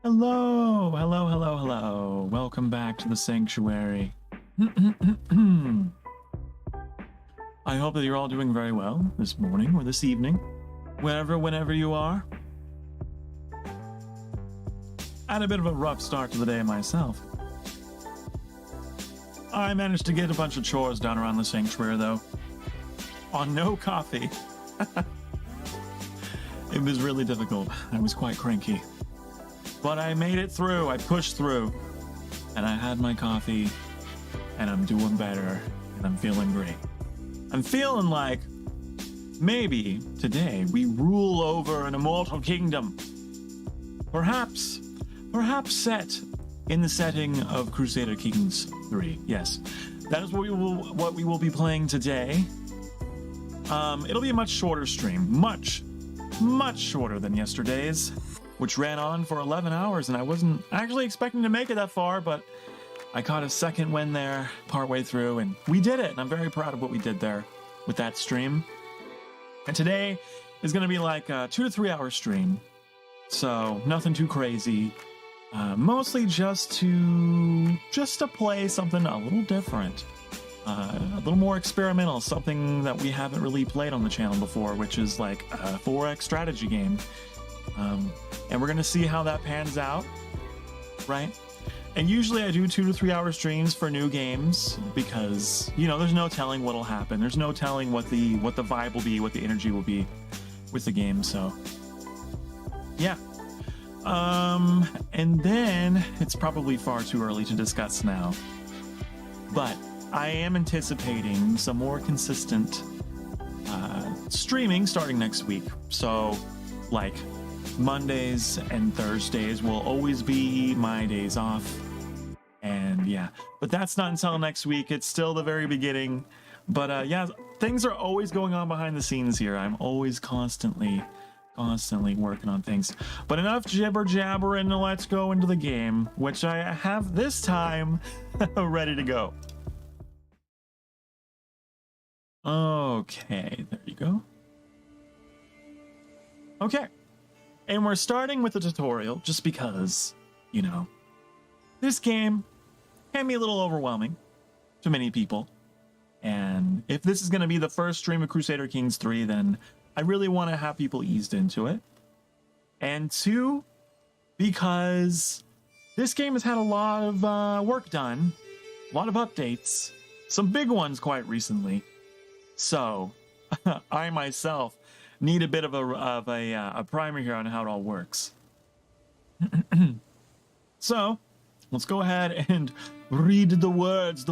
Hello, hello, hello, hello. Welcome back to the sanctuary. I hope that you're all doing very well this morning or this evening, whenever you are. I had a bit of a rough start to the day myself. I managed to get a bunch of chores done around the sanctuary, though, on no coffee. It was really difficult. I was quite cranky. But I made it through. I pushed through. And I had my coffee. And I'm doing better. And I'm feeling great. I'm feeling like maybe today we rule over an immortal kingdom. Perhaps set in the setting of Crusader Kings 3. Yes, that is what we will be playing today. It'll be a much shorter stream. Much shorter than yesterday's, which ran on for 11 hours, and I wasn't actually expecting to make it that far, but I caught a second win there partway through, and we did it, and I'm very proud of what we did there with that stream. And today is going to be like a 2 to 3 hour stream, so nothing too crazy. Mostly just to play something a little different, a little more experimental, something that we haven't really played on the channel before, which is like a 4X strategy game. And we're going to see how that pans out, right? And usually I do 2 to 3 hour streams for new games because, you know, there's no telling what'll happen. There's no telling what the vibe will be, what the energy will be with the game. So, yeah. And then it's probably far too early to discuss now, but I am anticipating some more consistent streaming starting next week. So, like, Mondays and Thursdays will always be my days off. And yeah, but that's not until next week. It's still the very beginning. But yeah, things are always going on behind the scenes here. I'm always constantly working on things. But enough jibber jabbering, let's go into the game, which I have this time ready to go. Okay, there you go. Okay. And we're starting with the tutorial just because, you know, this game can be a little overwhelming to many people. And if this is going to be the first stream of Crusader Kings 3, then I really want to have people eased into it. And 2, because this game has had a lot of work done, a lot of updates, some big ones quite recently. So I myself need a bit of a primer here on how it all works. So let's go ahead and read the words.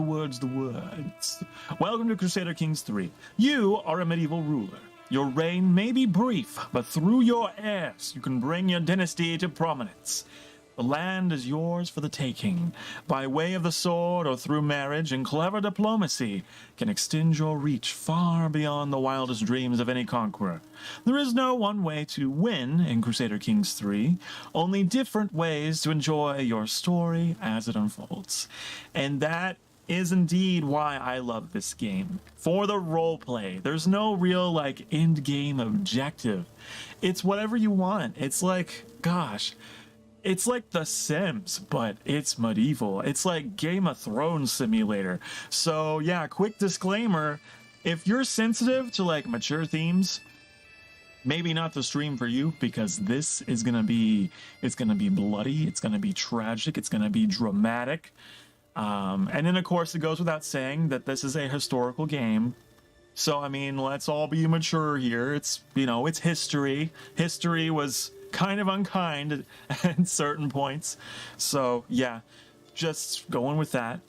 Welcome to Crusader Kings 3. You are a medieval ruler. Your reign may be brief, but through your heirs, you can bring your dynasty to prominence. The land is yours for the taking. By way of the sword or through marriage and clever diplomacy, can extend your reach far beyond the wildest dreams of any conqueror. There is no one way to win in Crusader Kings 3, only different ways to enjoy your story as it unfolds. And that is indeed why I love this game. For the roleplay. There's no real, like, end game objective. It's whatever you want. It's like, gosh, it's like The Sims, but it's medieval. It's like Game of Thrones simulator. So yeah, quick disclaimer, if you're sensitive to like mature themes, maybe not the stream for you, because this is gonna be, it's gonna be bloody, it's gonna be tragic, it's gonna be dramatic. And then of course it goes without saying that this is a historical game. So I mean, let's all be mature here. It's, you know, it's history. History was kind of unkind at certain points. So yeah, just going with that.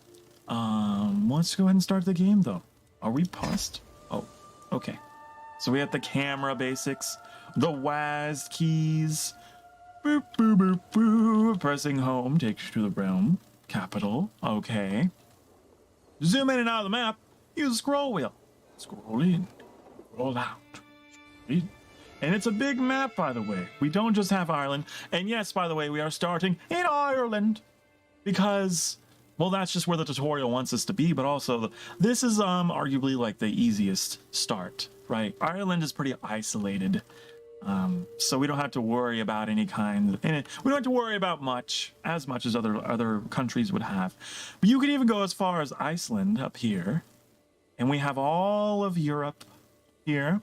Let's go ahead and start the game though. Are we paused? Oh, okay. So we have the camera basics, the WASD keys. Boop, boop, boop, boop. Pressing home takes you to the realm. Capital, okay. Zoom in and out of the map, use the scroll wheel. Scroll in, scroll out. Scroll in. And it's a big map, by the way. We don't just have Ireland. And yes, by the way, we are starting in Ireland. Because, well, that's just where the tutorial wants us to be. But also, this is arguably like the easiest start, right? Ireland is pretty isolated. So we don't have to worry about any kind of, and we don't have to worry about much as other countries would have. But you could even go as far as Iceland up here, and we have all of Europe here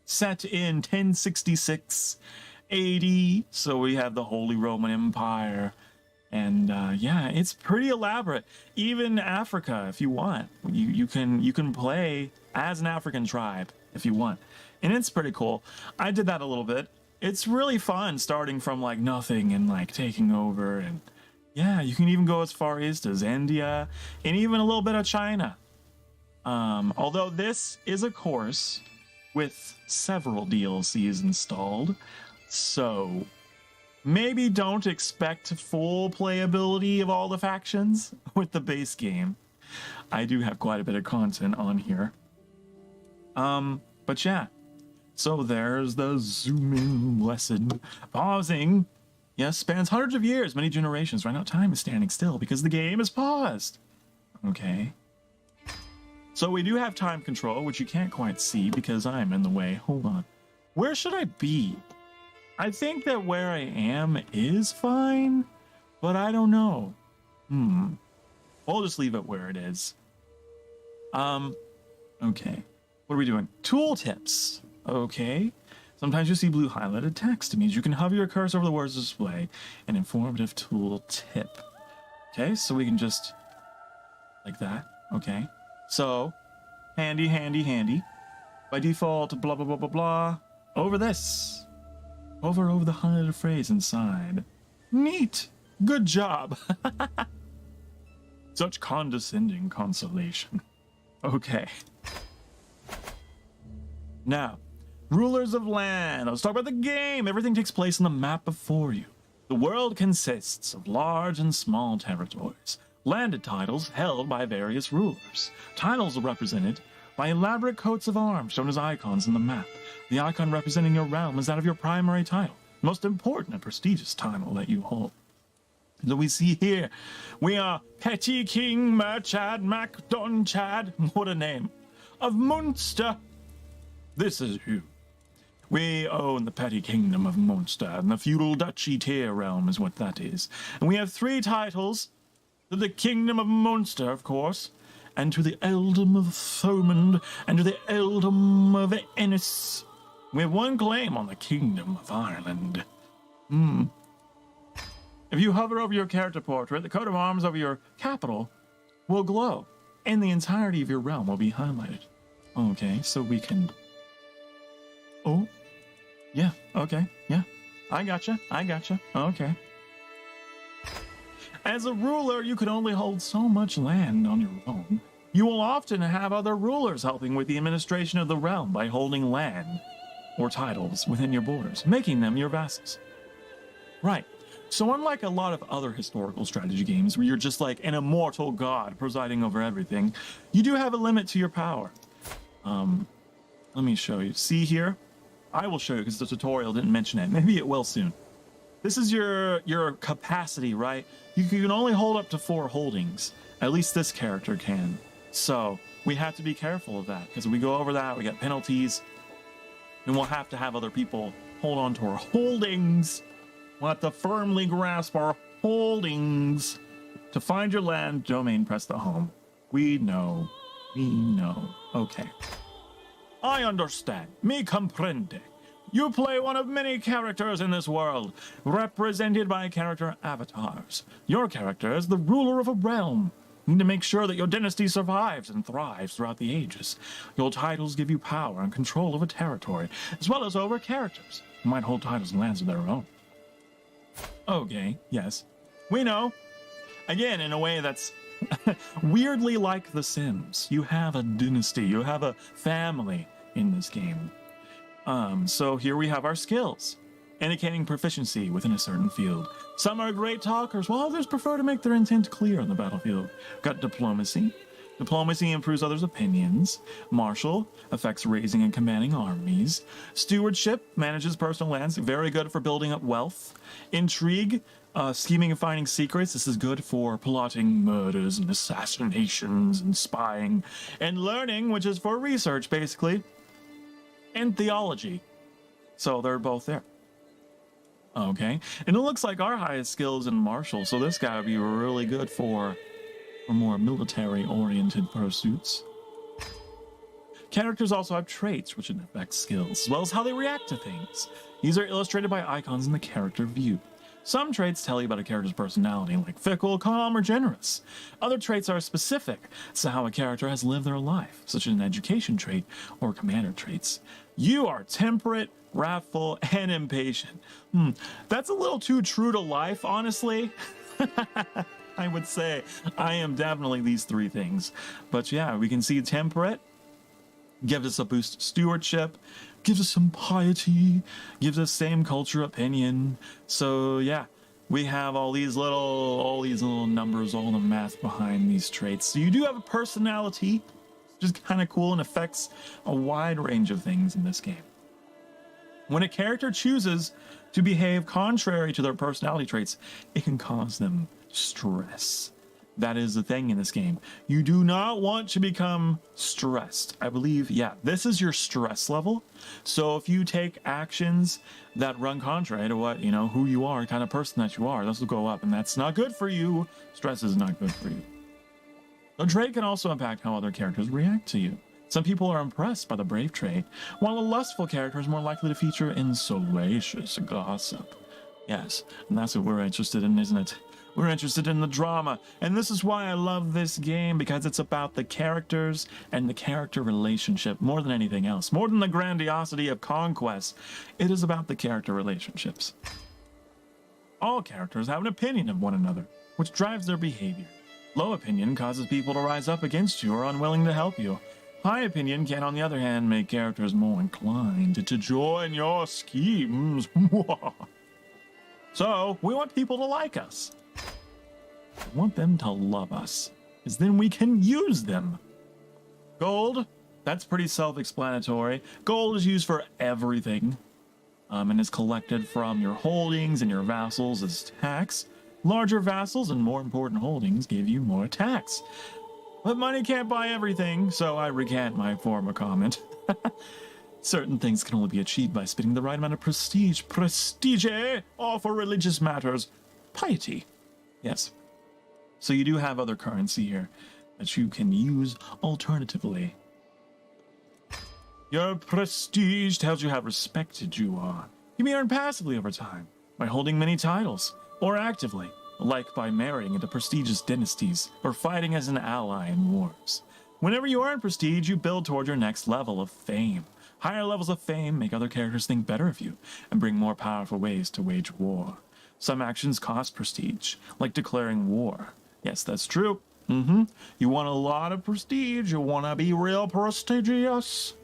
set in 1066 AD. So we have the Holy Roman Empire, and yeah, it's pretty elaborate. Even Africa, if you want, you can play as an African tribe if you want, and it's pretty cool. I did that a little bit. It's really fun starting from like nothing and like taking over, and yeah, you can even go as far east as India and even a little bit of China. Although this is a course with several DLCs installed, so maybe don't expect full playability of all the factions with the base game. I do have quite a bit of content on here. But yeah, so there's the zoom in lesson. Pausing, yes, spans hundreds of years, many generations. Right now, time is standing still because the game is paused. Okay. So we do have time control, which you can't quite see because I'm in the way. Hold on. Where should I be? I think that where I am is fine, but I don't know. We'll just leave it where it is. Okay. What are we doing? Tooltips. Okay. Sometimes you see blue highlighted text. It means you can hover your cursor over the words display. An informative tool tip. Okay, so we can just like that. Okay. So handy, handy, handy. By default, blah blah blah blah blah. Over this. Over the highlighted phrase inside. Neat. Good job. Such condescending consolation. Okay. Now, rulers of land. Let's talk about the game. Everything takes place on the map before you. The world consists of large and small territories. Landed titles held by various rulers. Titles are represented by elaborate coats of arms shown as icons on the map. The icon representing your realm is that of your primary title, most important and prestigious title that you hold. So we see here, we are Petty King Merchad MacDonchad, what a name, of Munster. This is you. We own the petty kingdom of Munster, and the feudal duchy tier realm is what that is. And we have 3 titles, to the kingdom of Munster, of course, and to the earldom of Thomond, and to the earldom of Ennis. We have 1 claim on the kingdom of Ireland. If you hover over your character portrait, the coat of arms over your capital will glow, and the entirety of your realm will be highlighted. Okay, so we can... Oh, yeah, okay, yeah. I gotcha. Okay. As a ruler, you can only hold so much land on your own. You will often have other rulers helping with the administration of the realm by holding land or titles within your borders, making them your vassals. Right. So unlike a lot of other historical strategy games where you're just like an immortal god presiding over everything, you do have a limit to your power. Let me show you. See here? I will show you because the tutorial didn't mention it. Maybe it will soon. This is your capacity, right? You can only hold up to 4 holdings. At least this character can. So we have to be careful of that because if we go over that, we get penalties. And we'll have to have other people hold on to our holdings. We'll have to firmly grasp our holdings. To find your land domain, press the home. We know. Okay. I understand. Me comprende. You play one of many characters in this world, represented by character avatars. Your character is the ruler of a realm. You need to make sure that your dynasty survives and thrives throughout the ages. Your titles give you power and control of a territory, as well as over characters who might hold titles and lands of their own. Okay, yes. We know. Again, in a way that's weirdly like The Sims. You have a dynasty, you have a family in this game. So here we have our skills, indicating proficiency within a certain field. Some are great talkers, while others prefer to make their intent clear on the battlefield. Got diplomacy. Diplomacy improves others' opinions. Martial affects raising and commanding armies. Stewardship manages personal lands, very good for building up wealth. Intrigue, scheming and finding secrets. This is good for plotting murders and assassinations and spying. And learning, which is for research, basically. And theology. So they're both there. Okay, and it looks like our highest skill is in martial, so this guy would be really good for more military-oriented pursuits. Characters also have traits which affect skills, as well as how they react to things. These are illustrated by icons in the character view. Some traits tell you about a character's personality, like fickle, calm, or generous. Other traits are specific to how a character has lived their life, such as an education trait or commander traits. You are temperate, wrathful, and impatient. That's a little too true to life, honestly. I would say I am definitely these three things. But yeah, we can see temperate gives us a boost of stewardship, gives us some piety, gives us same culture opinion. So yeah, we have all these little numbers, all the math behind these traits. So you do have a personality, which is kind of cool and affects a wide range of things in this game. When a character chooses to behave contrary to their personality traits, it can cause them stress. That is the thing in this game. You do not want to become stressed. I believe, yeah, this is your stress level. So if you take actions that run contrary to what, who you are, kind of person that you are, this will go up, and that's not good for you. Stress is not good for you. The trait can also impact how other characters react to you. Some people are impressed by the brave trait, while a lustful character is more likely to feature in salacious gossip. Yes, and that's what we're interested in, isn't it? We're interested in the drama, and this is why I love this game, because it's about the characters and the character relationship more than anything else. More than the grandiosity of conquest, it is about the character relationships. All characters have an opinion of one another, which drives their behavior. Low opinion causes people to rise up against you or unwilling to help you. High opinion can, on the other hand, make characters more inclined to join your schemes. So, we want people to like us. We want them to love us, because then we can use them. Gold, that's pretty self-explanatory. Gold is used for everything, and is collected from your holdings and your vassals as tax. Larger vassals and more important holdings give you more tax. But money can't buy everything, so I recant my former comment. Certain things can only be achieved by spending the right amount of prestige. Prestige, or for religious matters, piety. Yes. So you do have other currency here that you can use alternatively. Your prestige tells you how respected you are. You may earn passively over time by holding many titles, or actively, like by marrying into prestigious dynasties or fighting as an ally in wars. Whenever you earn prestige, you build toward your next level of fame. Higher levels of fame make other characters think better of you and bring more powerful ways to wage war. Some actions cost prestige, like declaring war. Yes, that's true. You want a lot of prestige, you want to be real prestigious.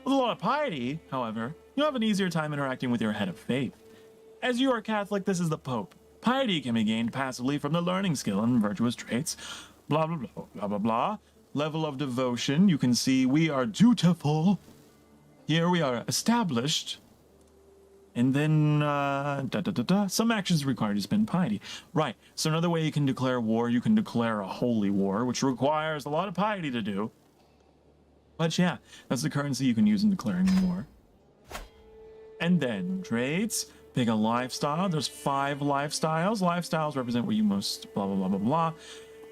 With a lot of piety, however, you'll have an easier time interacting with your head of faith. As you are Catholic, this is the Pope. Piety can be gained passively from the learning skill and virtuous traits. Blah, blah, blah, blah, blah, blah. Level of devotion, you can see we are dutiful. Here we are established. And then, some actions required to spend piety. Right, so another way you can declare war, you can declare a holy war, which requires a lot of piety to do. But yeah, that's the currency you can use in declaring war. And then, traits. Pick a lifestyle. There's 5 lifestyles. Lifestyles represent where you most blah, blah, blah, blah, blah.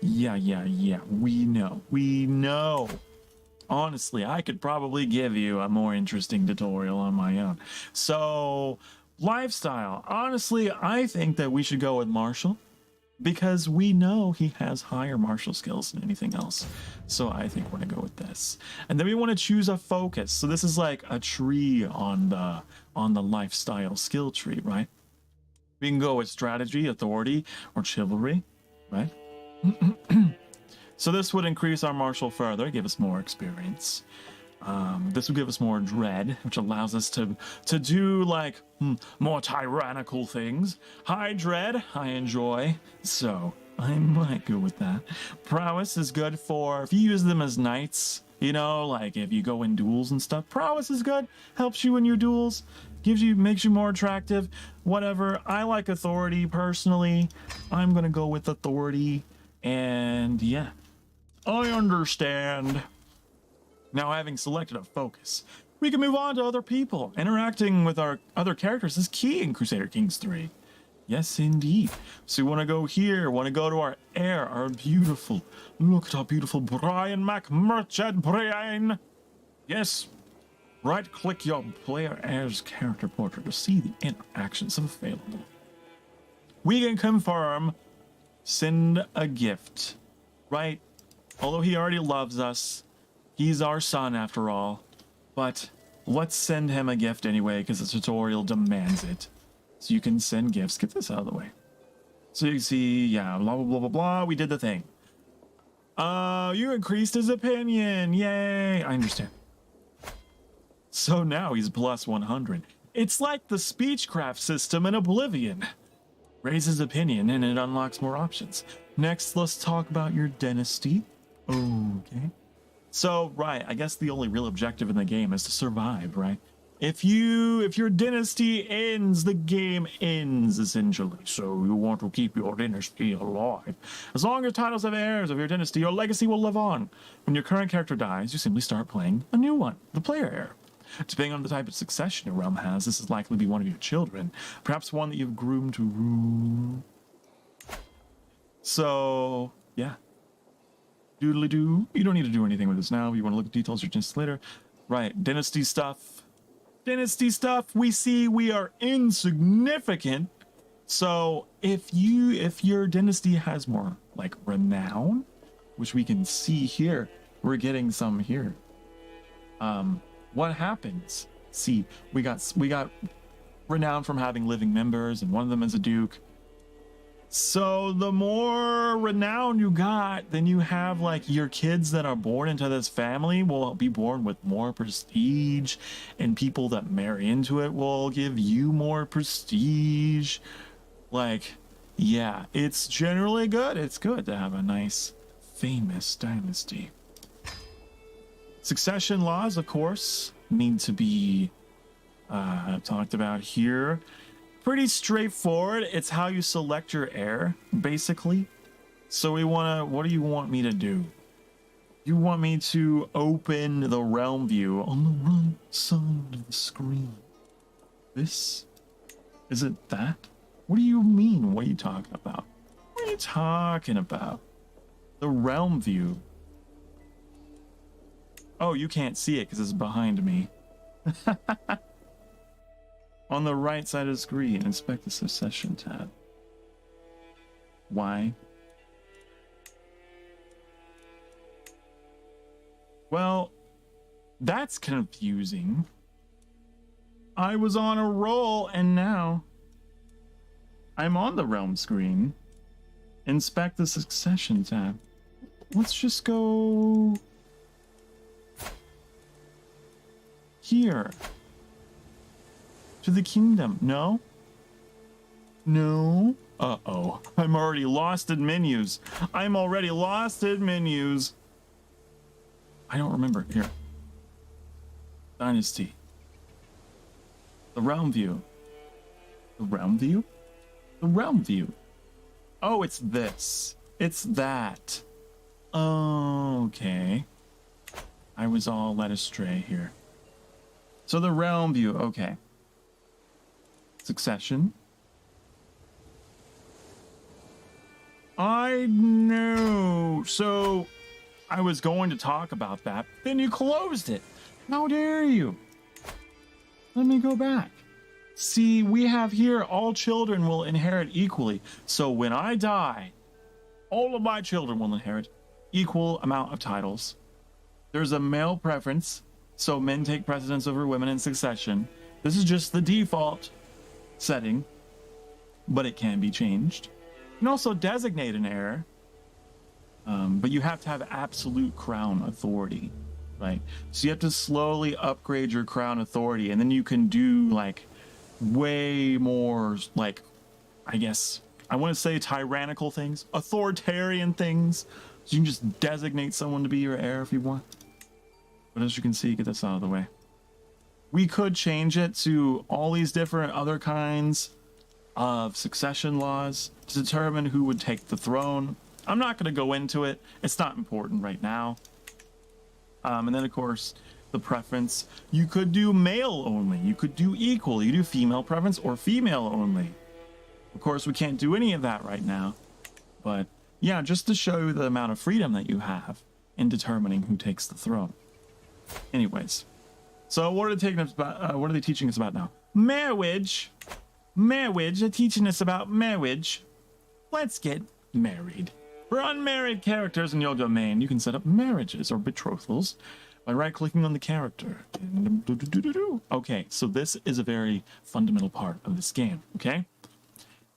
Yeah. We know. Honestly, I could probably give you a more interesting tutorial on my own. So, lifestyle. Honestly, I think that we should go with Marshall, because we know he has higher martial skills than anything else. So I think we're gonna go with this. And then we want to choose a focus. So this is like a tree on the lifestyle skill tree, right? We can go with strategy, authority, or chivalry, right? So this would increase our martial further, give us more experience. This would give us more dread, which allows us to do like more tyrannical things. High dread, I enjoy, so I might go with that. Prowess is good for if you use them as knights, like if you go in duels and stuff. Prowess is good, helps you in your duels, makes you more attractive, whatever. I like authority personally. I'm gonna go with authority, and yeah, I understand. Now, having selected a focus, we we can move on to other people. Interacting with our other characters is key in Crusader Kings 3. Yes, indeed. So we want to go here, want to go to our heir, our beautiful, look at our beautiful Brian McMurchad Brian. Yes, right-click your player heir's character portrait to see the interactions available. We can confirm, send a gift, right? Although he already loves us, he's our son after all. But let's send him a gift anyway, because the tutorial demands it. So you can send gifts. Get this out of the way. So you can see, yeah, blah, blah, blah, blah, blah. We did the thing. You increased his opinion. Yay. I understand. So now he's plus 100. It's like the speechcraft system in Oblivion. Raise his opinion and it unlocks more options. Next, let's talk about your dynasty. Okay. So, right, I guess the only real objective in the game is to survive, right? If your dynasty ends, the game ends, essentially. So you want to keep your dynasty alive. As long as titles have heirs of your dynasty, your legacy will live on. When your current character dies, you simply start playing a new one, the player heir. Depending on the type of succession your realm has, this is likely to be one of your children. Perhaps one that you've groomed to rule. So, yeah. Doodly-doo. You don't need to do anything with this now. If you want to look at details or just later. Right, dynasty stuff. Dynasty stuff, we see we are insignificant. So if your dynasty has more like renown, which we can see here, we're getting some here. What happens? See, we got renown from having living members, and one of them is a duke. So the more renown you got, then you have like your kids that are born into this family will be born with more prestige, and people that marry into it will give you more prestige. Like, yeah, it's generally good. It's good to have a nice, famous dynasty. Succession laws, of course, need to be talked about here. Pretty straightforward. It's how you select your heir, basically. So what do you want me to do? You want me to open the realm view on the right side of the screen. This? Is it that? What do you mean? What are you talking about? What are you talking about? The realm view. Oh, you can't see it because it's behind me. On the right side of the screen, inspect the succession tab. Why? Well, that's confusing. I was on a roll and now I'm on the realm screen. Inspect the succession tab. Let's just go here. To the kingdom. No? No? Uh-oh. I'm already lost in menus. I'm already lost in menus. I don't remember. Here. Dynasty. The realm view. The realm view? The realm view. Oh, it's this. It's that. Okay. I was all led astray here. So the realm view. Okay. Succession. I know. So I was going to talk about that. Then you closed it. How dare you? Let me go back. See, we have here all children will inherit equally. So when I die, all of my children will inherit equal amount of titles. There's a male preference, so men take precedence over women in succession. This is just the default setting, but it can be changed. You can also designate an heir, but you have to have absolute crown authority, right? So you have to slowly upgrade your crown authority, and then you can do like way more, like, I guess I want to say tyrannical things, authoritarian things. So you can just designate someone to be your heir if you want. But as you can see, get this out of the way. We could change it to all these different other kinds of succession laws to determine who would take the throne. I'm not going to go into it. It's not important right now. And then, of course, the preference. You could do male only. You could do equal. You do female preference or female only. Of course, we can't do any of that right now. But yeah, just to show you the amount of freedom that you have in determining who takes the throne. Anyways, so what are they taking us about? What are they teaching us about now? Marriage. Marriage. They're teaching us about marriage. Let's get married. For unmarried characters in your domain, you can set up marriages or betrothals by right-clicking on the character. Okay, so this is a very fundamental part of this game, okay?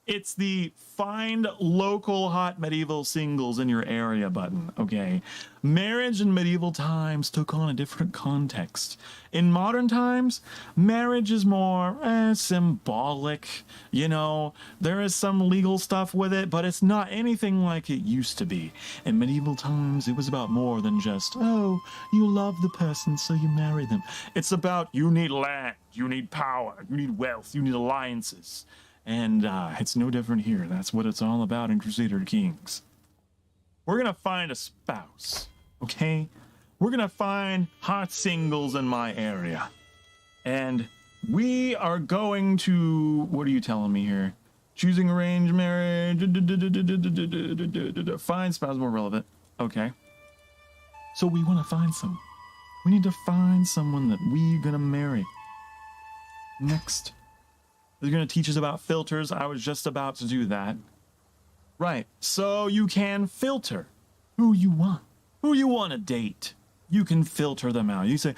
It's the find local hot medieval singles in your area button, okay? Marriage in medieval times took on a different context. In modern times, marriage is more symbolic, you know? There is some legal stuff with it, but it's not anything like it used to be. In medieval times, it was about more than just, oh, you love the person, so you marry them. It's about you need land, you need power, you need wealth, you need alliances. And it's no different here. That's what it's all about in Crusader Kings. We're going to find a spouse, okay? We're going to find hot singles in my area. And we are going to... What are you telling me here? Choosing arranged marriage. Find spouse more relevant. Okay. So we want to find someone. We need to find someone that we're going to marry. Next. They're going to teach us about filters. I was just about to do that. Right. So you can filter who you want. Who you want to date. You can filter them out. You say,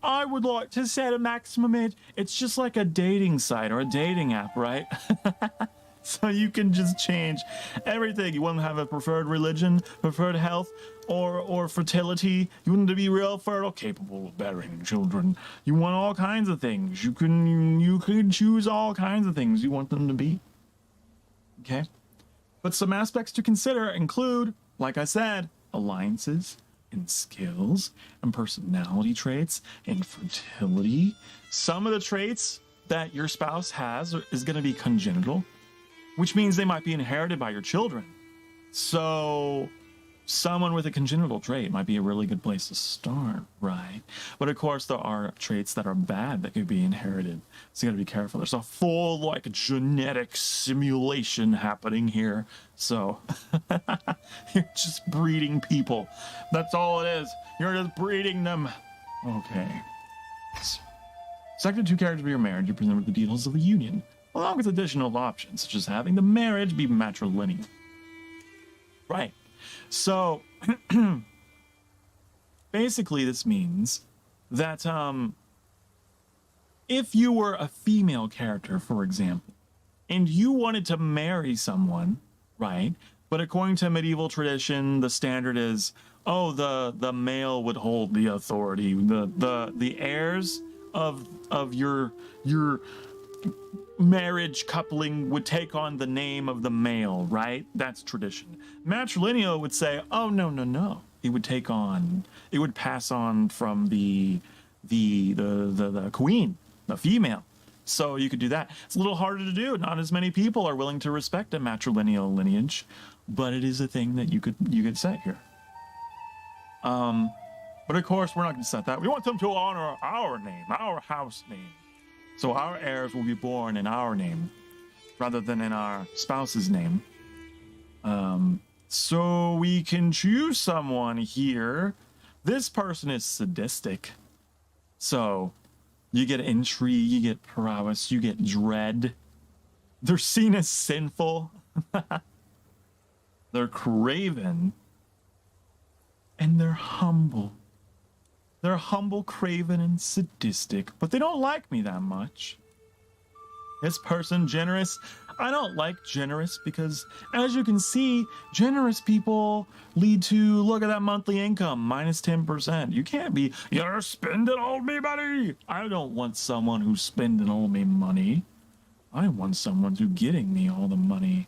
I would like to set a maximum age. It's just like a dating site or a dating app, right? So you can just change everything. You want to have a preferred religion, preferred health, or fertility. You want them to be real fertile, capable of bearing children. You want all kinds of things. You can choose all kinds of things you want them to be. Okay? But some aspects to consider include, like I said, alliances and skills and personality traits and fertility. Some of the traits that your spouse has is going to be congenital, which means they might be inherited by your children. So someone with a congenital trait might be a really good place to start, right? But of course, there are traits that are bad that could be inherited. So you gotta be careful. There's a full like genetic simulation happening here. So you're just breeding people. That's all it is. You're just breeding them. Okay. Select 2 characters for your marriage. You present with the details of the union, along with additional options, such as having the marriage be matrilineal. Right. So, basically this means that if you were a female character, for example, and you wanted to marry someone, right? But according to medieval tradition, the standard is, oh, the male would hold the authority. The heirs of your marriage coupling would take on the name of the male, right? That's tradition. Matrilineal would say, oh, no. It would pass on from the queen, the female. So you could do that. It's a little harder to do. Not as many people are willing to respect a matrilineal lineage, but it is a thing that you could set here. But of course, we're not going to set that. We want them to honor our name, our house name. So our heirs will be born in our name rather than in our spouse's name. So we can choose someone here. This person is sadistic. So you get intrigue, you get prowess, you get dread. They're seen as sinful. They're craven. And they're humble. They're humble, craven, and sadistic, but they don't like me that much. This person, generous. I don't like generous because, as you can see, generous people lead to, look at that monthly income, minus 10%. You can't be, you're spending all me money. I don't want someone who's spending all me money. I want someone who's getting me all the money.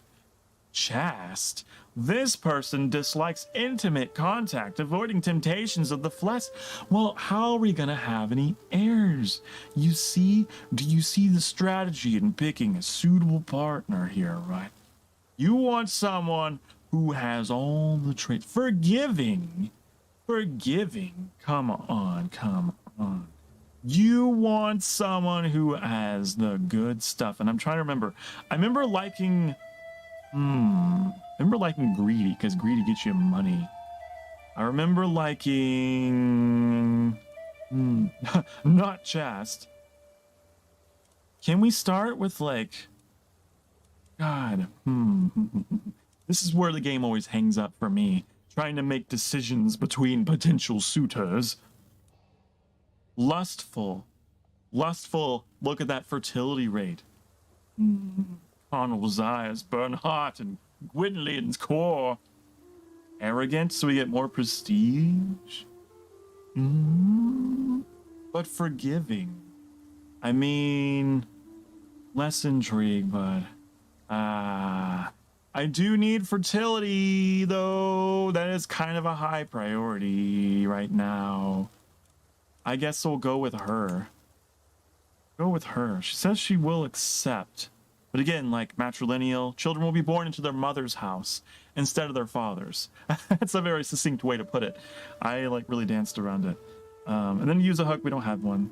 Chaste. This person dislikes intimate contact, avoiding temptations of the flesh. Well, how are we going to have any heirs? You see, do you see the strategy in picking a suitable partner here, right? You want someone who has all the traits. Forgiving. Forgiving. Come on, come on. You want someone who has the good stuff. And I'm trying to remember. I remember liking greedy, because greedy gets you money. I remember liking not chaste. Can we start with like God? This is where the game always hangs up for me. Trying to make decisions between potential suitors. Lustful. Lustful. Look at that fertility rate. Carnal desires burn hot and Gwynlein's core. Arrogant, so we get more prestige. But forgiving. I mean, less intrigue, but I do need fertility, though. That is kind of a high priority right now. I guess we'll go with her. Go with her. She says she will accept. But again, like matrilineal, children will be born into their mother's house instead of their father's. That's a very succinct way to put it. I like really danced around it. And then use a hook. We don't have one.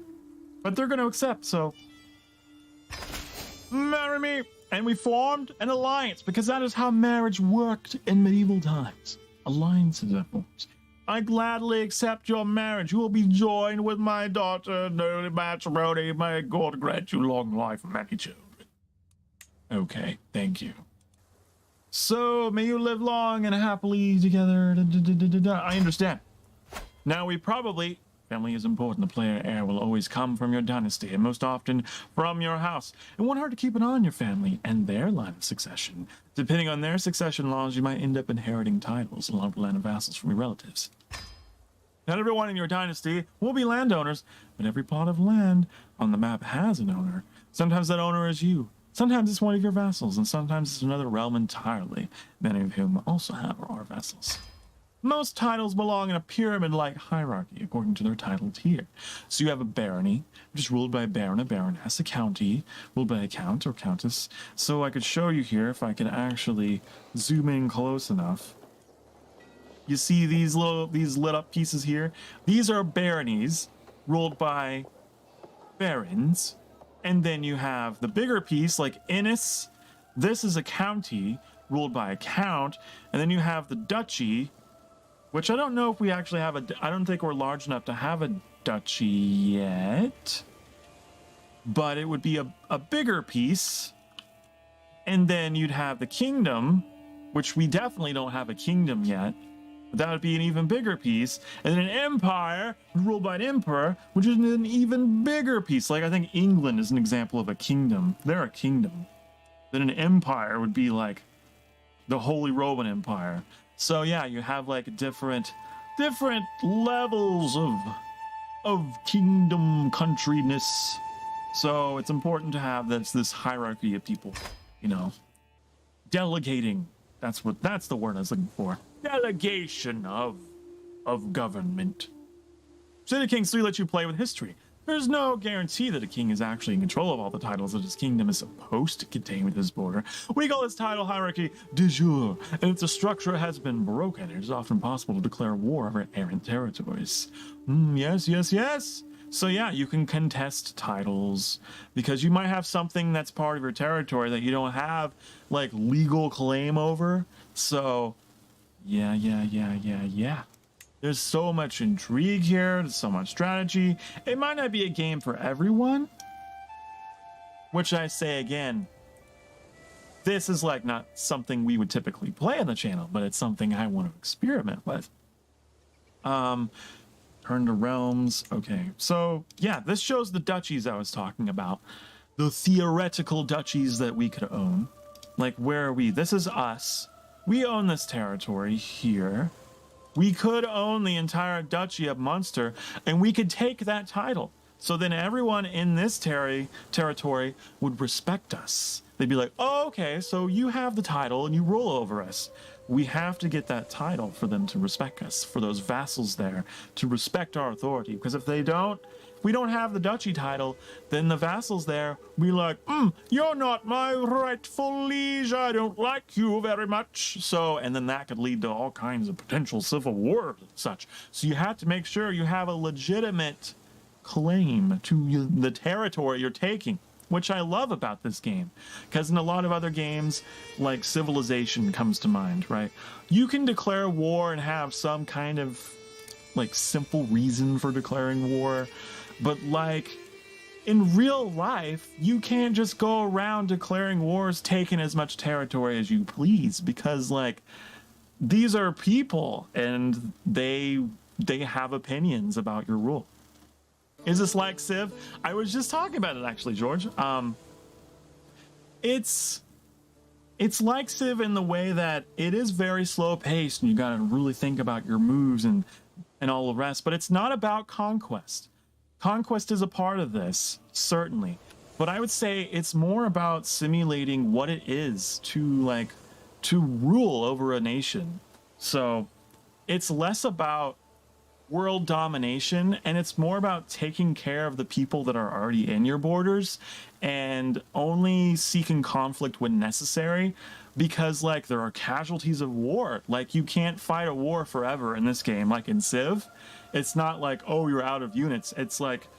But they're going to accept, so... Marry me! And we formed an alliance, because that is how marriage worked in medieval times. Alliances are formed. I gladly accept your marriage. You will be joined with my daughter, no matrimony. May God grant you long life and many children. Okay, thank you. So, may you live long and happily together. I understand. Now we probably... Family is important. The player heir will always come from your dynasty, and most often from your house. And want her to keep an eye on your family and their line of succession. Depending on their succession laws, you might end up inheriting titles along with land and vassals from your relatives. Not everyone in your dynasty will be landowners, but every plot of land on the map has an owner. Sometimes that owner is you. Sometimes it's one of your vassals, and sometimes it's another realm entirely, many of whom also have or are vassals. Most titles belong in a pyramid-like hierarchy according to their title tier. So you have a barony, which is ruled by a baron, a baroness, a county, ruled by a count or countess. So I could show you here if I could actually zoom in close enough. You see these lit up pieces here? These are baronies ruled by barons. And then you have the bigger piece like Innis. This is a county ruled by a count. And then you have the duchy, which I don't know if we actually have I don't think we're large enough to have a duchy yet. But it would be a bigger piece. And then you'd have the kingdom, which we definitely don't have a kingdom yet. But that would be an even bigger piece. And then an empire ruled by an emperor, which is an even bigger piece. Like I think England is an example of a kingdom. They're a kingdom. Then an empire would be like the Holy Roman Empire. So yeah, you have like different levels of kingdom countryness. So it's important to have this hierarchy of people, you know. Delegating. That's the word I was looking for. Delegation of government. City Kings 3 lets you play with history. There's no guarantee that a king is actually in control of all the titles that his kingdom is supposed to contain with his border. We call this title hierarchy de jure, and if the structure has been broken, it is often possible to declare war over errant territories. Yes. So yeah, you can contest titles, because you might have something that's part of your territory that you don't have, like, legal claim over. So, yeah. There's so much intrigue here, there's so much strategy. It might not be a game for everyone, which I say again, this is like not something we would typically play on the channel, but it's something I want to experiment with. Turn to realms. Okay, so yeah, this shows the duchies I was talking about. The theoretical duchies that we could own. Like, where are we? This is us. We own this territory here. We could own the entire Duchy of Munster, and we could take that title. So then everyone in this territory would respect us. They'd be like, oh, okay, so you have the title and you rule over us. We have to get that title for them to respect us, for those vassals there to respect our authority. Because if they don't, we don't have the duchy title, then the vassals there be like, you're not my rightful liege, I don't like you very much. So, and then that could lead to all kinds of potential civil war and such. So you have to make sure you have a legitimate claim to the territory you're taking, which I love about this game, because in a lot of other games, like Civilization comes to mind, right? You can declare war and have some kind of like simple reason for declaring war, but like in real life, you can't just go around declaring wars, taking as much territory as you please, because like these are people and they have opinions about your rule. Is this like Civ? I was just talking about it actually, George. It's like Civ in the way that it is very slow paced and you gotta really think about your moves and all the rest, but it's not about conquest. Conquest is a part of this, certainly. But I would say it's more about simulating what it is to rule over a nation. So it's less about world domination and it's more about taking care of the people that are already in your borders and only seeking conflict when necessary, because like there are casualties of war. Like you can't fight a war forever in this game. Like in Civ, it's not like, oh, you're out of units. It's like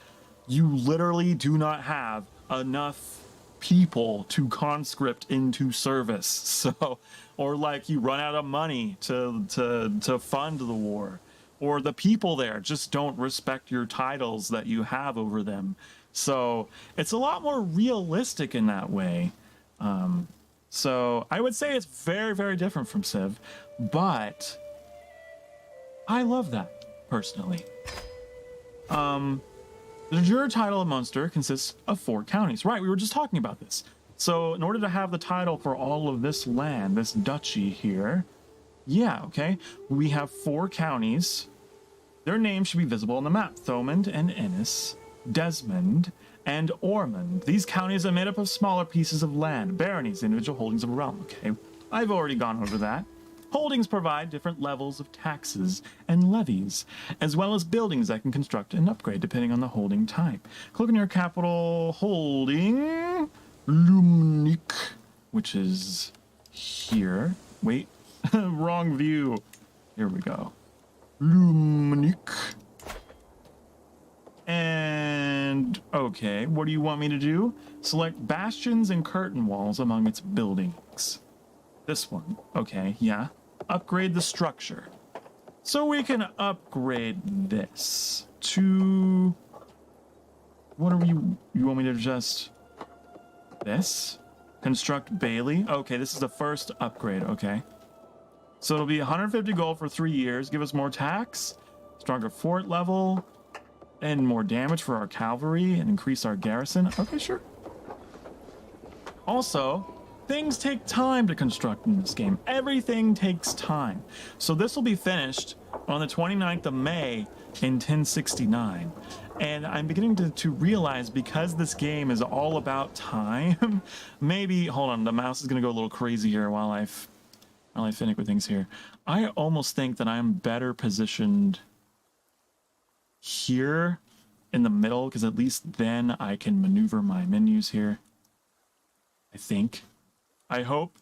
you literally do not have enough people to conscript into service. So, or like you run out of money to fund the war, or the people there just don't respect your titles that you have over them. So it's a lot more realistic in that way. So I would say it's very, very different from Civ, but I love that personally. The juror title of Munster consists of 4 counties. Right, we were just talking about this. So in order to have the title for all of this land, this duchy here, yeah, okay, we have 4 counties. Their names should be visible on the map: Thomond and Ennis, Desmond, and Ormond. These counties are made up of smaller pieces of land, baronies, individual holdings of a realm. Okay, I've already gone over that. Holdings provide different levels of taxes and levies, as well as buildings that can construct and upgrade depending on the holding type. Click on your capital holding, Lumnik, which is here. Wait, wrong view. Here we go. Lumnik. And okay, what do you want me to do? Select bastions and curtain walls among its buildings. This one. Okay, yeah. Upgrade the structure. So we can upgrade this to... What are you want me to just... This? Construct Bailey. Okay, this is the first upgrade, okay. So it'll be 150 gold for 3 years, give us more tax, stronger fort level, and more damage for our cavalry, and increase our garrison. Okay, sure. Also, things take time to construct in this game. Everything takes time. So this will be finished on the 29th of May in 1069. And I'm beginning to realize, because this game is all about time, maybe, hold on, the mouse is going to go a little crazy here while I finish with things here. I almost think that I'm better positioned here in the middle, because at least then I can maneuver my menus here. I think. I hope.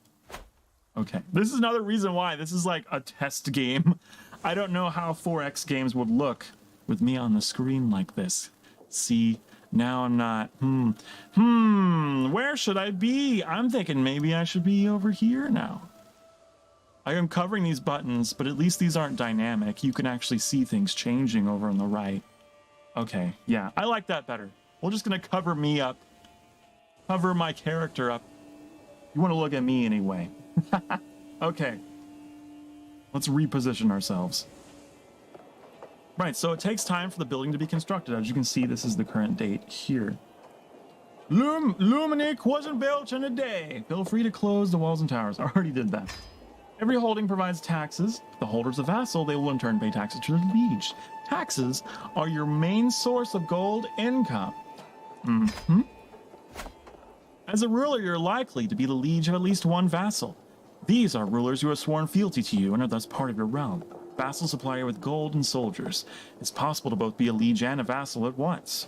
Okay. This is another reason why this is like a test game. I don't know how 4X games would look with me on the screen like this. See, now I'm not. Where should I be? I'm thinking maybe I should be over here now. I am covering these buttons, but at least these aren't dynamic. You can actually see things changing over on the right. Okay, yeah, I like that better. We're just gonna cover me up. Cover my character up. You want to look at me anyway. Okay. Let's reposition ourselves. Right, so it takes time for the building to be constructed. As you can see, this is the current date here. Lumnik wasn't built in a day. Feel free to close the walls and towers. I already did that. Every holding provides taxes. If the holder's a vassal, they will in turn pay taxes to the liege. Taxes are your main source of gold income. As a ruler, you're likely to be the liege of at least one vassal. These are rulers who have sworn fealty to you and are thus part of your realm. Vassals supply you with gold and soldiers. It's possible to both be a liege and a vassal at once.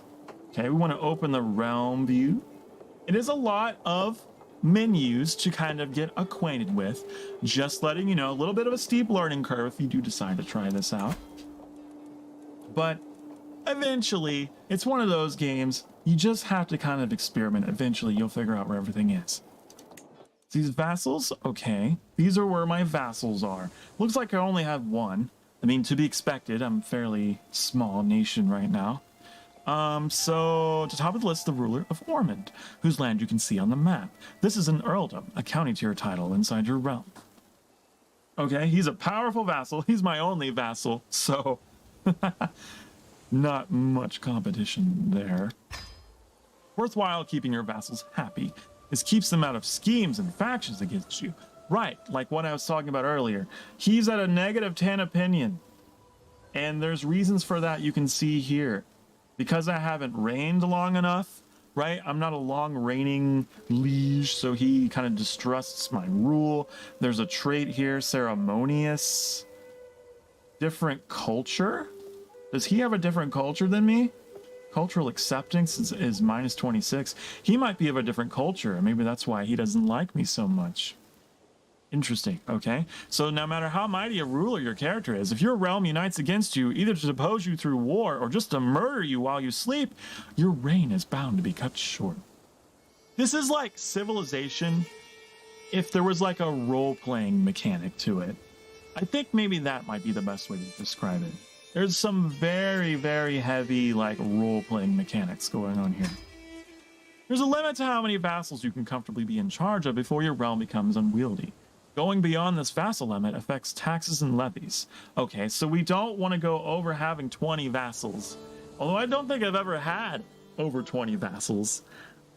Okay, we want to open the realm view. It is a lot of menus to kind of get acquainted with. Just letting you know, a little bit of a steep learning curve if you do decide to try this out. But eventually, it's one of those games, you just have to kind of experiment. Eventually, you'll figure out where everything is. These vassals, okay. These are where my vassals are. Looks like I only have one. I mean, to be expected, I'm a fairly small nation right now. So, to top of the list, the ruler of Ormond, whose land you can see on the map. This is an earldom, a county tier title inside your realm. Okay, he's a powerful vassal. He's my only vassal, so not much competition there. Worthwhile keeping your vassals happy. This keeps them out of schemes and factions against you. Right, like what I was talking about earlier. He's at a -10 opinion. And there's reasons for that you can see here. Because I haven't reigned long enough, right? I'm not a long reigning liege, so he kind of distrusts my rule. There's a trait here, ceremonious. Different culture? Does he have a different culture than me? Cultural acceptance is -26. He might be of a different culture. Maybe that's why he doesn't like me so much. Interesting. Okay. So no matter how mighty a ruler your character is, if your realm unites against you, either to depose you through war or just to murder you while you sleep, your reign is bound to be cut short. This is like Civilization if there was like a role-playing mechanic to it. I think maybe that might be the best way to describe it. There's some very, very heavy, like, role-playing mechanics going on here. There's a limit to how many vassals you can comfortably be in charge of before your realm becomes unwieldy. Going beyond this vassal limit affects taxes and levies. Okay, so we don't want to go over having 20 vassals. Although I don't think I've ever had over 20 vassals.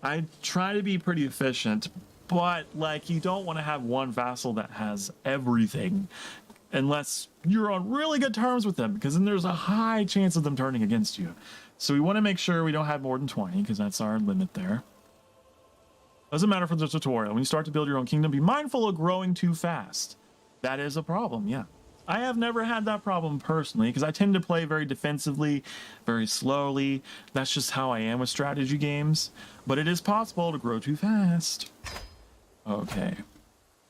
I try to be pretty efficient, but, like, you don't want to have one vassal that has everything. Unless you're on really good terms with them, because then there's a high chance of them turning against you. So we want to make sure we don't have more than 20, because that's our limit there. Doesn't matter for the tutorial. When you start to build your own kingdom, be mindful of growing too fast. That is a problem, yeah. I have never had that problem personally, because I tend to play very defensively, very slowly. That's just how I am with strategy games. But it is possible to grow too fast. Okay.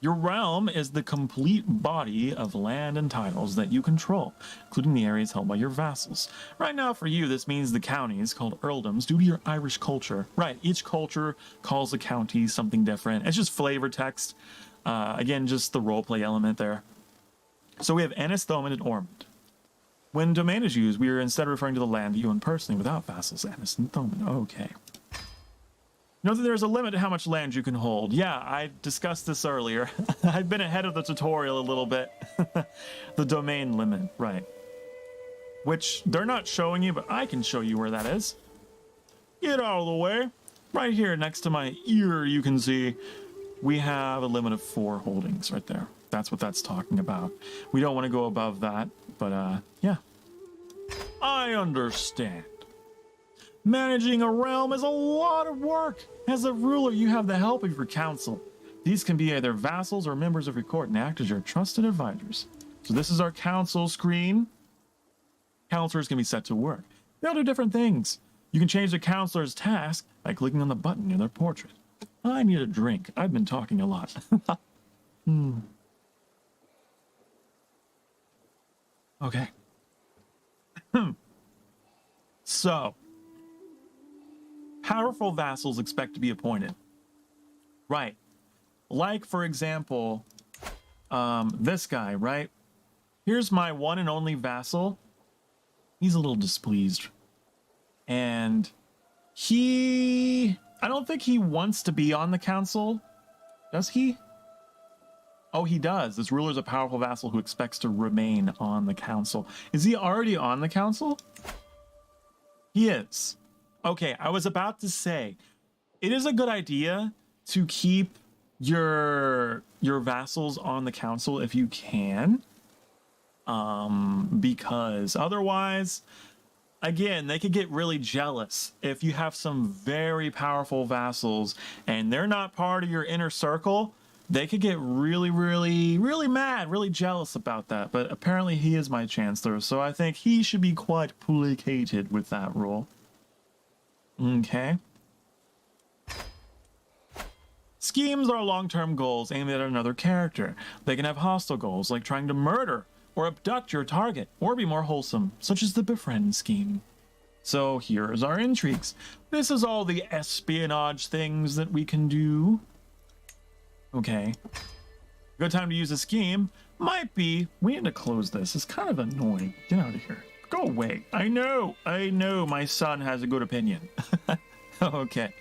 Your realm is the complete body of land and titles that you control, including the areas held by your vassals. Right now for you, this means the counties, called earldoms, due to your Irish culture. Right, each culture calls a county something different. It's just flavor text. Again, just the roleplay element there. So we have Ennis, Thomond, and Ormond. When domain is used, we are instead referring to the land you own personally without vassals, Ennis and Thomond. Okay. Know that there's a limit to how much land you can hold. Yeah, I discussed this earlier. I've been ahead of the tutorial a little bit. The domain limit, right. Which they're not showing you, but I can show you where that is. Get out of the way. Right here next to my ear, you can see we have a limit of 4 holdings right there. That's what that's talking about. We don't want to go above that, but yeah. I understand. Managing a realm is a lot of work. As a ruler, you have the help of your council. These can be either vassals or members of your court and act as your trusted advisors. So this is our council screen. Counselors can be set to work. They'll do different things. You can change the counselor's task by clicking on the button near their portrait. I need a drink. I've been talking a lot. Okay. So, powerful vassals expect to be appointed. Right. Like, for example, this guy, right? Here's my one and only vassal. He's a little displeased. And I don't think he wants to be on the council. Does he? Oh, he does. This ruler is a powerful vassal who expects to remain on the council. Is he already on the council? He is. Okay, I was about to say, it is a good idea to keep your vassals on the council if you can. Because otherwise, again, they could get really jealous if you have some very powerful vassals and they're not part of your inner circle. They could get really, really, really mad, really jealous about that. But apparently he is my chancellor, so I think he should be quite placated with that rule. Okay. Schemes are long-term goals aimed at another character. They can have hostile goals, like trying to murder or abduct your target, or be more wholesome, such as the befriend scheme. So here's our intrigues. This is all the espionage things that we can do. Okay. Good time to use a scheme might be, we need to close this. It's kind of annoying. Get out of here. Go away. I know, my son has a good opinion. Okay.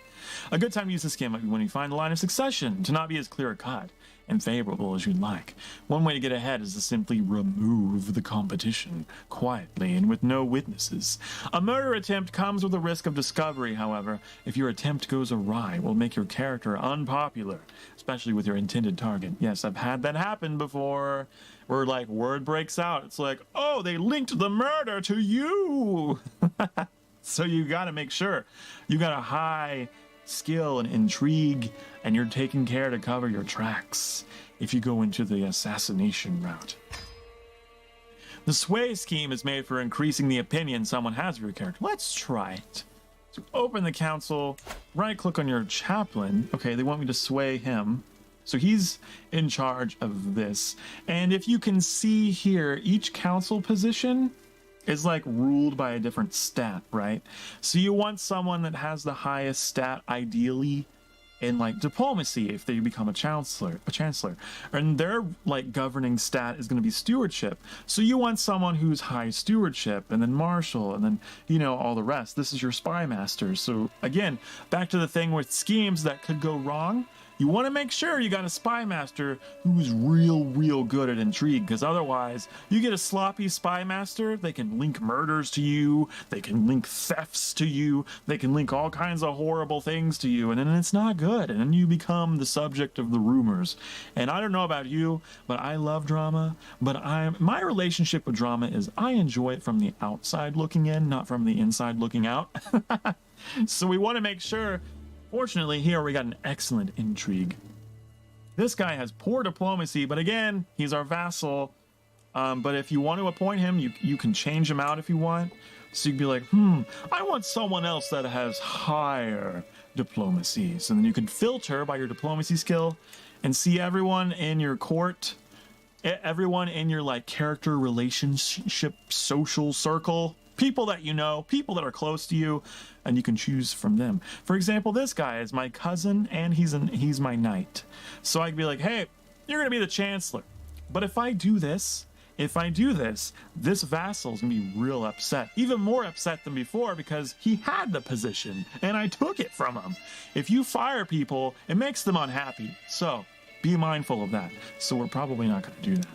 A good time to use the scheme might be when you find the line of succession to not be as clear-cut and favorable as you'd like. One way to get ahead is to simply remove the competition quietly and with no witnesses. A murder attempt comes with a risk of discovery, however. If your attempt goes awry, it will make your character unpopular, especially with your intended target. Yes, I've had that happen before, where like word breaks out. It's like, oh, they linked the murder to you. So you got to make sure you got a high skill and intrigue, and you're taking care to cover your tracks if you go into the assassination route. The sway scheme is made for increasing the opinion someone has of your character. Let's try it. So open the council, right click on your chaplain. Okay, they want me to sway him. So he's in charge of this. And if you can see here, each council position is like ruled by a different stat, right? So you want someone that has the highest stat, ideally, in like diplomacy if they become a chancellor, and their like governing stat is going to be stewardship. So you want someone who's high stewardship, and then marshal, and then, you know, all the rest. This is your spy master. So again, back to the thing with schemes that could go wrong. You want to make sure you got a spy master who's real good at intrigue, because otherwise you get a sloppy spy master. They can link murders to you, they can link thefts to you, they can link all kinds of horrible things to you, and then it's not good, and then you become the subject of the rumors. And I don't know about you, but I love drama, but my relationship with drama is I enjoy it from the outside looking in, not from the inside looking out. So we want to make sure. Fortunately, here we got an excellent intrigue. This guy has poor diplomacy, but again, he's our vassal. But if you want to appoint him, you can change him out if you want. So you'd be like, I want someone else that has higher diplomacy. So then you can filter by your diplomacy skill and see everyone in your court, everyone in your like character relationship social circle, people that you know, people that are close to you, and you can choose from them. For example, this guy is my cousin, and he's my knight. So I could be like, hey, you're gonna be the chancellor. But if I do this, this vassal's gonna be real upset, even more upset than before, because he had the position and I took it from him. If you fire people, it makes them unhappy. So be mindful of that. So we're probably not gonna do that.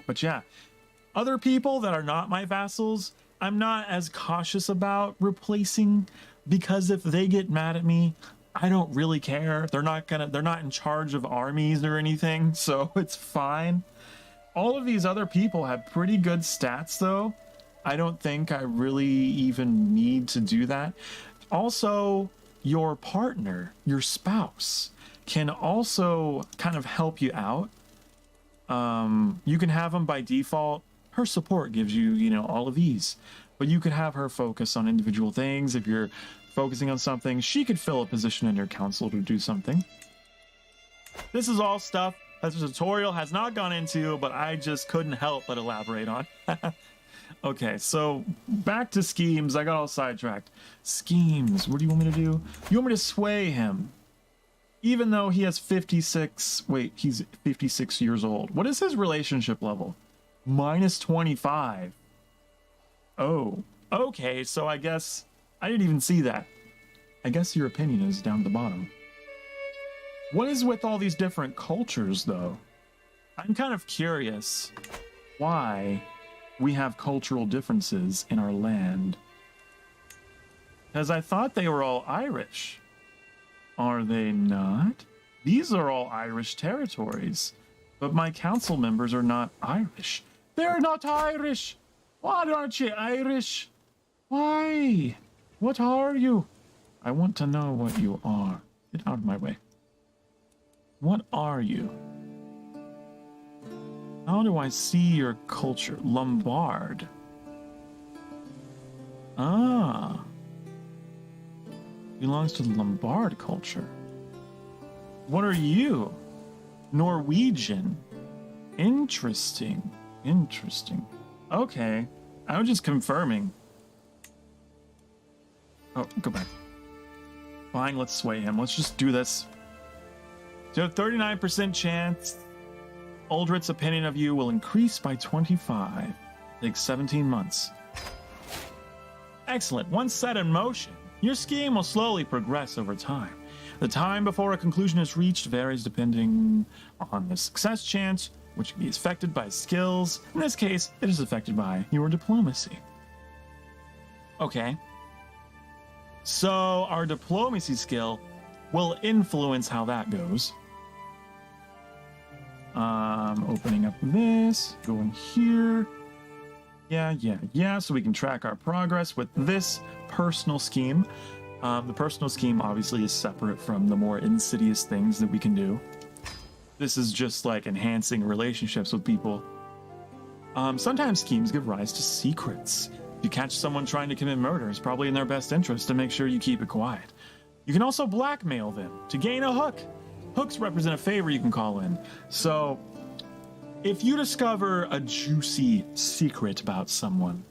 But yeah. Other people that are not my vassals, I'm not as cautious about replacing, because if they get mad at me, I don't really care. They're not in charge of armies or anything, so it's fine. All of these other people have pretty good stats though. I don't think I really even need to do that. Also, your partner, your spouse, can also kind of help you out. You can have them by default. Her support gives you, you know, all of these, but you could have her focus on individual things. If you're focusing on something, she could fill a position in your council to do something. This is all stuff that the tutorial has not gone into, but I just couldn't help but elaborate on. Okay, so back to schemes. I got all sidetracked. Schemes, what do you want me to do? You want me to sway him? Even though he has 56, wait, he's 56 years old. What is his relationship level? -25. Oh, okay, so I guess I didn't even see that. I guess your opinion is down at the bottom. What is with all these different cultures, though? I'm kind of curious why we have cultural differences in our land. Because I thought they were all Irish. Are they not? These are all Irish territories, but my council members are not Irish. They're not Irish! Why aren't you Irish? Why? What are you? I want to know what you are. Get out of my way. What are you? How do I see your culture? Lombard. Ah. belongs to the Lombard culture. What are you? Norwegian. Interesting. Interesting. Okay. I was just confirming. Oh, go back. Fine, let's sway him. Let's just do this. So, a 39% chance Uldrit's opinion of you will increase by 25. Takes 17 months. Excellent. Once set in motion, your scheme will slowly progress over time. The time before a conclusion is reached varies depending on the success chance, which can be affected by skills. In this case, it is affected by your diplomacy. Okay. So our diplomacy skill will influence how that goes. Opening up this, going here. Yeah. So we can track our progress with this personal scheme. The personal scheme obviously is separate from the more insidious things that we can do. This is just like enhancing relationships with people. Sometimes schemes give rise to secrets. If you catch someone trying to commit murder, it's probably in their best interest to make sure you keep it quiet. You can also blackmail them to gain a hook. Hooks represent a favor you can call in. So if you discover a juicy secret about someone,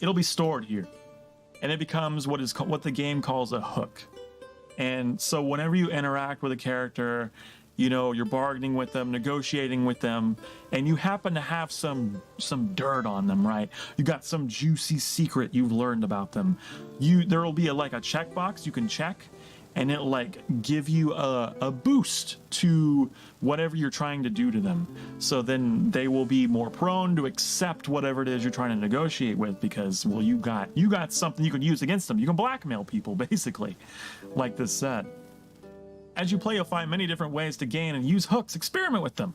it'll be stored here. And it becomes what the game calls a hook. And so whenever you interact with a character, you know, you're bargaining with them, negotiating with them, and you happen to have some dirt on them, right? You got some juicy secret you've learned about them. There will be a checkbox you can check, and it'll like give you a boost to whatever you're trying to do to them. So then they will be more prone to accept whatever it is you're trying to negotiate with, because, well, you got something you can use against them. You can blackmail people, basically, like this said. As you play, you'll find many different ways to gain and use hooks. Experiment with them.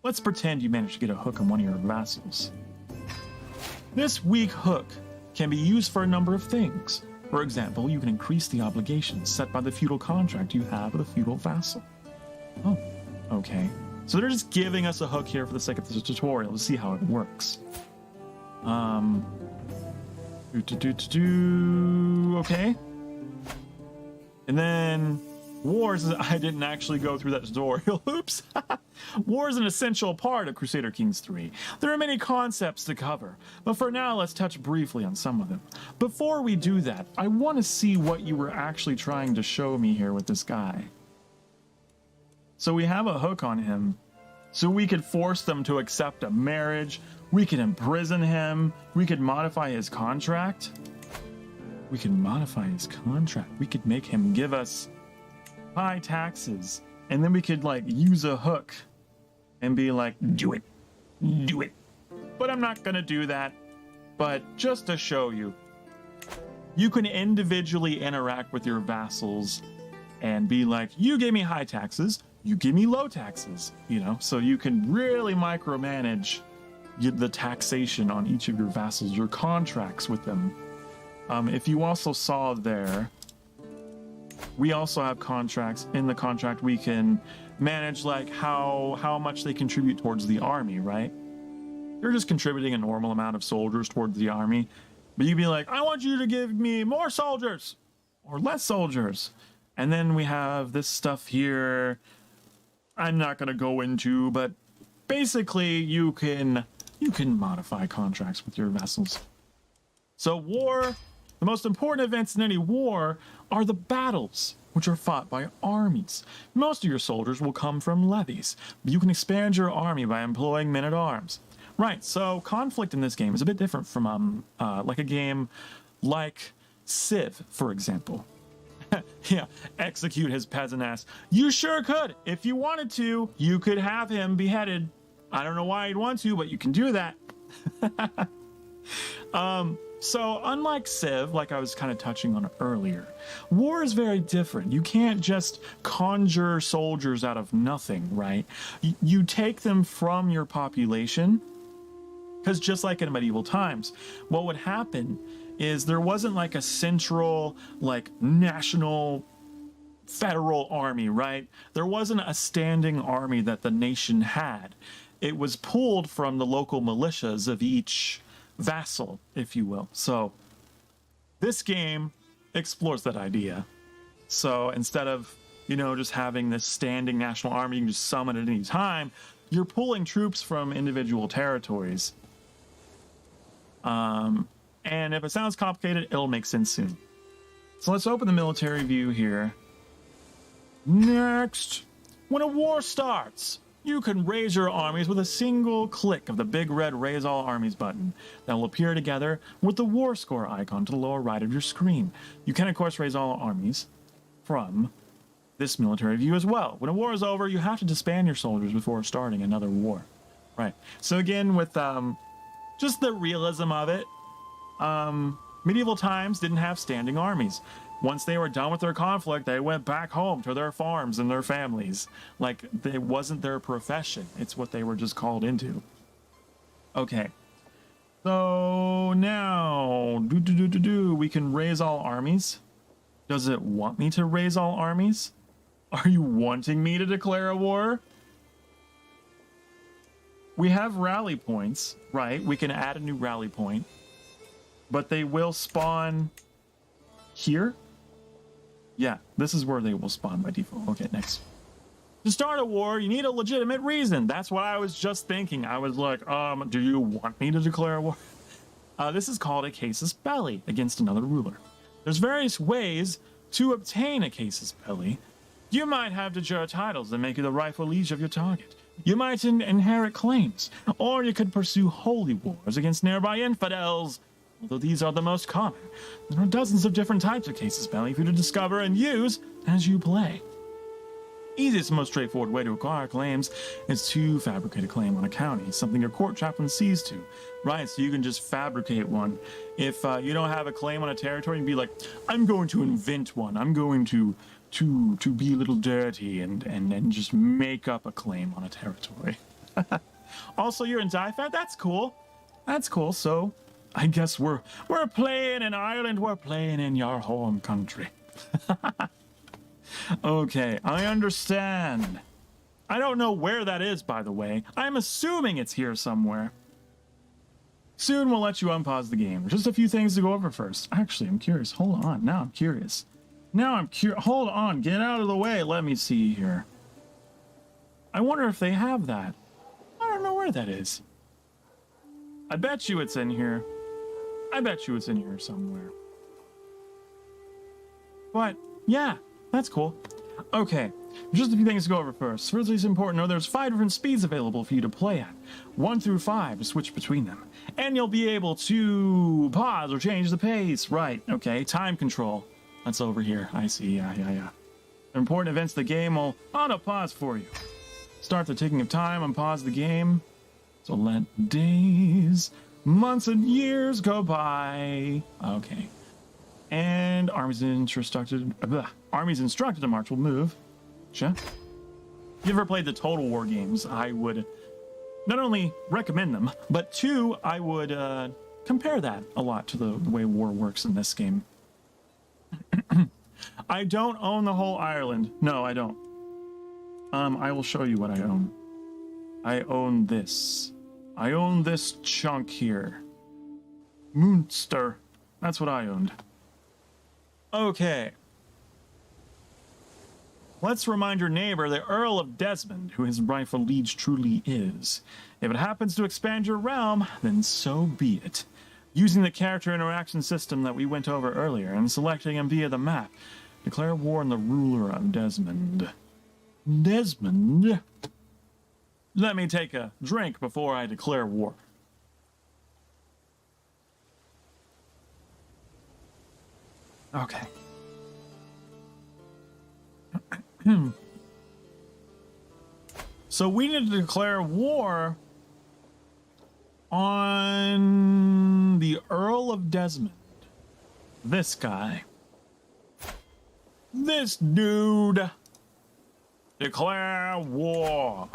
Let's pretend you managed to get a hook on one of your vassals. This weak hook can be used for a number of things. For example, you can increase the obligations set by the feudal contract you have with a feudal vassal. Oh, okay. So they're just giving us a hook here for the sake of the tutorial to see how it works. Okay. And then wars, I didn't actually go through that tutorial. Oops. War is an essential part of Crusader Kings 3. There are many concepts to cover, but for now let's touch briefly on some of them. Before we do that, I want to see what you were actually trying to show me here with this guy. So we have a hook on him, so we could force them to accept a marriage, we could imprison him, we could modify his contract. We could make him give us high taxes, and then we could use a hook and be like, do it. But I'm not gonna do that. But just to show you, you can individually interact with your vassals and be like, you give me high taxes, you give me low taxes, so you can really micromanage the taxation on each of your vassals, your contracts with them. If you also saw there, we also have contracts. In the contract, we can manage how much they contribute towards the army, right? They're just contributing a normal amount of soldiers towards the army, but you'd be like, I want you to give me more soldiers or less soldiers. And then we have this stuff here I'm not going to go into, but basically you can modify contracts with your vassals. So war, the most important events in any war are the battles, which are fought by armies. Most of your soldiers will come from levies. You can expand your army by employing men-at-arms. Right, so conflict in this game is a bit different from like a game like Civ, for example. Yeah, execute his peasant ass. You sure could. If you wanted to, you could have him beheaded. I don't know why you'd want to, but you can do that. So unlike Civ, like I was kind of touching on earlier, war is very different. You can't just conjure soldiers out of nothing, right? You take them from your population, because just like in medieval times, what would happen is there wasn't like a central, national federal army, right? There wasn't a standing army that the nation had. It was pulled from the local militias of each vassal, if you will. So this game explores that idea. So instead of, just having this standing national army, you can just summon at any time, you're pulling troops from individual territories. And if it sounds complicated, it'll make sense soon. So let's open the military view here. Next, when a war starts, you can raise your armies with a single click of the big red Raise All Armies button that will appear together with the war score icon to the lower right of your screen. You can, of course, raise all armies from this military view as well. When a war is over, you have to disband your soldiers before starting another war. Right. So again, with just the realism of it, medieval times didn't have standing armies. Once they were done with their conflict, they went back home to their farms and their families. Like, it wasn't their profession. It's what they were just called into. Okay. So now, we can raise all armies. Does it want me to raise all armies? Are you wanting me to declare a war? We have rally points, right? We can add a new rally point. But they will spawn here? Yeah, this is where they will spawn by default. Okay, next. To start a war, you need a legitimate reason. That's what I was just thinking. I was like, do you want me to declare a war? This is called a casus belli against another ruler. There's various ways to obtain a casus belli. You might have de jure titles that make you the rightful liege of your target. You might inherit claims, or you could pursue holy wars against nearby infidels. Although these are the most common, there are dozens of different types of casus belli for you to discover and use as you play. Easiest and most straightforward way to acquire claims is to fabricate a claim on a county, something your court chaplain sees to. Right, so you can just fabricate one. If you don't have a claim on a territory, and be like, I'm going to invent one. I'm going to be a little dirty and just make up a claim on a territory. Also, you're in Dyfed? That's cool. That's cool. So I guess we're playing in Ireland. We're playing in your home country. Okay, I understand. I don't know where that is, by the way. I'm assuming it's here somewhere. Soon we'll let you unpause the game. Just a few things to go over first. Actually, I'm curious. Hold on. Now I'm curious. Hold on. Get out of the way. Let me see here. I wonder if they have that. I don't know where that is. I bet you it's in here. I bet you it's in here somewhere. But, yeah, that's cool. Okay, just a few things to go over first. First, it's important to know there's 5 different speeds available for you to play at. 1 through 5 to switch between them. And you'll be able to pause or change the pace. Right, okay, time control. That's over here. I see, yeah. Important events of the game will auto-pause for you. Start the ticking of time and pause the game. So let days, months, and years go by. Okay. And armies instructed to march will move. Sure. If you ever played the Total War games, I would not only recommend them, but 2, I would compare that a lot to the way war works in this game. I don't own the whole Ireland. No, I don't. I will show you what I own. I own this. I own this chunk here. Munster. That's what I owned. Okay. Let's remind your neighbor, the Earl of Desmond, who his rightful liege truly is. If it happens to expand your realm, then so be it. Using the character interaction system that we went over earlier and selecting him via the map, declare war on the ruler of Desmond. Desmond? Let me take a drink before I declare war. Okay. So we need to declare war on the Earl of Desmond. This guy. This dude. Declare war.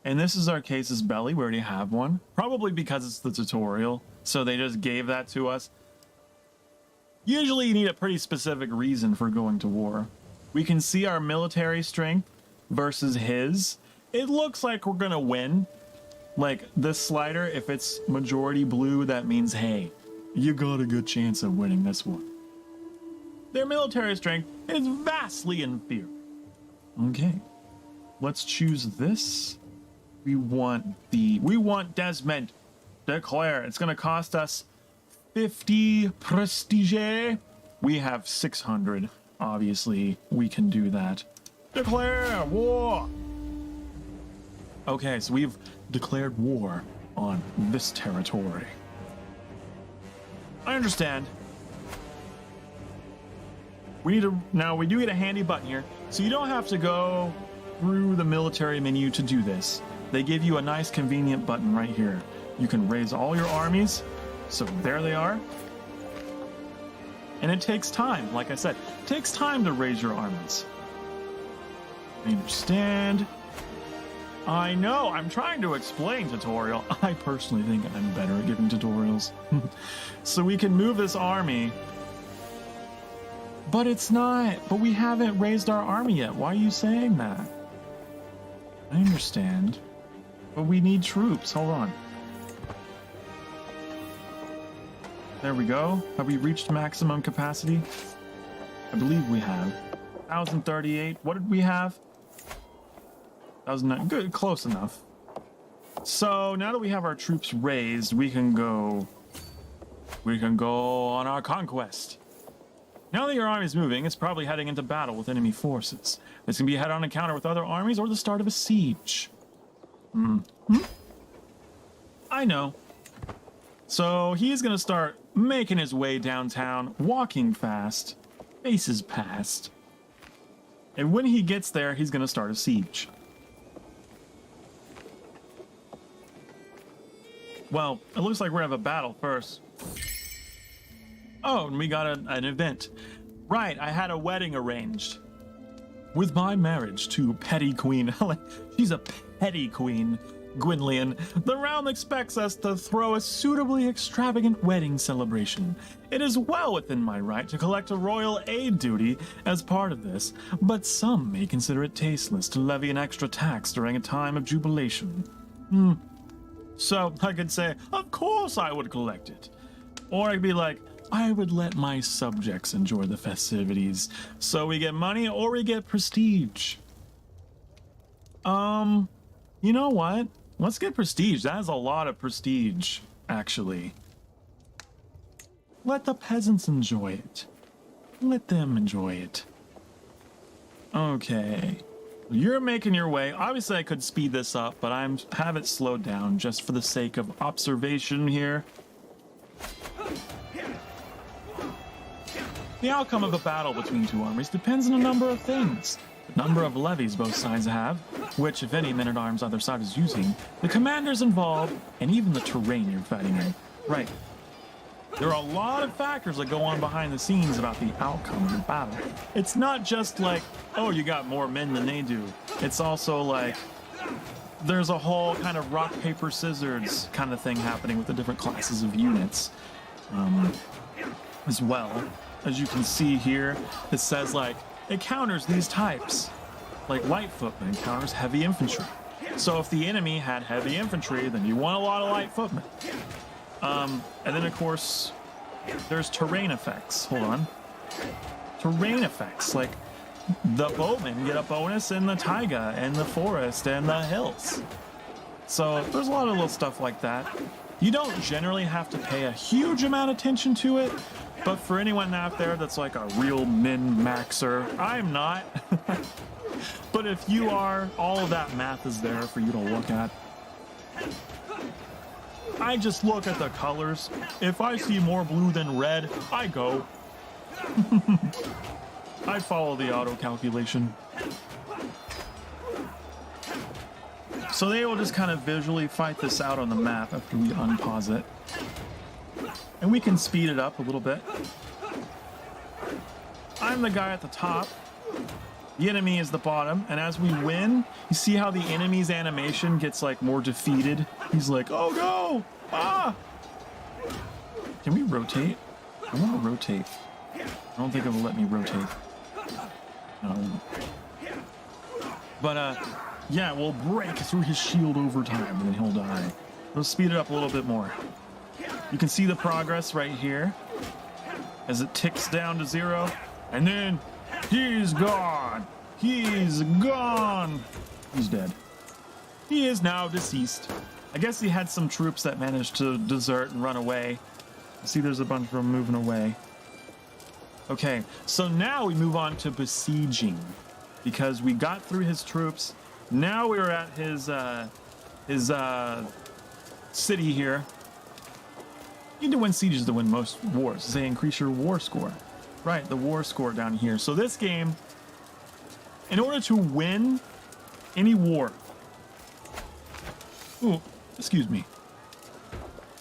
And this is our casus belli. We already have one. Probably because it's the tutorial. So they just gave that to us. Usually you need a pretty specific reason for going to war. We can see our military strength versus his. It looks like we're going to win. Like this slider, if it's majority blue, that means hey. you got a good chance of winning this one. Their military strength is vastly inferior. Okay, let's choose this. We want Desmond. Declare. It's going to cost us 50 prestige. We have 600. Obviously, we can do that. Declare war. Okay, so we've declared war on this territory. I understand. We do get a handy button here, so you don't have to go through the military menu to do this. They give you a nice convenient button right here. You can raise all your armies. So there they are. And it takes time, like I said. It takes time to raise your armies. I understand. I know, I'm trying to explain tutorial. I personally think I'm better at giving tutorials. So we can move this army. But it's not. But we haven't raised our army yet. Why are you saying that? I understand. But we need troops. Hold on. There we go. Have we reached maximum capacity? I believe we have. 1,038. What did we have? That was not good. Close enough. So now that we have our troops raised, we can go on our conquest. Now that your army is moving, it's probably heading into battle with enemy forces. This can be a head-on encounter with other armies or the start of a siege. I know. So he's going to start making his way downtown, walking fast, faces past. And when he gets there, he's going to start a siege. Well, it looks like we're going to have a battle first. Oh, and we got an event. Right, I had a wedding arranged. With my marriage to Petty Queen. She's a petty queen. Gwynlian, the realm expects us to throw a suitably extravagant wedding celebration. It is well within my right to collect a royal aid duty as part of this, but some may consider it tasteless to levy an extra tax during a time of jubilation. So I could say, of course I would collect it. Or I'd be like, I would let my subjects enjoy the festivities. So we get money or we get prestige. You know what? Let's get prestige. That is a lot of prestige, actually. Let the peasants enjoy it. Let them enjoy it. Okay. You're making your way. Obviously, I could speed this up, but have it slowed down just for the sake of observation here. The outcome of a battle between two armies depends on a number of things. The number of levies both sides have, which, if any, men-at-arms either side is using, the commanders involved, and even the terrain you're fighting in. Right. There are a lot of factors that go on behind the scenes about the outcome of the battle. It's not just like, oh, you got more men than they do. It's also like, there's a whole kind of rock, paper, scissors kind of thing happening with the different classes of units. As well. As you can see here, it says like, it counters these types. Like light footmen counters heavy infantry. So if the enemy had heavy infantry, then you want a lot of light footmen. And then of course, there's terrain effects. Hold on. Terrain effects, like the bowmen get a bonus in the taiga and the forest and the hills. So there's a lot of little stuff like that. You don't generally have to pay a huge amount of attention to it, but for anyone out there that's like a real min-maxer, I'm not. But if you are, all of that math is there for you to look at. I just look at the colors. If I see more blue than red, I go. I follow the auto calculation. So they will just kind of visually fight this out on the map after we unpause it. And we can speed it up a little bit. I'm the guy at the top. The enemy is the bottom. And as we win, you see how the enemy's animation gets like more defeated? He's like, oh no! Ah! Can we rotate? I want to rotate. I don't think it will let me rotate. No. But yeah, we'll break through his shield over time and then he'll die. Let's speed it up a little bit more. You can see the progress right here as it ticks down to 0. And then he's gone. He's gone. He's dead. He is now deceased. I guess he had some troops that managed to desert and run away. You see there's a bunch of them moving away. Okay, so now we move on to besieging. Because we got through his troops. Now we're at his city here. You need to win sieges to win most wars. They increase your war score. Right, the war score down here. So this game, in order to win any war, ooh, excuse me,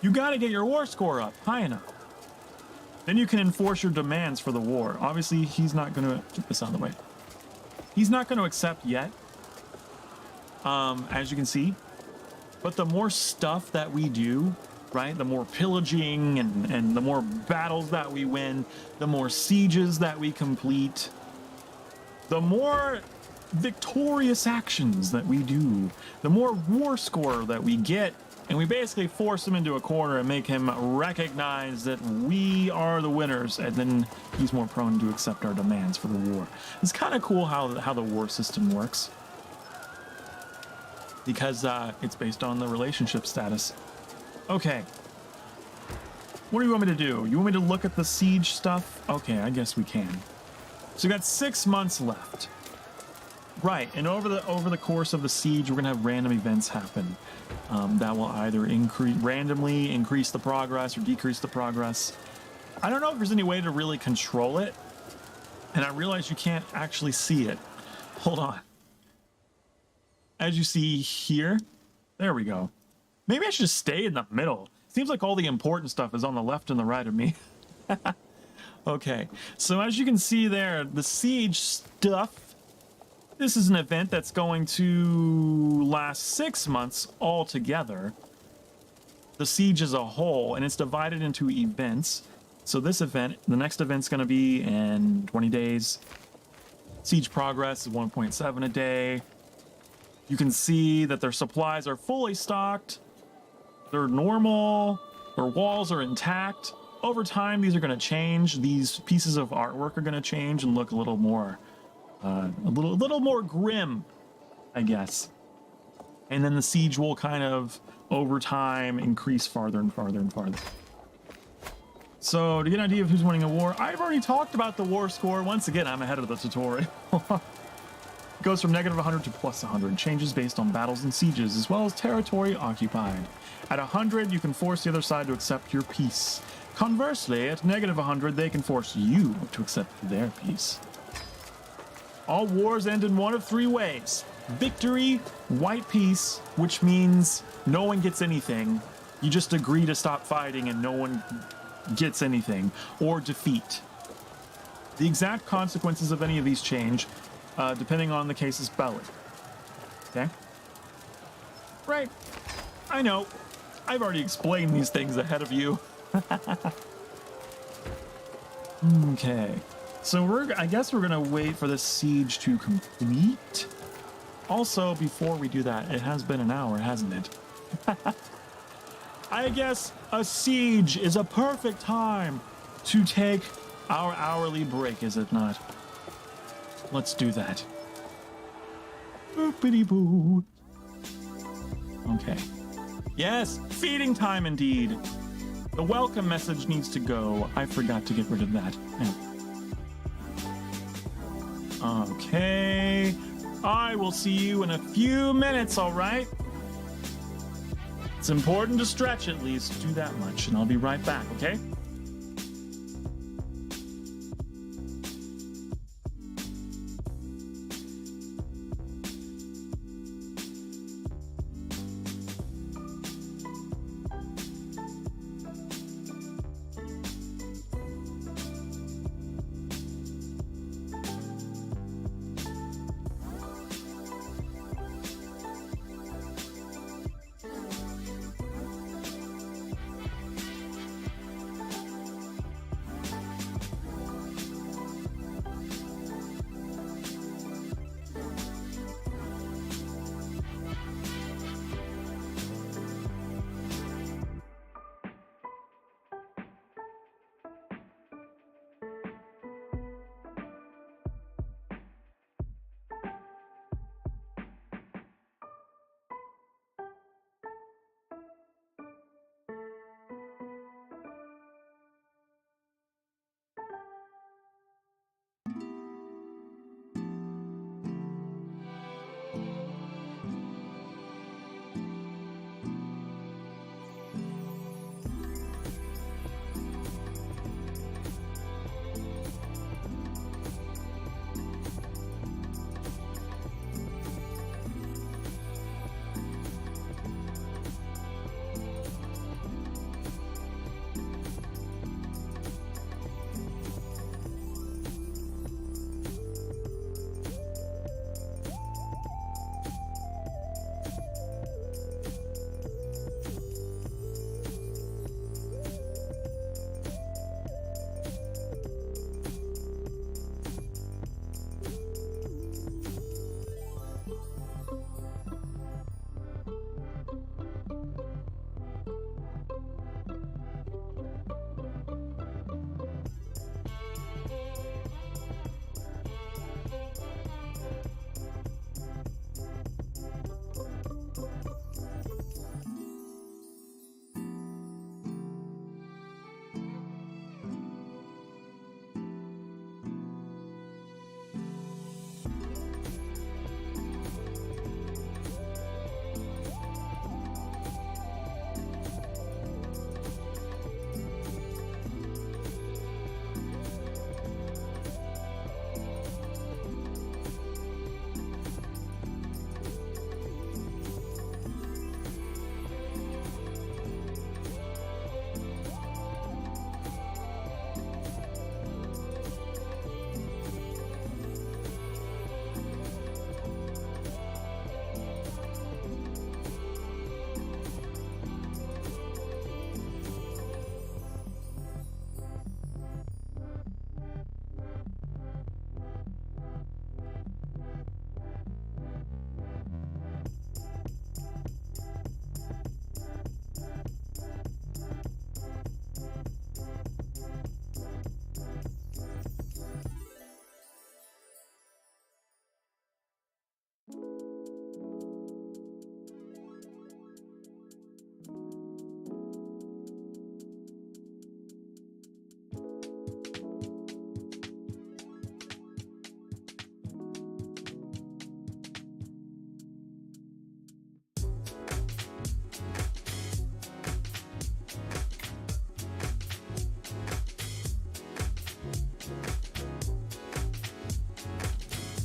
you got to get your war score up high enough. Then you can enforce your demands for the war. Obviously, he's not going to get this out of the way. He's not going to accept yet, as you can see. But the more stuff that we do, right, the more pillaging and the more battles that we win, the more sieges that we complete, the more victorious actions that we do, the more war score that we get, and we basically force him into a corner and make him recognize that we are the winners, and then he's more prone to accept our demands for the war. It's kind of cool how the war system works, because it's based on the relationship status. Okay. What do you want me to do? You want me to look at the siege stuff? Okay, I guess we can. So we got 6 months left. Right, and over the course of the siege, we're gonna have random events happen that will either randomly increase the progress or decrease the progress. I don't know if there's any way to really control it, and I realize you can't actually see it. Hold on. As you see here, there we go. Maybe I should just stay in the middle. Seems like all the important stuff is on the left and the right of me. Okay, so as you can see there, the siege stuff. This is an event that's going to last 6 months altogether. The siege as a whole, and it's divided into events. So this event, the next event's going to be in 20 days. Siege progress is 1.7 a day. You can see that their supplies are fully stocked. They're normal. Their walls are intact. Over time, these are going to change. These pieces of artwork are going to change and look a little more a little more grim, I guess. And then the siege will kind of, over time, increase farther and farther and farther. So, to get an idea of who's winning a war, I've already talked about the war score. Once again, I'm ahead of the tutorial. It goes from -100 to +100. Changes based on battles and sieges, as well as territory occupied. At 100, you can force the other side to accept your peace. Conversely, at -100, they can force you to accept their peace. All wars end in one of 3 ways. Victory, white peace, which means no one gets anything. You just agree to stop fighting and no one gets anything. Or defeat. The exact consequences of any of these change, depending on the casus belli. Okay? Right. I know. I've already explained these things ahead of you. Okay. So I guess we're gonna wait for the siege to complete. Also, before we do that, it has been an hour, hasn't it? I guess a siege is a perfect time to take our hourly break, is it not? Let's do that. Boopity boo. Okay. Yes, feeding time indeed. The welcome message needs to go. I forgot to get rid of that. Yeah. Okay, I will see you in a few minutes, all right? It's important to stretch at least, do that much, and I'll be right back, okay?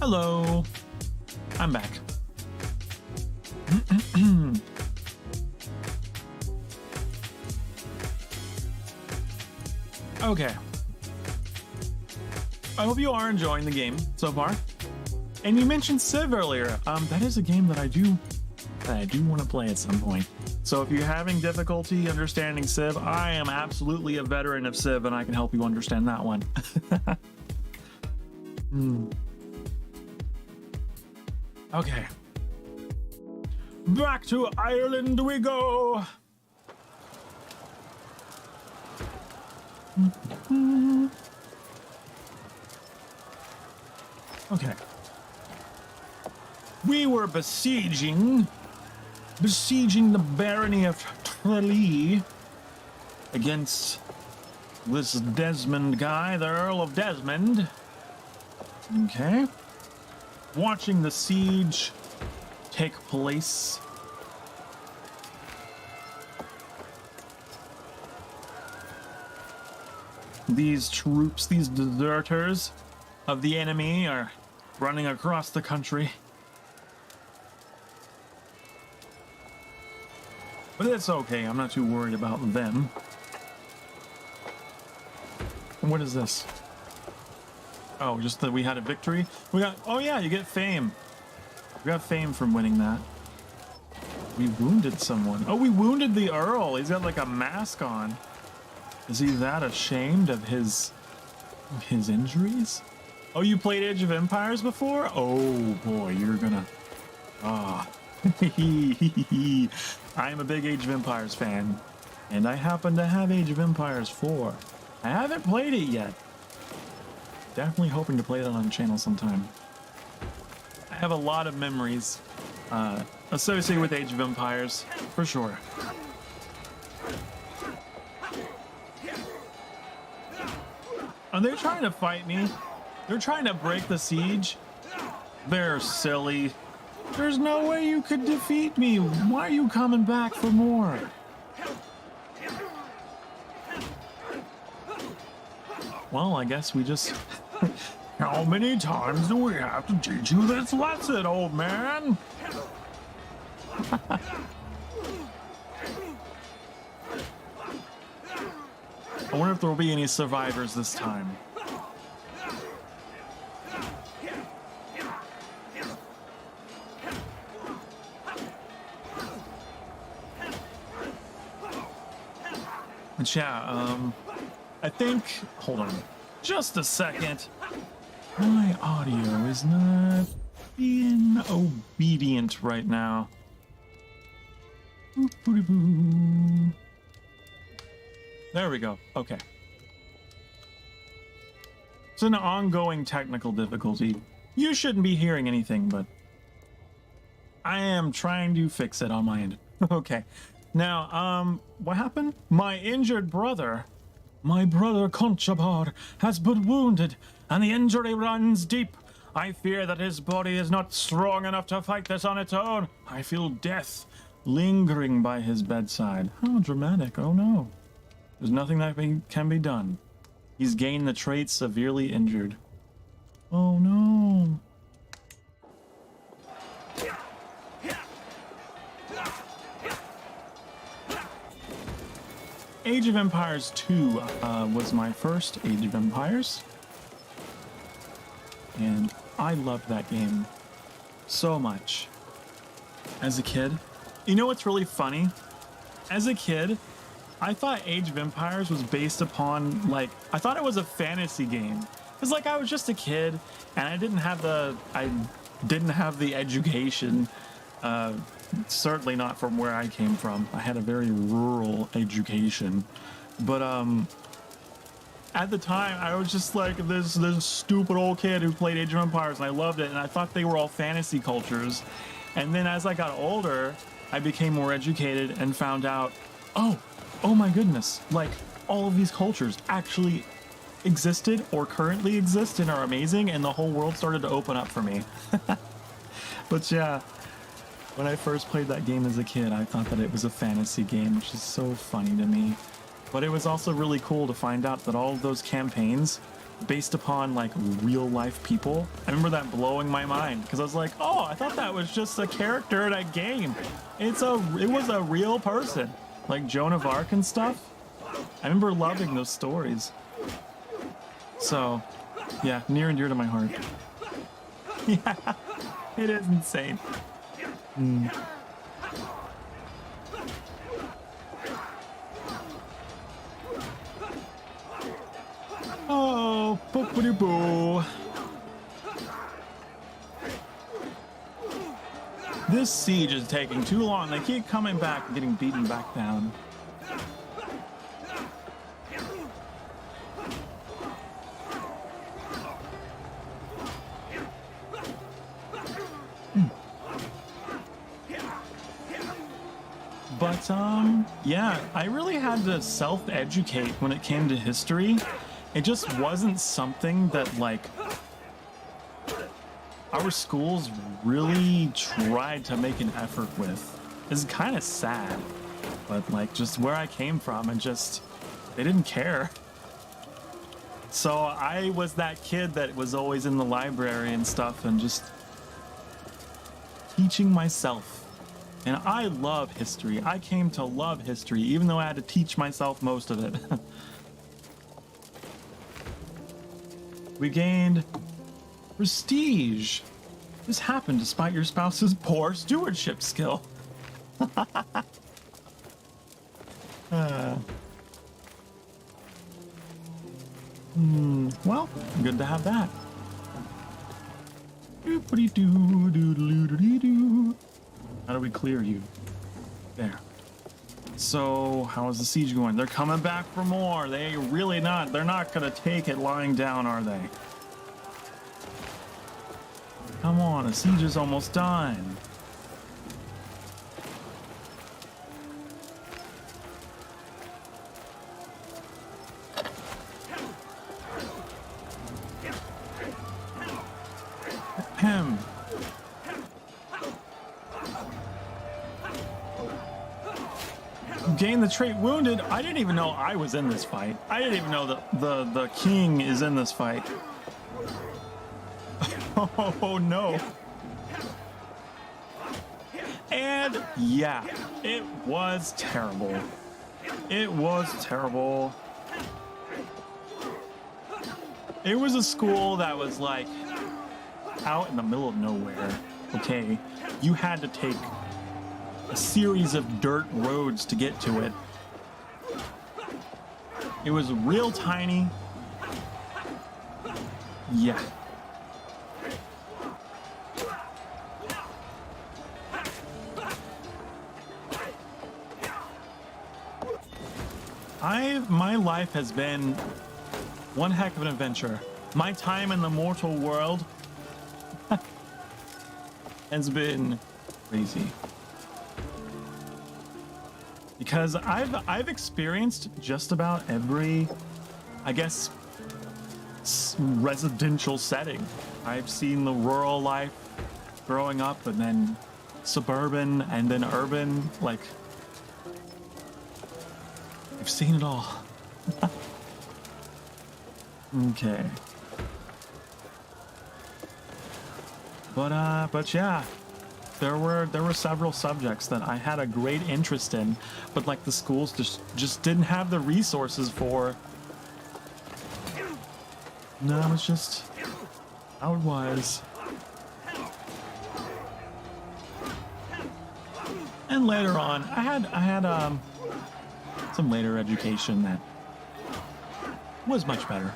Hello. I'm back. Okay. I hope you are enjoying the game so far. And you mentioned Civ earlier. That is a game that I do want to play at some point. So if you're having difficulty understanding Civ, I am absolutely a veteran of Civ and I can help you understand that one. Okay. Back to Ireland we go. Okay. We were besieging the barony of Tralee against this Desmond guy, the Earl of Desmond. Okay. Watching the siege take place. These troops, these deserters of the enemy are running across the country. But it's okay, I'm not too worried about them. What is this? Oh, just that we had a victory? We got, oh yeah, you get fame. We got fame from winning that. We wounded someone. Oh, we wounded the Earl. He's got like a mask on. Is he that ashamed of his injuries? Oh, you played Age of Empires before? Oh boy, you're gonna... Ah. I'm a big Age of Empires fan. And I happen to have Age of Empires 4. I haven't played it yet. Definitely hoping to play that on the channel sometime. I have a lot of memories associated with Age of Empires, for sure. Are they trying to fight me? They're trying to break the siege? They're silly. There's no way you could defeat me. Why are you coming back for more? Well, I guess we just... How many times do we have to teach you this lesson, old man? I wonder if there will be any survivors this time. But yeah, I think, hold on, just a second. My audio is not being obedient right now. There we go. Okay. It's an ongoing technical difficulty. You shouldn't be hearing anything, but I am trying to fix it on my end. Okay. Now, what happened? My injured brother, my brother Conchabar, has been wounded, and the injury runs deep. I fear that his body is not strong enough to fight this on its own. I feel death lingering by his bedside. How dramatic. Oh no. There's nothing that can be done. He's gained the trait severely injured. Oh no. Age of Empires 2 was my first Age of Empires. And I loved that game so much. As a kid. You know what's really funny? As a kid, I thought Age of Empires was based upon, like, I thought it was a fantasy game. It's like I was just a kid and I didn't have the education. Certainly not from where I came from. I had a very rural education. But at the time, I was just like this stupid old kid who played Age of Empires, and I loved it, and I thought they were all fantasy cultures. And then as I got older, I became more educated and found out, oh my goodness, like all of these cultures actually existed or currently exist and are amazing, and the whole world started to open up for me. But yeah. When I first played that game as a kid, I thought that it was a fantasy game, which is so funny to me. But it was also really cool to find out that all of those campaigns based upon like real life people. I remember that blowing my mind because I was like, oh, I thought that was just a character in a game. It was a real person, like Joan of Arc and stuff. I remember loving those stories. So, yeah, near and dear to my heart. Yeah, it is insane. Oh, boop-a-doo-boo. This siege is taking too long. They keep coming back and getting beaten back down. But, yeah, I really had to self-educate when it came to history. It just wasn't something that, like, our schools really tried to make an effort with. It's kind of sad, but, like, just where I came from, and just, they didn't care. So I was that kid that was always in the library and stuff, and just teaching myself. And I love history. I came to love history, even though I had to teach myself most of it. We gained prestige. This happened despite your spouse's poor stewardship skill. Well, good to have that. How do we clear you? There. So, how is the siege going? They're coming back for more. They're not gonna take it lying down, are they? Come on, the siege is almost done. Ahem. Gain the trait wounded. I didn't even know I was in this fight. I didn't even know that the king is in this fight. Oh no. And yeah, it was terrible. It was terrible. It was a school that was like out in the middle of nowhere. Okay, you had to take a series of dirt roads to get to it. It was real tiny. Yeah. My life has been one heck of an adventure. My time in the mortal world has been crazy. Because I've experienced just about every, I guess, residential setting. I've seen the rural life growing up, and then suburban, and then urban. Like, I've seen it all. Okay. But yeah. There were several subjects that I had a great interest in, but like the schools just didn't have the resources for. No, it's just how it was. And later on, I had some later education that was much better.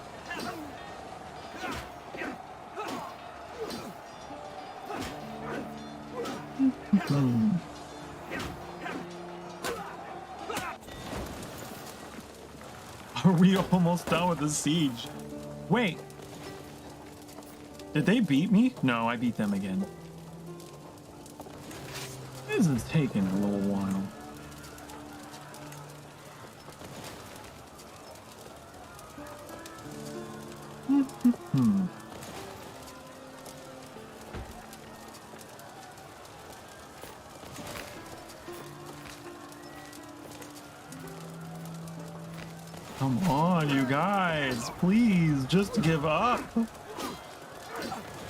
Are we almost done with the siege? Wait. Did they beat me? No, I beat them again. This is taking a little while. Come on, you guys. Please, just give up.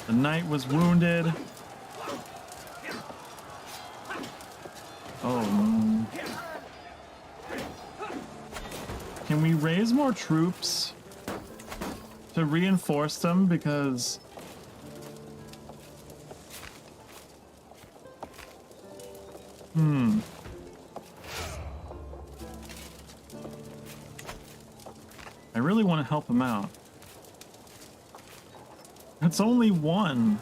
The knight was wounded. Oh, no. Can we raise more troops to reinforce them? Because... I really want to help him out. It's only one.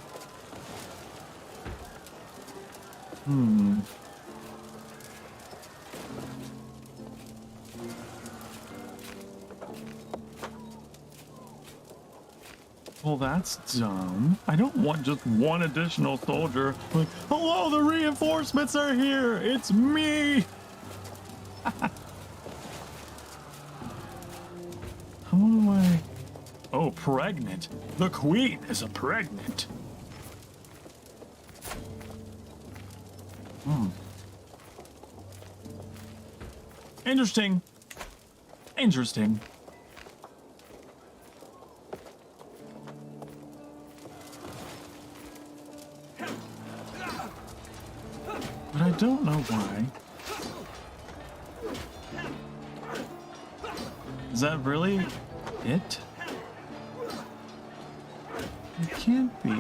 Well, that's dumb. I don't want just one additional soldier. Like, hello, the reinforcements are here. It's me. How do I... Oh, pregnant. The queen is a pregnant. Interesting. Interesting. But I don't know why. Is that really it? It can't be.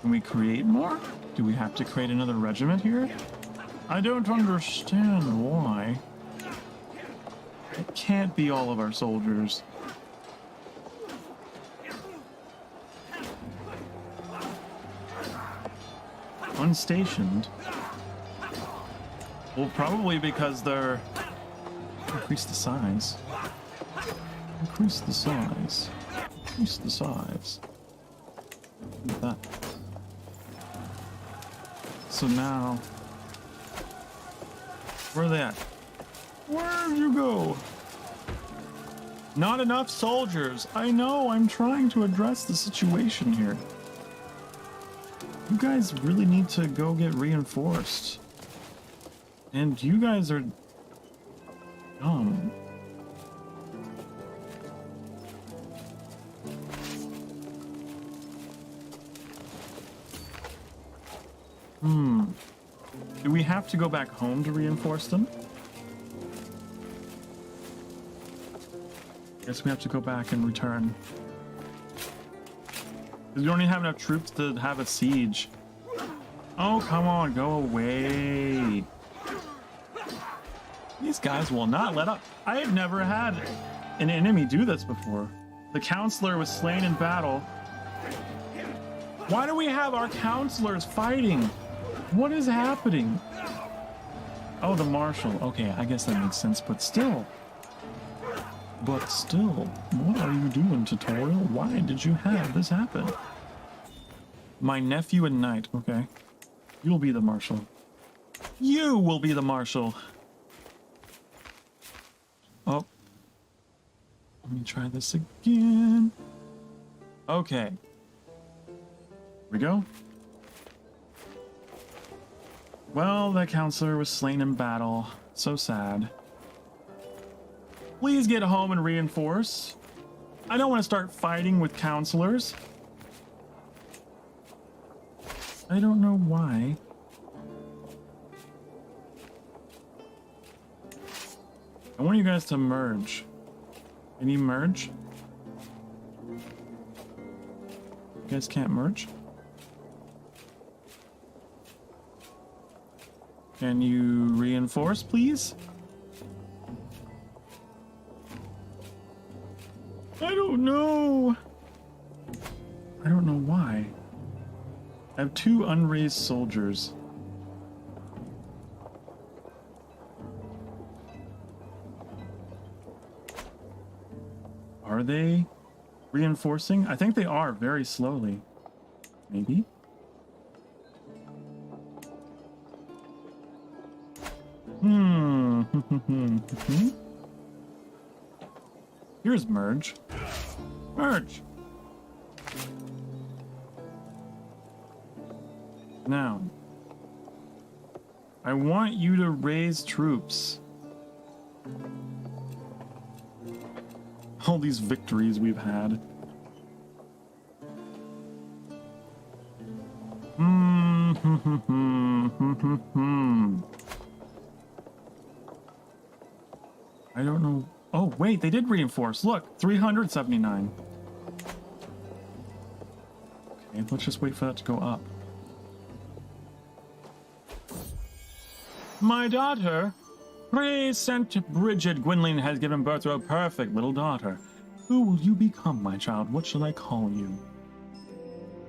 Can we create more? Do we have to create another regiment here? I don't understand why. It can't be all of our soldiers. Unstationed. Well, probably because they're... Increase the size. Increase the size. Increase the size. Look at that. So now... Where are they at? Where'd you go? Not enough soldiers. I know, I'm trying to address the situation here. You guys really need to go get reinforced. And you guys are dumb. Do we have to go back home to reinforce them? Guess we have to go back and return. Because we don't even have enough troops to have a siege. Oh, come on, go away. These guys will not let up. I have never had an enemy do this before. The counselor was slain in battle. Why do we have our counselors fighting? What is happening? Oh, the marshal. Okay, I guess that makes sense, but still. But still, what are you doing, tutorial? Why did you have this happen? My nephew and knight. Okay. You'll be the marshal. You will be the marshal. Oh. Let me try this again. Okay. Here we go. Well, that counselor was slain in battle. So sad. Please get home and reinforce. I don't want to start fighting with counselors. I don't know why. I want you guys to merge. Can you merge? You guys can't merge? Can you reinforce, please? I don't know. I don't know why. I have 2 unraised soldiers. Are they reinforcing? I think they are, very slowly. Maybe? Here's merge. Merge! Now, I want you to raise troops. All these victories we've had. I don't know. Oh, wait, they did reinforce. Look, 379. Okay, let's just wait for that to go up. My daughter, praise Saint Bridget Gwynlyn has given birth to a perfect little daughter. Who will you become, my child? What shall I call you?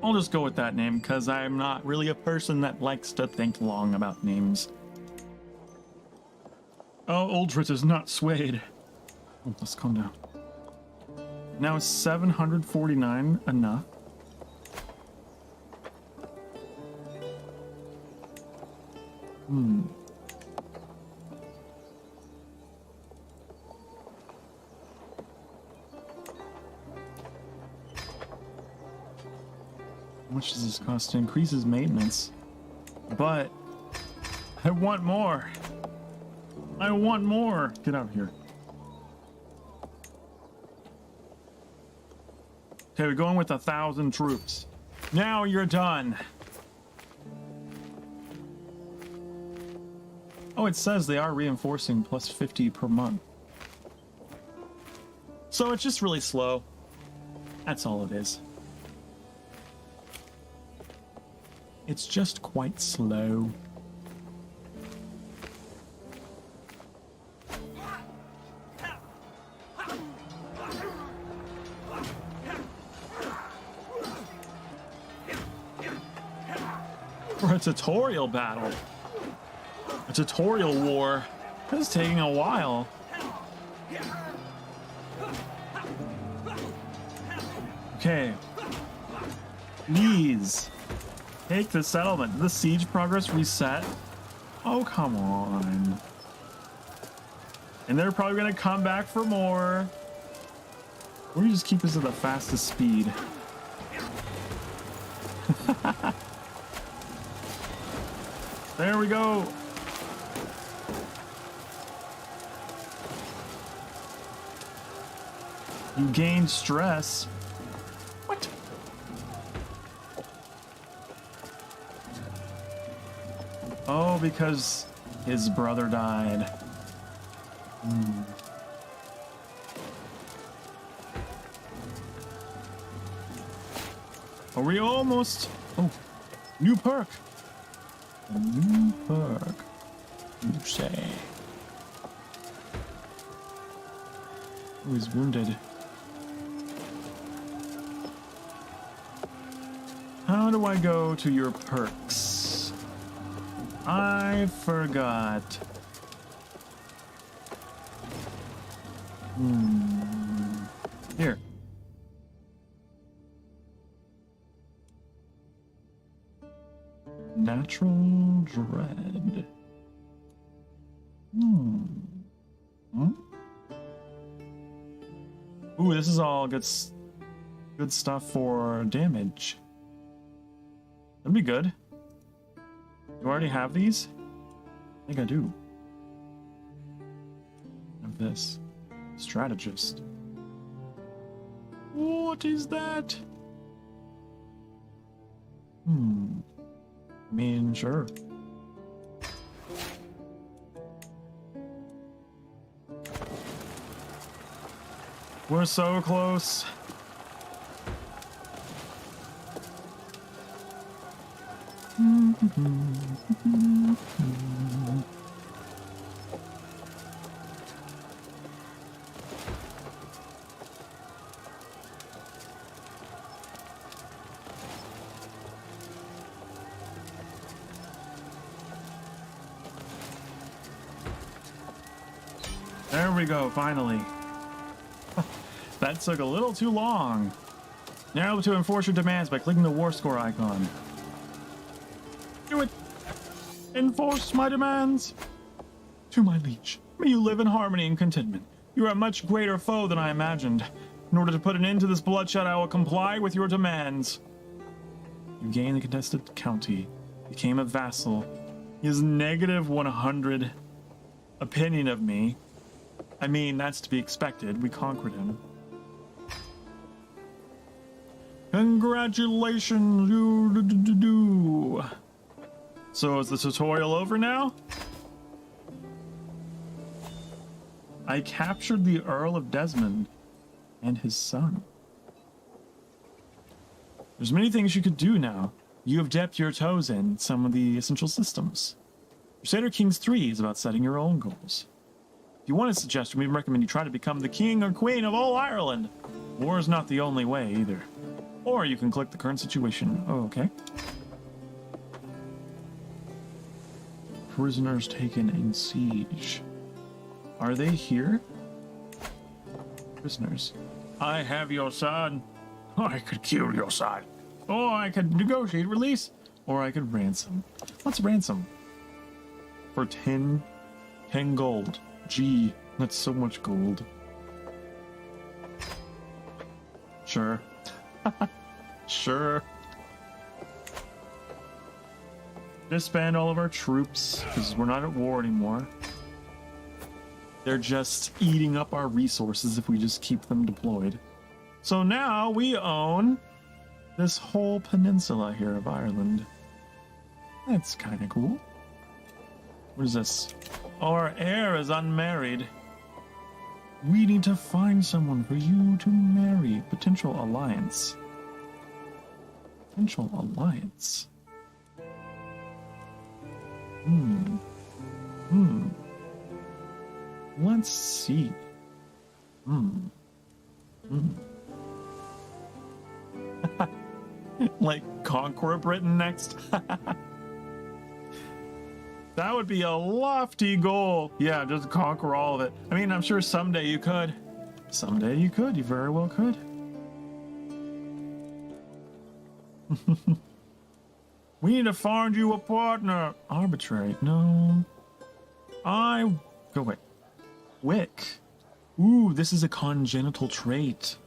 I'll just go with that name, because I'm not really a person that likes to think long about names. Oh, Uldrit is not swayed. Oh, let's calm down. Now is 749 enough? How much does this cost to increase his maintenance? But I want more. I want more. Get out of here. Okay, we're going with 1,000 troops. Now you're done. Oh, it says they are reinforcing plus 50 per month. So it's just really slow. That's all it is. It's just quite slow. For a tutorial battle. A tutorial war. This is taking a while. Okay. Please. Take the settlement. The siege progress reset. Oh, come on. And they're probably going to come back for more. Or you just keep this at the fastest speed. There we go. You gain stress. What? Oh, because his brother died. Are we almost? Oh, new perk. A new perk. You say? Oh, he's wounded. How do I go to your perks? I forgot. Here. Natural dread. Ooh, this is all good stuff for damage. That'd be good. You already have these? I think I do. I have this. Strategist. What is that? I mean, sure. We're so close. There we go, finally. That took a little too long. Now able to enforce your demands by clicking the war score icon. Do it! Enforce my demands! To my liege, may you live in harmony and contentment. You are a much greater foe than I imagined. In order to put an end to this bloodshed, I will comply with your demands. You gain the contested county. became a vassal. He has negative 100 opinion of me. I mean, that's to be expected. We conquered him. Congratulations, you. So is the tutorial over now? I captured the Earl of Desmond and his son. There's many things you could do now. You have dipped your toes in some of the essential systems. Crusader Kings 3 is about setting your own goals. If you want a suggestion, we recommend you try to become the king or queen of all Ireland. War is not the only way either. Or you can click the current situation. Oh, okay. Prisoners taken in siege. Are they here? Prisoners. I have your son. I could kill your son. Or I could negotiate release. Or I could ransom. What's ransom? For 10 gold. Gee, that's so much gold. Sure. Sure. Disband all of our troops, because we're not at war anymore. They're just eating up our resources if we just keep them deployed. So now we own this whole peninsula here of Ireland. That's kind of cool. What is this? Our heir is unmarried. We need to find someone for you to marry. Potential alliance. Potential alliance. Let's see. Like conquer Britain next? That would be a lofty goal. Yeah, just conquer all of it. I mean, I'm sure someday you could. Someday you could. You very well could. We need to find you a partner. Arbitrary. No. Go away. Wick. Ooh, this is a congenital trait.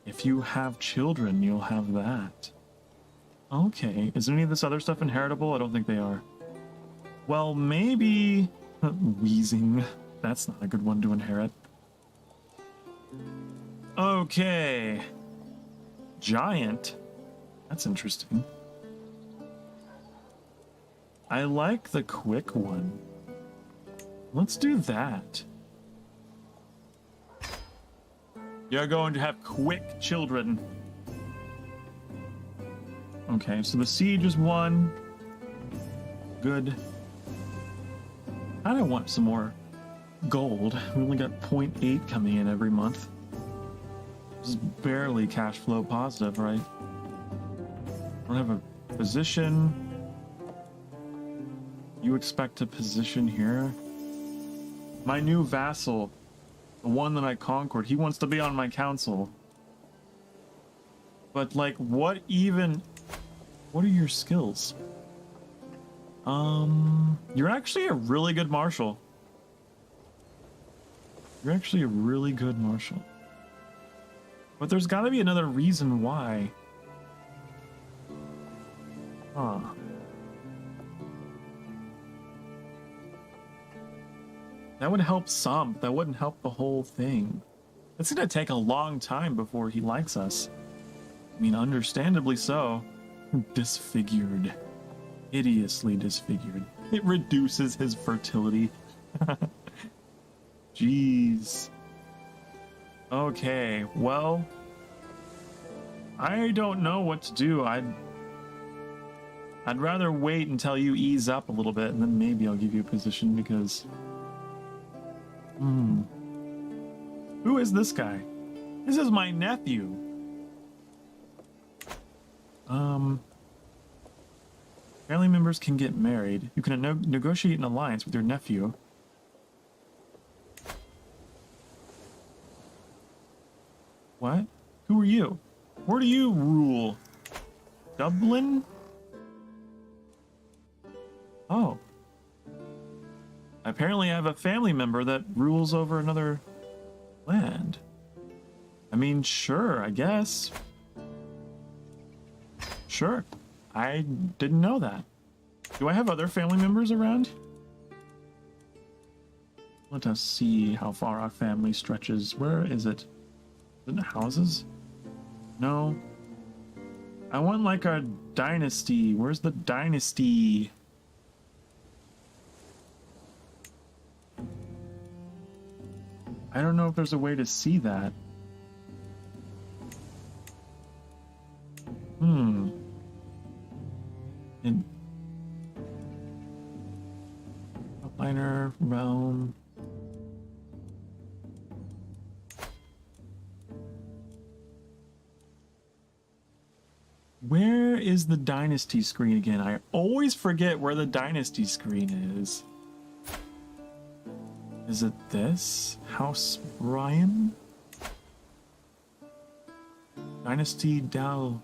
If you have children, you'll have that. Okay. Is any of this other stuff inheritable? I don't think they are. Well, maybe... Wheezing. That's not a good one to inherit. Okay. Giant. That's interesting. I like the quick one. Let's do that. You're going to have quick children. Okay, so the siege is one. Good. I don't want some more gold. We only got 0.8 coming in every month. This is barely cash flow positive, right? I don't have a position. You expect a position here? My new vassal, the one that I conquered, he wants to be on my council. But like, what are your skills? You're actually a really good marshal. You're actually a really good marshal. But there's gotta be another reason why. Huh. That would help some. That wouldn't help the whole thing. It's gonna take a long time before he likes us. I mean, understandably so. Disfigured. Hideously disfigured. It reduces his fertility. Jeez. Okay, well... I don't know what to do. I'd rather wait until you ease up a little bit, and then maybe I'll give you a position, because... Who is this guy? This is my nephew. Family members can get married. You can negotiate an alliance with your nephew. What? Who are you? Where do you rule? Dublin? Oh. Apparently I have a family member that rules over another land. I mean, sure, I guess. Sure. I didn't know that. Do I have other family members around? Let us see how far our family stretches. Where is it? Is it houses? No. I want like a dynasty. Where's the dynasty? I don't know if there's a way to see that. In outliner realm. Where is the dynasty screen again? I always forget where the dynasty screen is. Is it this? House Brian? Dynasty Dal.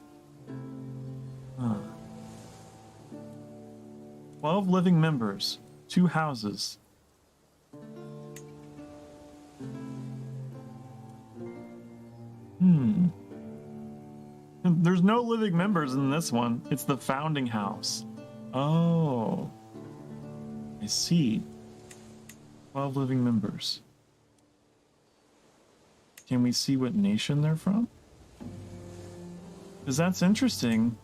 12 living members, 2 houses. There's no living members in this one. It's the founding house. Oh. I see. 12 living members. Can we see what nation they're from? Because that's interesting.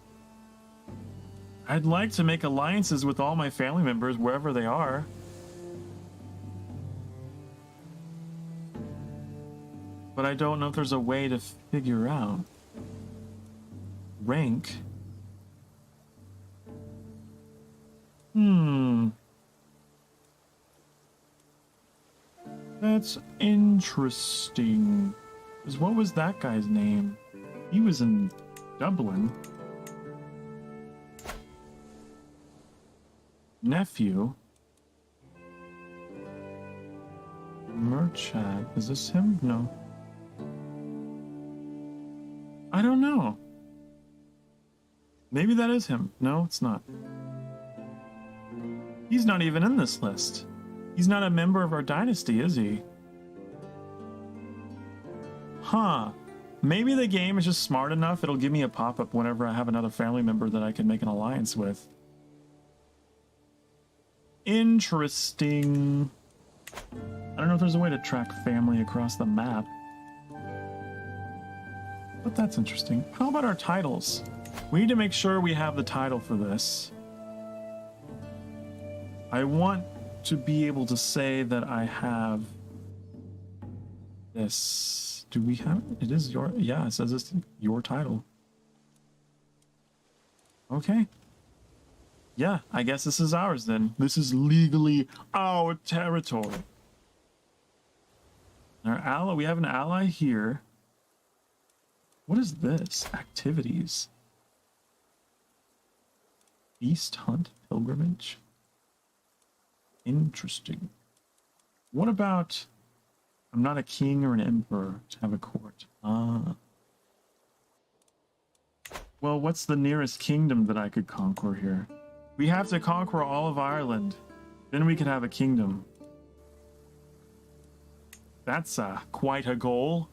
I'd like to make alliances with all my family members wherever they are. But I don't know if there's a way to figure out. Rank. That's interesting. 'Cause what was that guy's name? He was in Dublin. Nephew. Merchant. Is this him? No. I don't know. Maybe that is him. No, it's not. He's not even in this list. He's not a member of our dynasty, is he? Huh. Maybe the game is just smart enough it'll give me a pop-up whenever I have another family member that I can make an alliance with. Interesting. I don't know if there's a way to track family across the map. But that's interesting. How about our titles? We need to make sure we have the title for this. I want to be able to say that I have this. Do we have it? It is your, yeah, it says it's your title. Okay. Yeah, I guess this is ours then. This is legally our territory. Our ally, we have an ally here. What is this? Activities. Feast, hunt, pilgrimage. Interesting. What about... I'm not a king or an emperor to have a court. Ah. Well, what's the nearest kingdom that I could conquer here? We have to conquer all of Ireland. Then we could have a kingdom. That's quite a goal.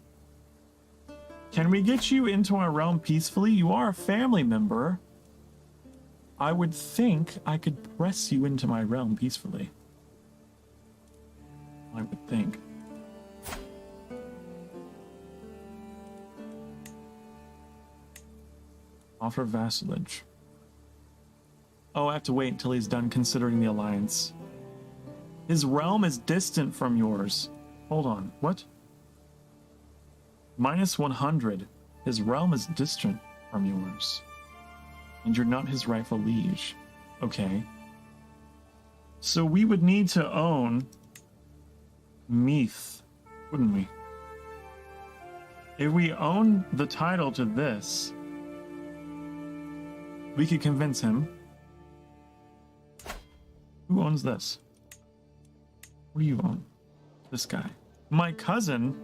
Can we get you into our realm peacefully? You are a family member. I would think I could press you into my realm peacefully. I would think. Offer vassalage. Oh, I have to wait until he's done considering the alliance. His realm is distant from yours. Hold on, what? Minus 100. His realm is distant from yours. And you're not his rightful liege. Okay. So we would need to own Meath, wouldn't we? If we own the title to this, we could convince him. Who owns this? What do you own? This guy. My cousin?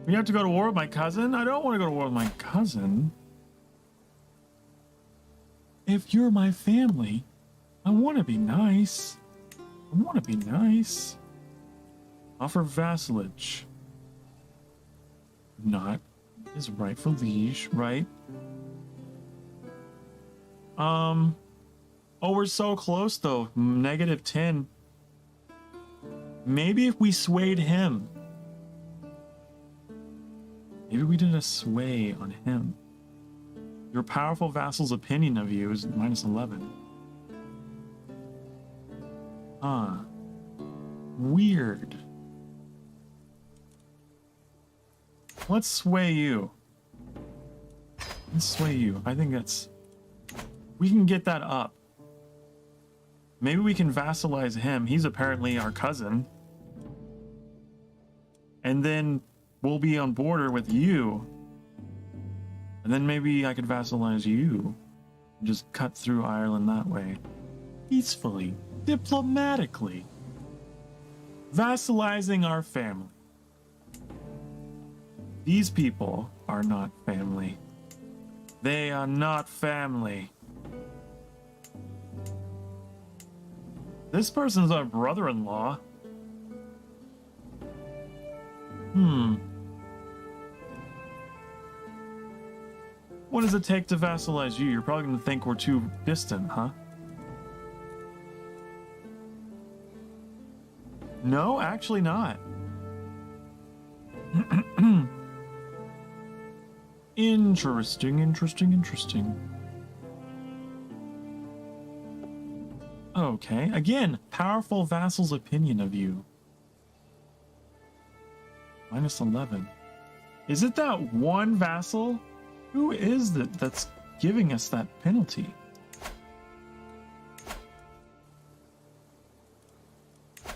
We have to go to war with my cousin? I don't want to go to war with my cousin. If you're my family, I want to be nice. I want to be nice. Offer vassalage. Not his rightful liege, right? Oh, we're so close though. -10. Maybe if we swayed him. Maybe we did a sway on him. Your powerful vassal's opinion of you is -11. Huh. Weird. Let's sway you. Let's sway you. I think that's... We can get that up. Maybe we can vassalize him. He's apparently our cousin. And then we'll be on border with you. And then maybe I could vassalize you. Just cut through Ireland that way. Peacefully. Diplomatically. Vassalizing our family. These people are not family. They are not family. This person's our brother-in-law. What does it take to vassalize you? You're probably going to think we're too distant, huh? No, actually not. Interesting. Okay, again, powerful vassal's opinion of you. -11. Is it that one vassal? Who is that that's giving us that penalty?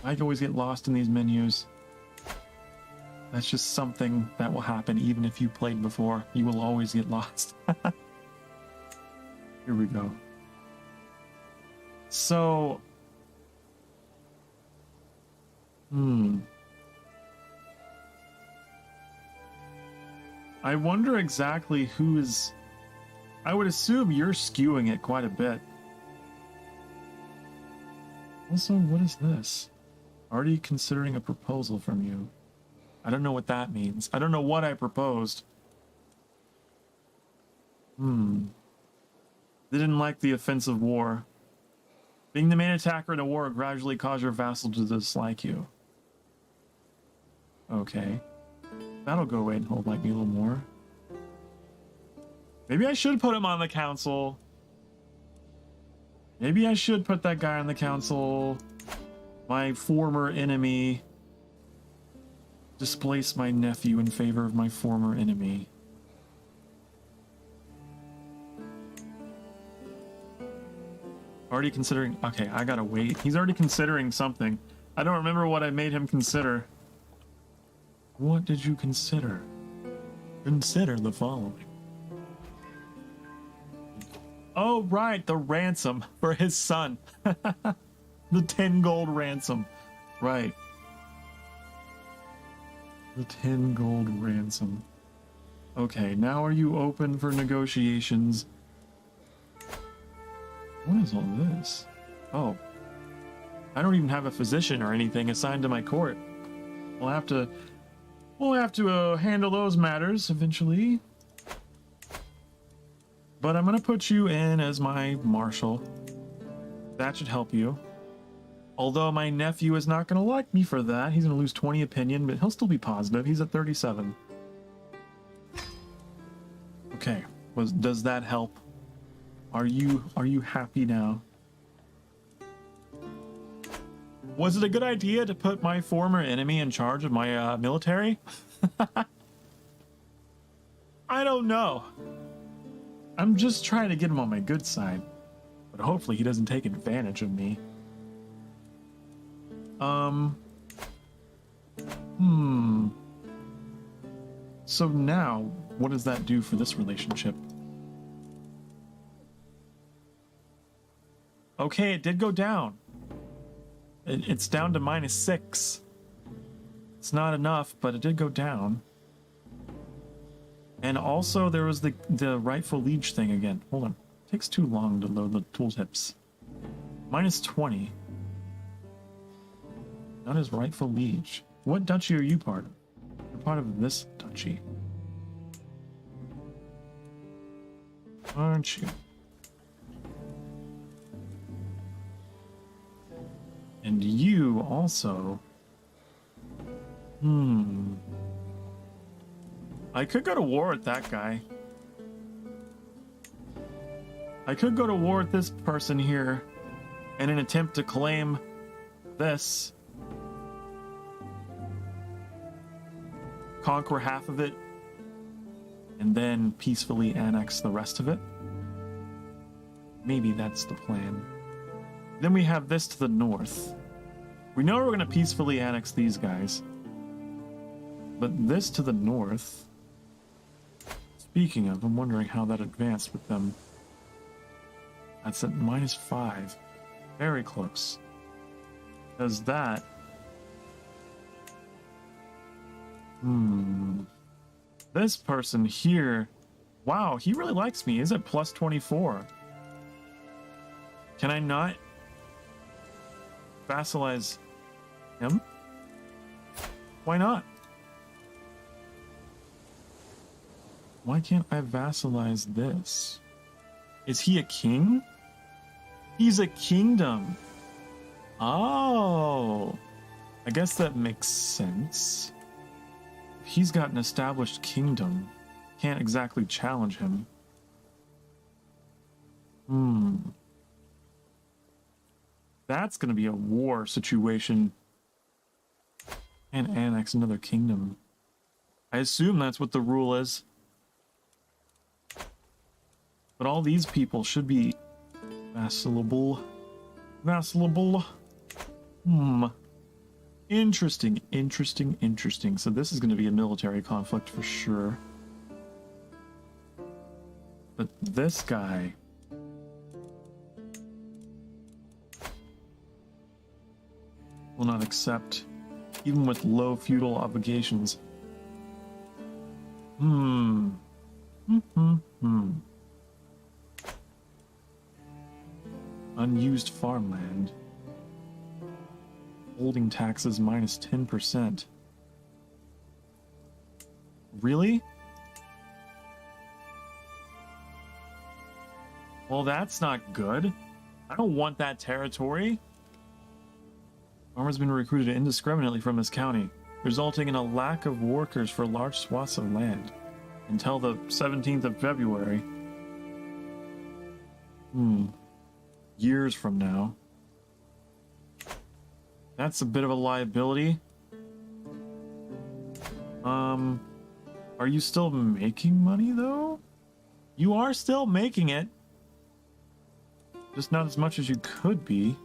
I always get lost in these menus. That's just something that will happen even if you played before. You will always get lost. Here we go. So... I wonder exactly who is... I would assume you're skewing it quite a bit. Also, what is this? Already considering a proposal from you. I don't know what that means. I don't know what I proposed. They didn't like the offensive war. Being the main attacker in a war will gradually cause your vassal to dislike you. Okay. That'll go away and hold like me a little more. Maybe I should put him on the council. Maybe I should put that guy on the council. My former enemy. Displace my nephew in favor of my former enemy. Already considering... Okay, I gotta wait. He's already considering something. I don't remember what I made him consider. What did you consider? Consider the following. Oh, right, the ransom for his son. The 10 gold ransom. Right. The 10 gold ransom. Okay, now are you open for negotiations? What is all this? Oh. I don't even have a physician or anything assigned to my court. We'll have to handle those matters eventually. But I'm going to put you in as my marshal. That should help you. Although my nephew is not going to like me for that. He's going to lose 20 opinion, but he'll still be positive. He's at 37. Okay. Does that help? Are you happy now? Was it a good idea to put my former enemy in charge of my military? I don't know. I'm just trying to get him on my good side. But hopefully he doesn't take advantage of me. So now, what does that do for this relationship? Okay, it did go down. It's down to -6. It's not enough, but it did go down. And also there was the rightful liege thing again. Hold on. It takes too long to load the tooltips. -20. Not his rightful liege. What duchy are you part of? You're part of this duchy. Aren't you? And you also... I could go to war with that guy. I could go to war with this person here in an attempt to claim this. Conquer half of it, and then peacefully annex the rest of it. Maybe that's the plan. Then we have this to the north. We know we're going to peacefully annex these guys. But this to the north... Speaking of, I'm wondering how that advanced with them. That's at -5. Very close. Does that... This person here... Wow, he really likes me. He's at +24. Can I not vassalize him? Why not? Why can't I vassalize this? Is he a king? He's a kingdom. Oh, I guess that makes sense. If he's got an established kingdom, can't exactly challenge him. That's going to be a war situation. And annex another kingdom. I assume that's what the rule is. But all these people should be vassalable. Vassalable. Interesting, interesting, interesting. So this is going to be a military conflict for sure. But this guy... will not accept, even with low feudal obligations. Unused farmland. Holding taxes -10%. Really? Well, that's not good. I don't want that territory. Farmers have been recruited indiscriminately from this county, resulting in a lack of workers for large swaths of land until the 17th of February. Years from now. That's a bit of a liability. Are you still making money, though? You are still making it. Just not as much as you could be.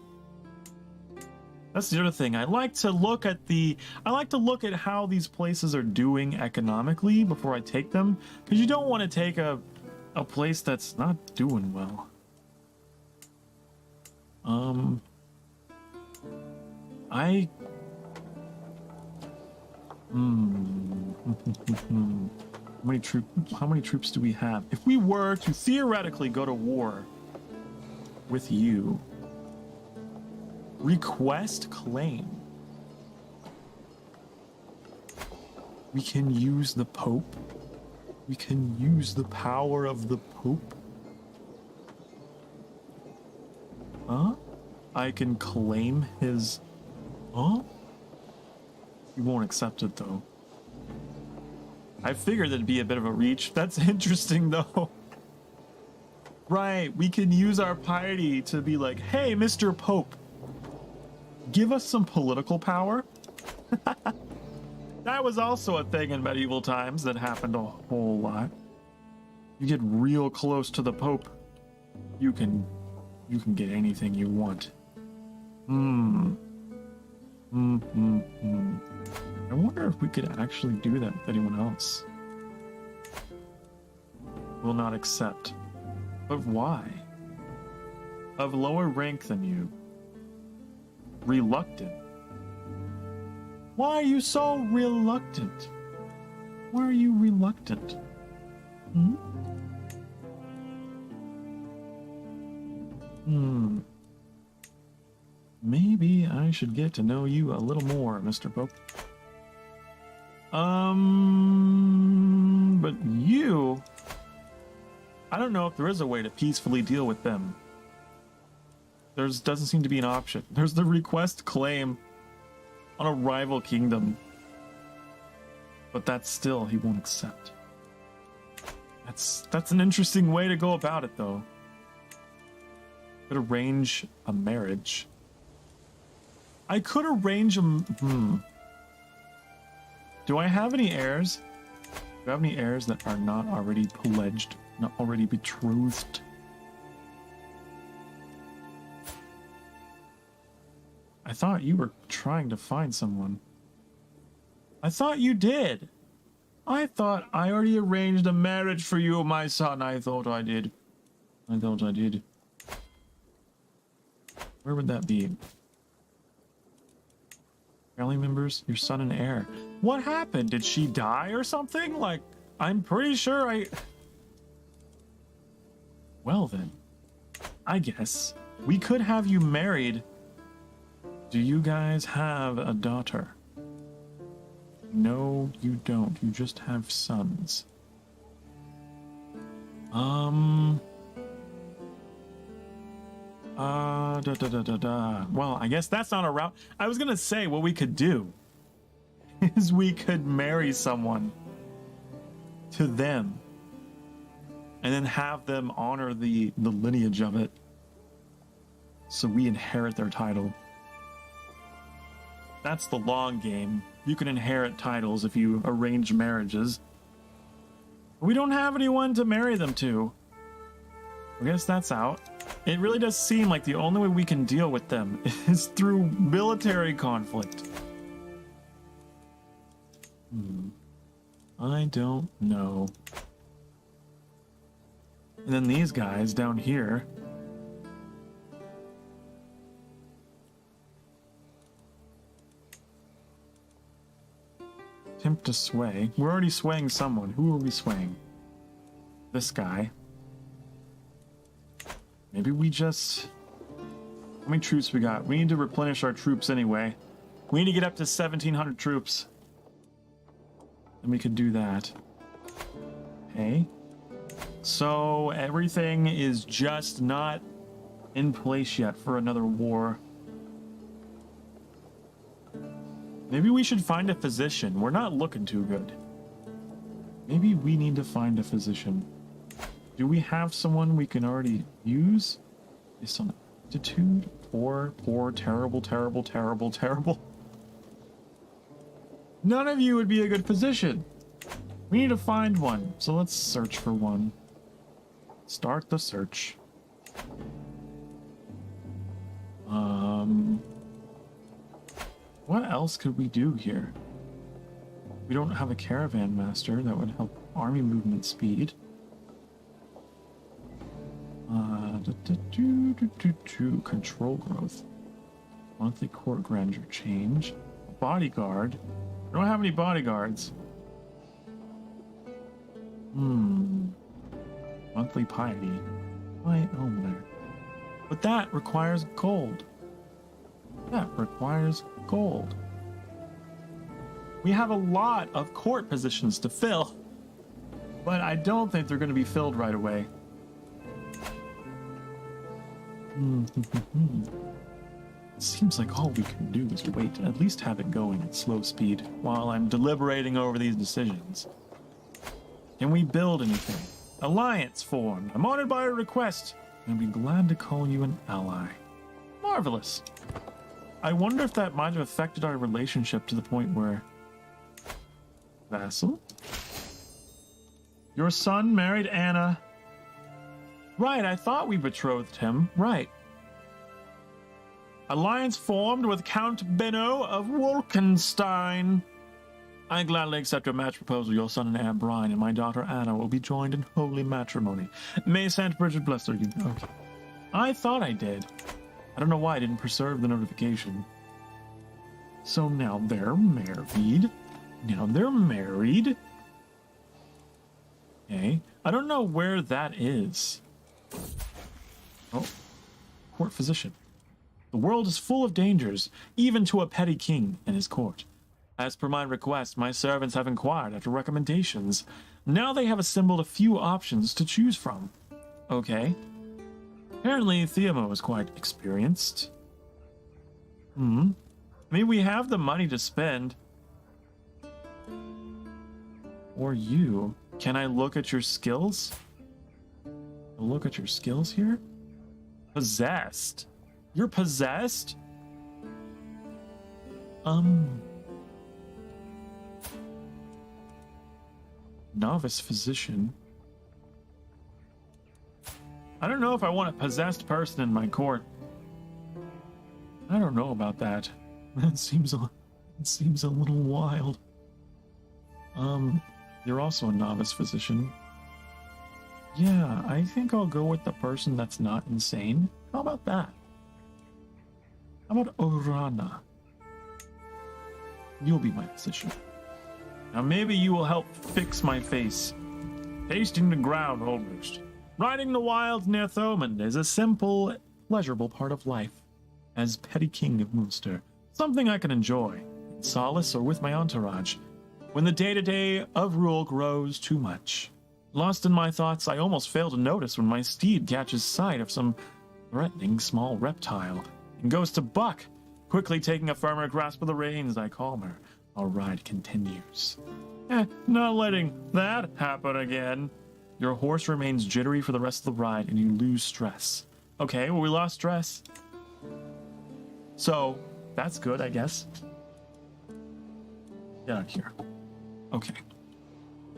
That's the other thing. I like to look at how these places are doing economically before I take them, because you don't want to take a place that's not doing well. How many troops do we have? If we were to theoretically go to war with you, request claim. We can use the Pope. We can use the power of the Pope. I can claim his... He won't accept it, though. I figured it'd be a bit of a reach. That's interesting, though. Right, we can use our piety to be like, hey, Mr. Pope, give us some political power. That was also a thing in medieval times that happened a whole lot. You get real close to the Pope, you can get anything you want. I wonder if we could actually do that with anyone else. Will not accept. But why? Of lower rank than you. Reluctant. Why are you so reluctant? Why are you reluctant? Maybe I should get to know you a little more, Mr. Pope. But you... I don't know if there is a way to peacefully deal with them. doesn't seem to be an option. There's the request claim on a rival kingdom. But that's still, he won't accept. That's an interesting way to go about it, though. Could arrange a marriage. I could arrange a... Do I have any heirs? Do I have any heirs that are not already pledged, not already betrothed? I thought you were trying to find someone. I thought you did. I thought I already arranged a marriage for you, my son. I thought I did. I thought I did. Where would that be? Family members, your son and heir. What happened? Did she die or something? Like, I'm pretty sure I... Well then, I guess we could have you married. Do you guys have a daughter? No, you don't. You just have sons. Well, I guess that's not a route. I was gonna say what we could do is we could marry someone to them and then have them honor the lineage of it so we inherit their title. That's the long game. You can inherit titles if you arrange marriages. We don't have anyone to marry them to. I guess that's out. It really does seem like the only way we can deal with them is through military conflict. I don't know. And then these guys down here. Attempt to sway. We're already swaying someone. Who are we swaying? This guy. Maybe we just... How many troops we got? We need to replenish our troops anyway. We need to get up to 1,700 troops. And we could do that. Okay. So everything is just not in place yet for another war. Maybe we should find a physician. We're not looking too good. Maybe we need to find a physician. Do we have someone we can already use? Based on aptitude? Poor, terrible, terrible, terrible, terrible. None of you would be a good physician. We need to find one. So let's search for one. Start the search. What else could we do here? We don't have a caravan master that would help army movement speed. Control growth. Monthly court grandeur change. Bodyguard. I don't have any bodyguards. Monthly piety. My omen. But that requires gold. That requires gold. We have a lot of court positions to fill, but I don't think they're going to be filled right away. Seems like all we can do is wait, at least have it going at slow speed while I'm deliberating over these decisions. Can we build anything? Alliance formed. I'm honored by a request. I'd be glad to call you an ally. Marvelous. I wonder if that might have affected our relationship to the point where... Vassal? Your son married Anna. Right, I thought we betrothed him. Right. Alliance formed with Count Benno of Wolkenstein. I gladly accept your match proposal. Your son and heir Brian and my daughter Anna will be joined in holy matrimony. May Saint Bridget bless their union. Okay. I thought I did. I don't know why I didn't preserve the notification. So now they're married. Now they're married. Okay. I don't know where that is. Oh. Court physician. The world is full of dangers, even to a petty king and his court. As per my request, my servants have inquired after recommendations. Now they have assembled a few options to choose from. Okay. Apparently, Theamo is quite experienced. I mean, we have the money to spend. Or you. Can I look at your skills? Look at your skills here? Possessed. You're possessed? Novice physician. I don't know if I want a possessed person in my court. I don't know about that. That seems a little wild. You're also a novice physician. Yeah, I think I'll go with the person that's not insane. How about that? How about Orana? You'll be my physician. Now maybe you will help fix my face. Tasting the ground almost. Riding the wilds near Thomond is a simple, pleasurable part of life. As petty king of Munster, something I can enjoy, in solace or with my entourage, when the day-to-day of rule grows too much. Lost in my thoughts, I almost fail to notice when my steed catches sight of some threatening small reptile and goes to buck. Quickly taking a firmer grasp of the reins, I calm her. Our ride continues. Not letting that happen again. Your horse remains jittery for the rest of the ride, and you lose stress. Okay, well, we lost stress. So, that's good, I guess. Get out of here. Okay.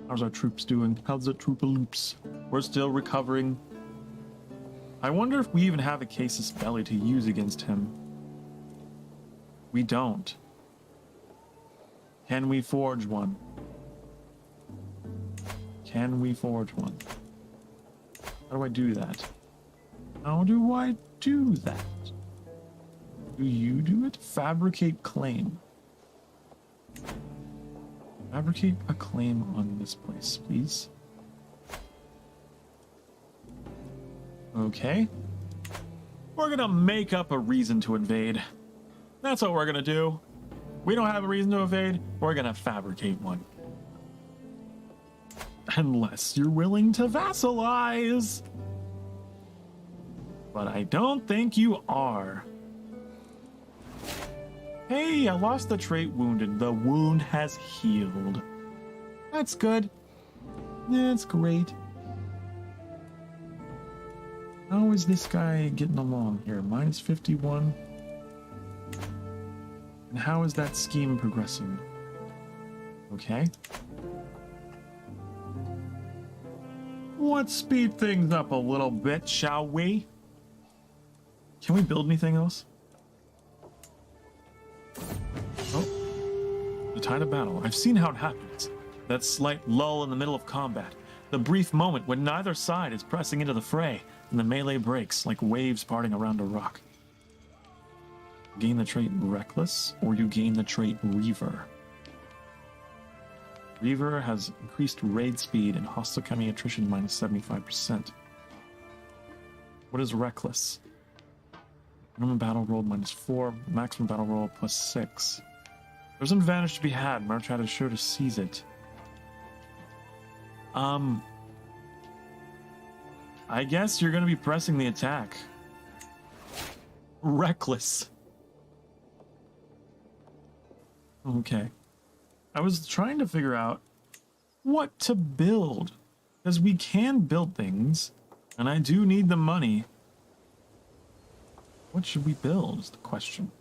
How's our troops doing? How's the troopaloops? We're still recovering. I wonder if we even have a casus belli to use against him. We don't. Can we forge one? Can we forge one? How do I do that? How do I do that? Do you do it? Fabricate claim. Fabricate a claim on this place, please. Okay. We're gonna make up a reason to invade. That's what we're gonna do. We don't have a reason to invade, we're gonna fabricate one. Unless you're willing to vassalize. But I don't think you are. Hey, I lost the trait wounded. The wound has healed. That's good. That's great. How is this guy getting along here? Minus 51. And how is that scheme progressing? Okay. Let's speed things up a little bit, shall we? Can we build anything else? Oh. The tide of battle. I've seen how it happens. That slight lull in the middle of combat. The brief moment when neither side is pressing into the fray, and the melee breaks like waves parting around a rock. Gain the trait Reckless, or you gain the trait Reaver. Reaver has increased raid speed and hostile enemy attrition minus 75%. What is Reckless? Minimum battle roll minus 4, maximum battle roll plus 6. There's an advantage to be had. Marchat is sure to seize it. I guess you're going to be pressing the attack. Reckless. Okay. I was trying to figure out what to build. Because we can build things, and I do need the money. What should we build is the question.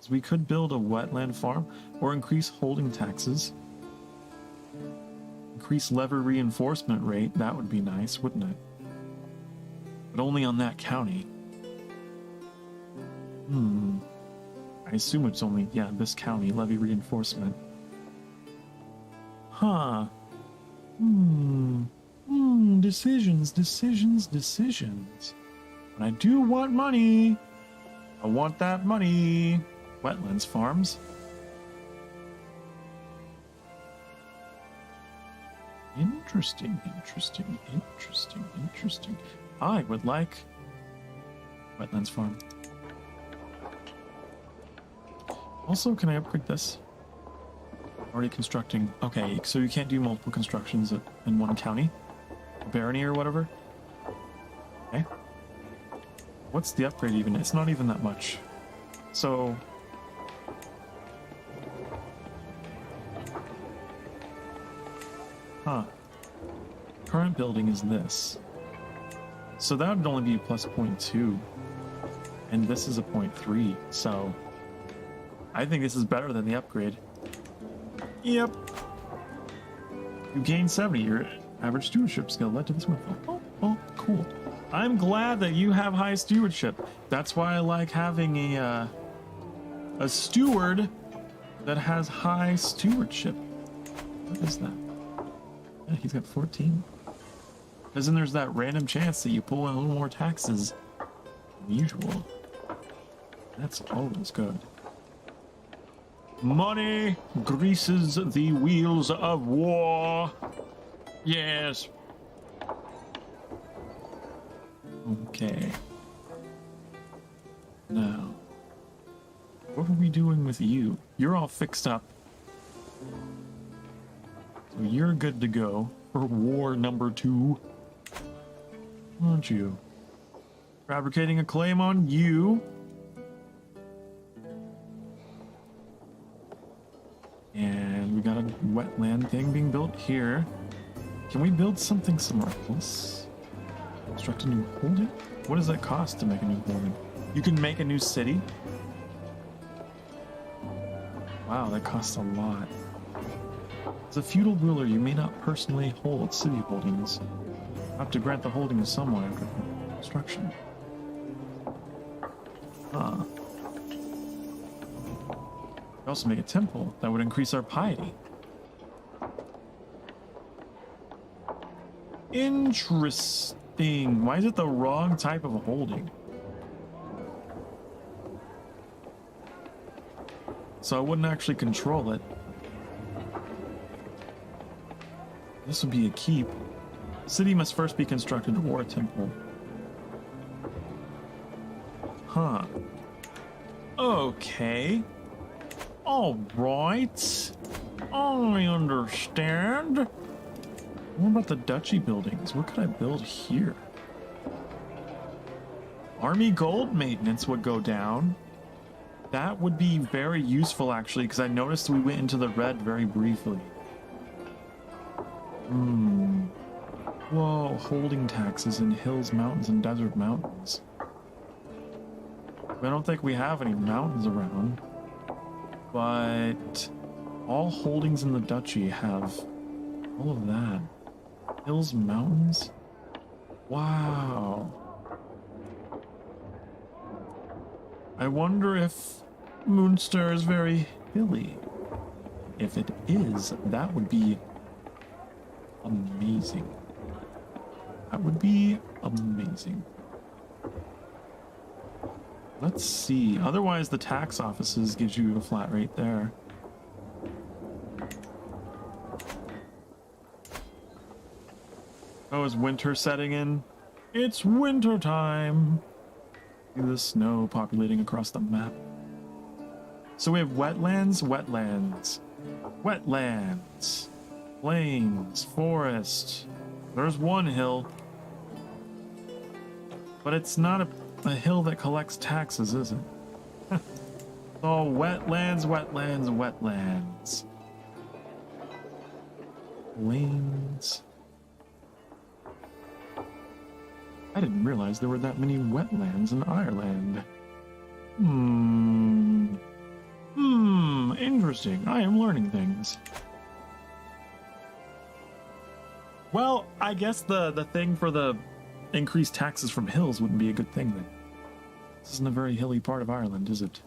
So we could build a wetland farm, or increase holding taxes. Increase levy reinforcement rate, that would be nice, wouldn't it? But only on that county. I assume it's only, yeah, this county, levy reinforcement. Huh. Decisions. But I do want money. I want that money. Wetlands farms. Interesting. I would like wetlands farm. Also, can I upgrade this? Already constructing. Okay, so you can't do multiple constructions in one county? Barony or whatever? Okay. What's the upgrade even? It's not even that much. So... Huh. Current building is this. So that would only be plus 0.2. And this is a 0.3. So I think this is better than the upgrade. Yep. You gain 70. Your average stewardship skill led to this one. Oh, cool. I'm glad that you have high stewardship. That's why I like having a steward that has high stewardship. What is that? Yeah, he's got 14. Because then there's that random chance that you pull in a little more taxes than usual. That's always good. Money greases the wheels of war. Yes. Okay. Now, what are we doing with you? You're all fixed up. So you're good to go for war number 2. Aren't you? Fabricating a claim on you. And we got a wetland thing being built here. Can we build something somewhere else? Construct a new holding? What does that cost to make a new holding? You can make a new city? Wow, that costs a lot. As a feudal ruler, you may not personally hold city holdings. You have to grant the holding to someone after construction. Huh. We also make a temple that would increase our piety. Interesting. Why is it the wrong type of a holding? So I wouldn't actually control it. This would be a keep. The city must first be constructed or a temple. Huh. Okay. All right. I understand. What about the duchy buildings? What could I build here? Army gold maintenance would go down. That would be very useful, actually, because I noticed we went into the red very briefly. Whoa, holding taxes in hills, mountains, and desert mountains. I don't think we have any mountains around. But all holdings in the duchy have all of that. Hills, mountains? Wow. I wonder if Munster is very hilly. If it is, that would be amazing. That would be amazing. Let's see. Otherwise, the tax offices gives you a flat rate there. Oh, is winter setting in? It's winter time. See the snow populating across the map. So we have wetlands, wetlands, wetlands, plains, forest. There's one hill. But it's not a hill that collects taxes, is it? It's all wetlands, wetlands, wetlands. Plains. I didn't realize there were that many wetlands in Ireland. Interesting. I am learning things. Well, I guess the thing for the increased taxes from hills wouldn't be a good thing then. This isn't a very hilly part of Ireland, is it?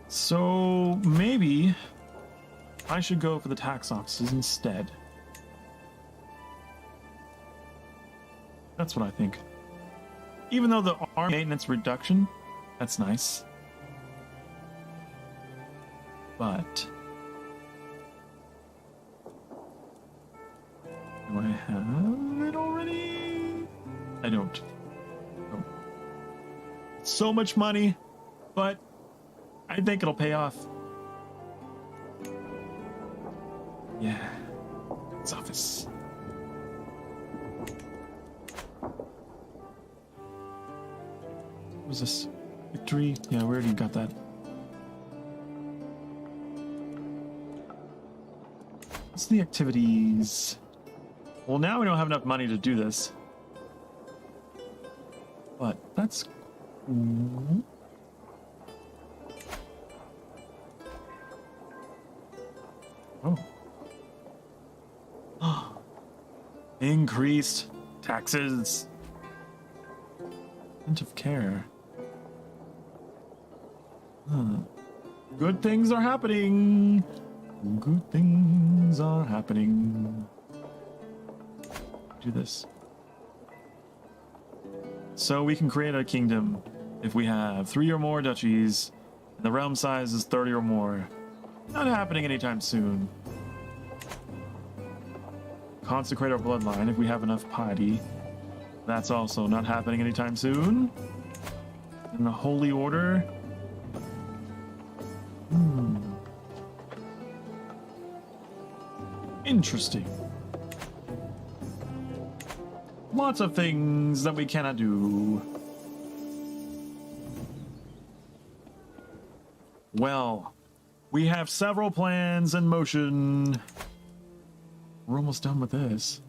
So maybe I should go for the tax offices instead. That's what I think. Even though the army maintenance reduction, that's nice. But do I have it already? I don't. Oh. So much money, but I think it'll pay off. Yeah. Tax office. was this? Victory? Yeah, we already got that. What's the activities? Well, now we don't have enough money to do this. But that's... Oh. Increased taxes. Hint of care. Good things are happening. Good things are happening. Do this. So we can create a kingdom if we have 3 or more duchies, and the realm size is 30 or more. Not happening anytime soon. Consecrate our bloodline if we have enough piety. That's also not happening anytime soon. And the holy order. Interesting. Lots of things that we cannot do. Well, we have several plans in motion. We're almost done with this.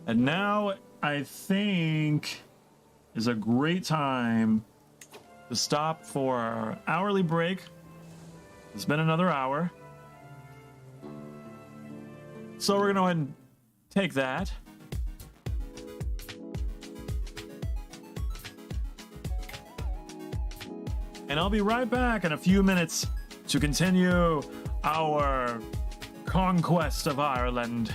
And now I think is a great time to stop for our hourly break. It's been another hour. So we're going to go ahead and take that. And I'll be right back in a few minutes to continue our conquest of Ireland.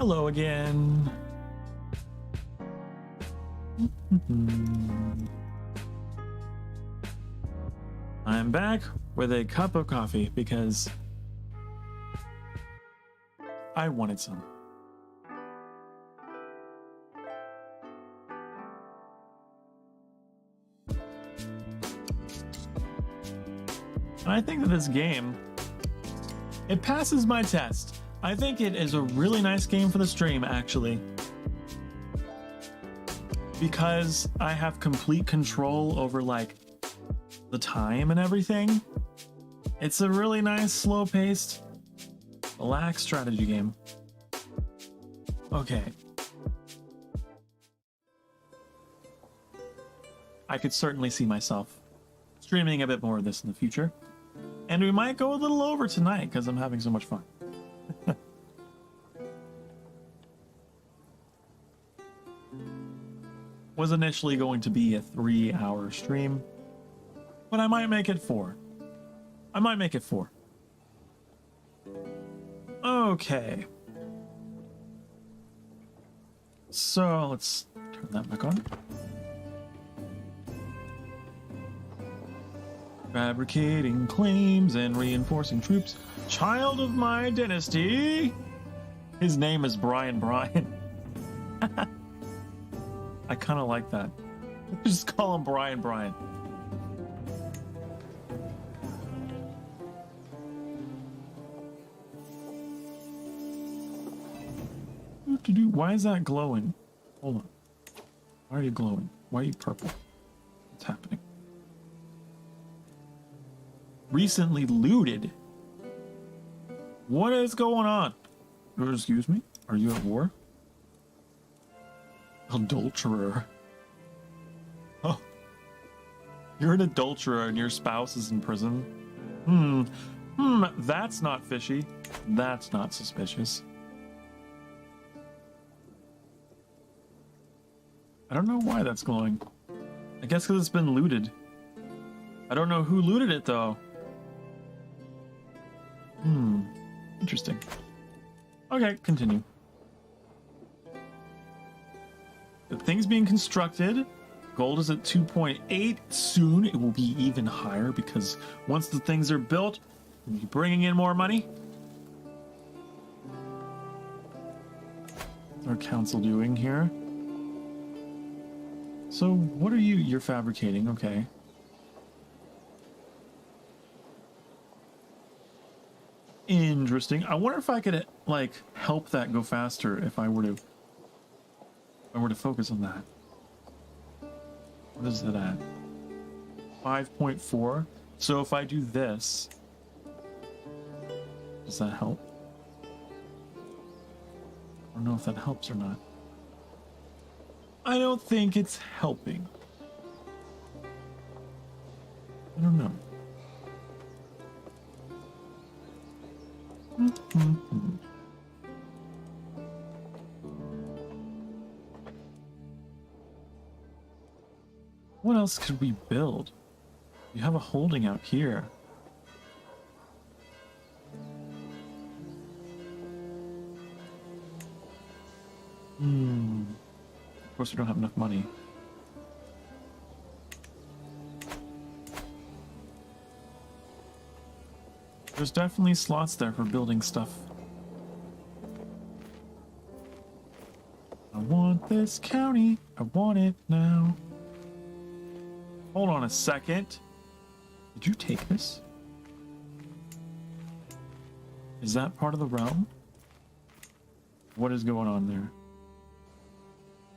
Hello again. I'm back with a cup of coffee because I wanted some. And I think that this game, it passes my test. I think it is a really nice game for the stream, actually. Because I have complete control over, like, the time and everything. It's a really nice, slow-paced, relaxed strategy game. Okay. I could certainly see myself streaming a bit more of this in the future. And we might go a little over tonight because I'm having so much fun. Was initially going to be a 3-hour stream, but I might make it 4. I might make it 4. Okay. So let's turn that back on. Fabricating claims and reinforcing troops. Child of my dynasty. His name is Brian. I kind of like that. Just call him Brian. Why is that glowing? Hold on. Why are you glowing? Why are you purple? What's happening? Recently looted. What is going on? Excuse me? Are you at war? Adulterer. Oh. You're an adulterer and your spouse is in prison. That's not fishy. That's not suspicious. I don't know why that's glowing. I guess because it's been looted. I don't know who looted it though. Interesting. Okay, continue. The thing's being constructed. Gold is at 2.8. Soon it will be even higher because once the things are built, we'll be bringing in more money. What's our council doing here? So what are you? You're fabricating, okay. Interesting. I wonder if I could like help that go faster if I were to focus on that. What is it at? 5.4. So if I do this, does that help? I don't know if that helps or not. I don't think it's helping. I don't know. What else could we build? You have a holding out here. Of course we don't have enough money. There's definitely slots there for building stuff. I want this county. I want it now. Hold on a second. Did you take this? Is that part of the realm? What is going on there?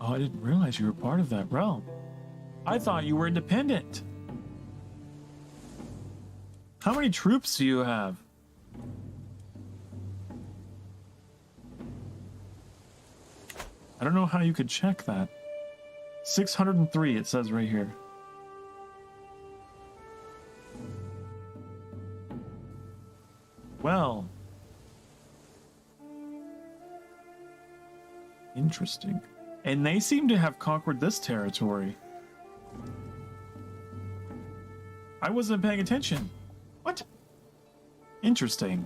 Oh, I didn't realize you were part of that realm. I thought you were independent. How many troops do you have? I don't know how you could check that. 603, it says right here. Well. Interesting. And they seem to have conquered this territory. I wasn't paying attention. What? Interesting.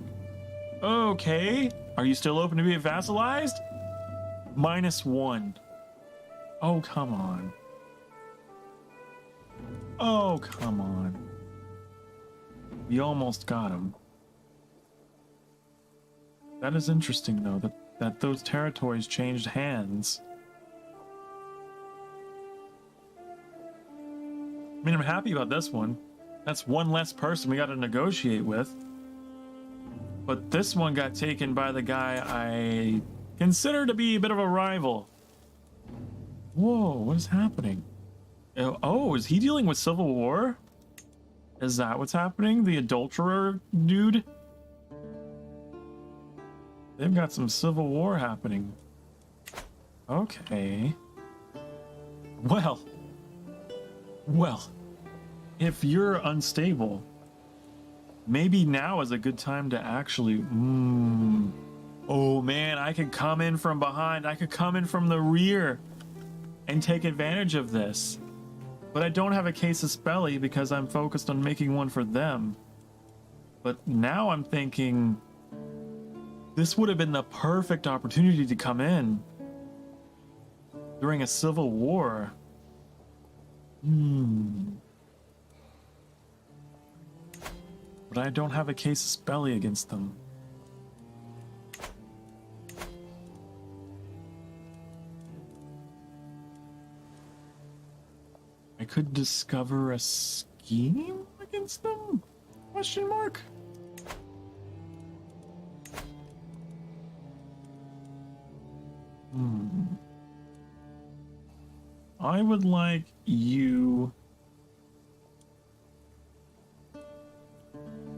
Okay. Are you still open to being vassalized? -1. Oh, come on. Oh, come on. We almost got him. That is interesting, though, that those territories changed hands. I mean, I'm happy about this one. That's one less person we got to negotiate with. But this one got taken by the guy I consider to be a bit of a rival. Whoa, what is happening? Oh, is he dealing with civil war? Is that what's happening? The adulterer dude? They've got some civil war happening. Okay. Well, if you're unstable, maybe now is a good time to actually... Oh man, I could come in from behind. I could come in from the rear and take advantage of this. But I don't have a case of Spelly because I'm focused on making one for them. But now I'm thinking this would have been the perfect opportunity to come in during a civil war. But I don't have a case of Spelly against them. I could discover a scheme against them? Question mark? I would like you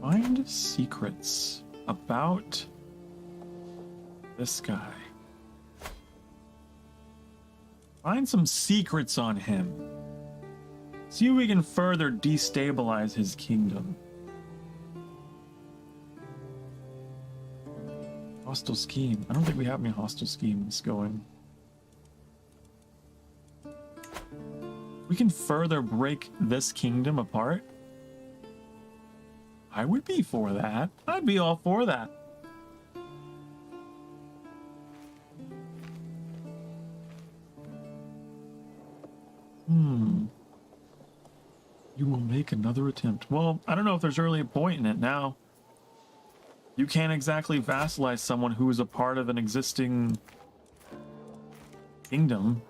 find secrets about this guy. Find some secrets on him. See if we can further destabilize his kingdom. Hostile scheme. I don't think we have any hostile schemes going. We can further break this kingdom apart. I would be for that. I'd be all for that. You will make another attempt. Well, I don't know if there's really a point in it now. You can't exactly vassalize someone who is a part of an existing kingdom.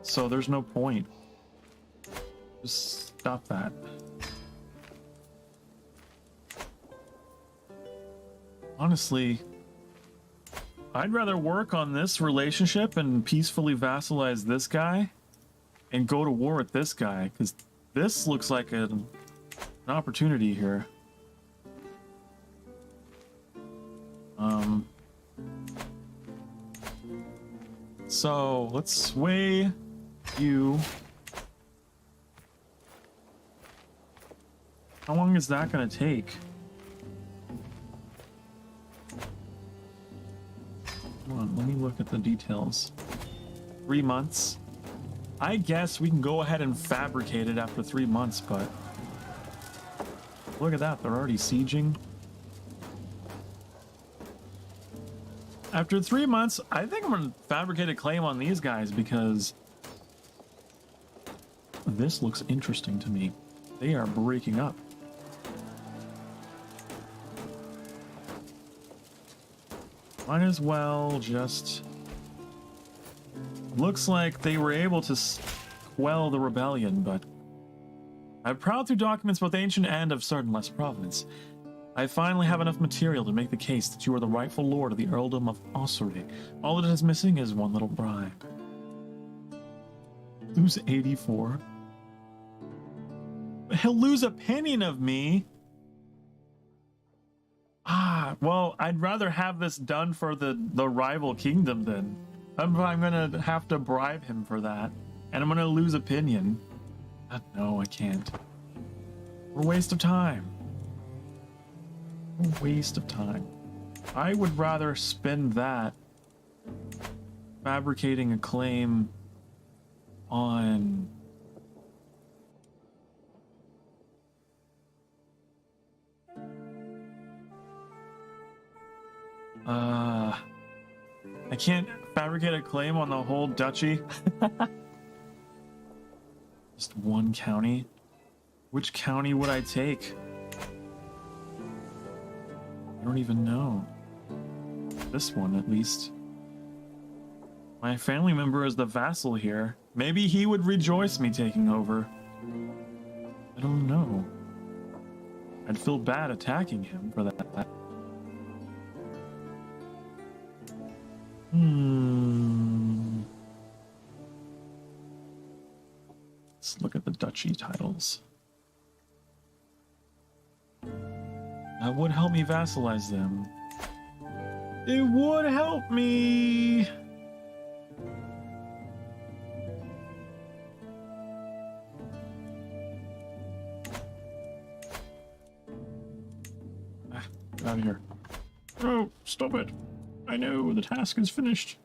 So there's no point. Just stop that. Honestly, I'd rather work on this relationship and peacefully vassalize this guy and go to war with this guy, because this looks like an opportunity here. So let's sway you. How long is that going to take? Come on, let me look at the details. 3 months. I guess we can go ahead and fabricate it after 3 months, but look at that, they're already sieging. After 3 months, I think I'm gonna fabricate a claim on these guys because this looks interesting to me. They are breaking up. Might as well just... Looks like they were able to quell the rebellion, but... I've prowled through documents both ancient and of certain less provenance. I finally have enough material to make the case that you are the rightful lord of the earldom of Ossory. All that is missing is one little bribe. Lose 84? He'll lose opinion of me? Ah, well, I'd rather have this done for the rival kingdom then. I'm gonna have to bribe him for that. And I'm gonna lose opinion. No, I can't. What a waste of time. A waste of time. I would rather spend that fabricating a claim on... I can't Fabricate a claim on the whole duchy? Just one county? Which county would I take? I don't even know. This one, at least. My family member is the vassal here. Maybe he would rejoice me taking over. I don't know. I'd feel bad attacking him for that. Let's look at the duchy titles. That would help me vassalize them. It would help me. Get out of here. Oh, stop it. I know the task is finished.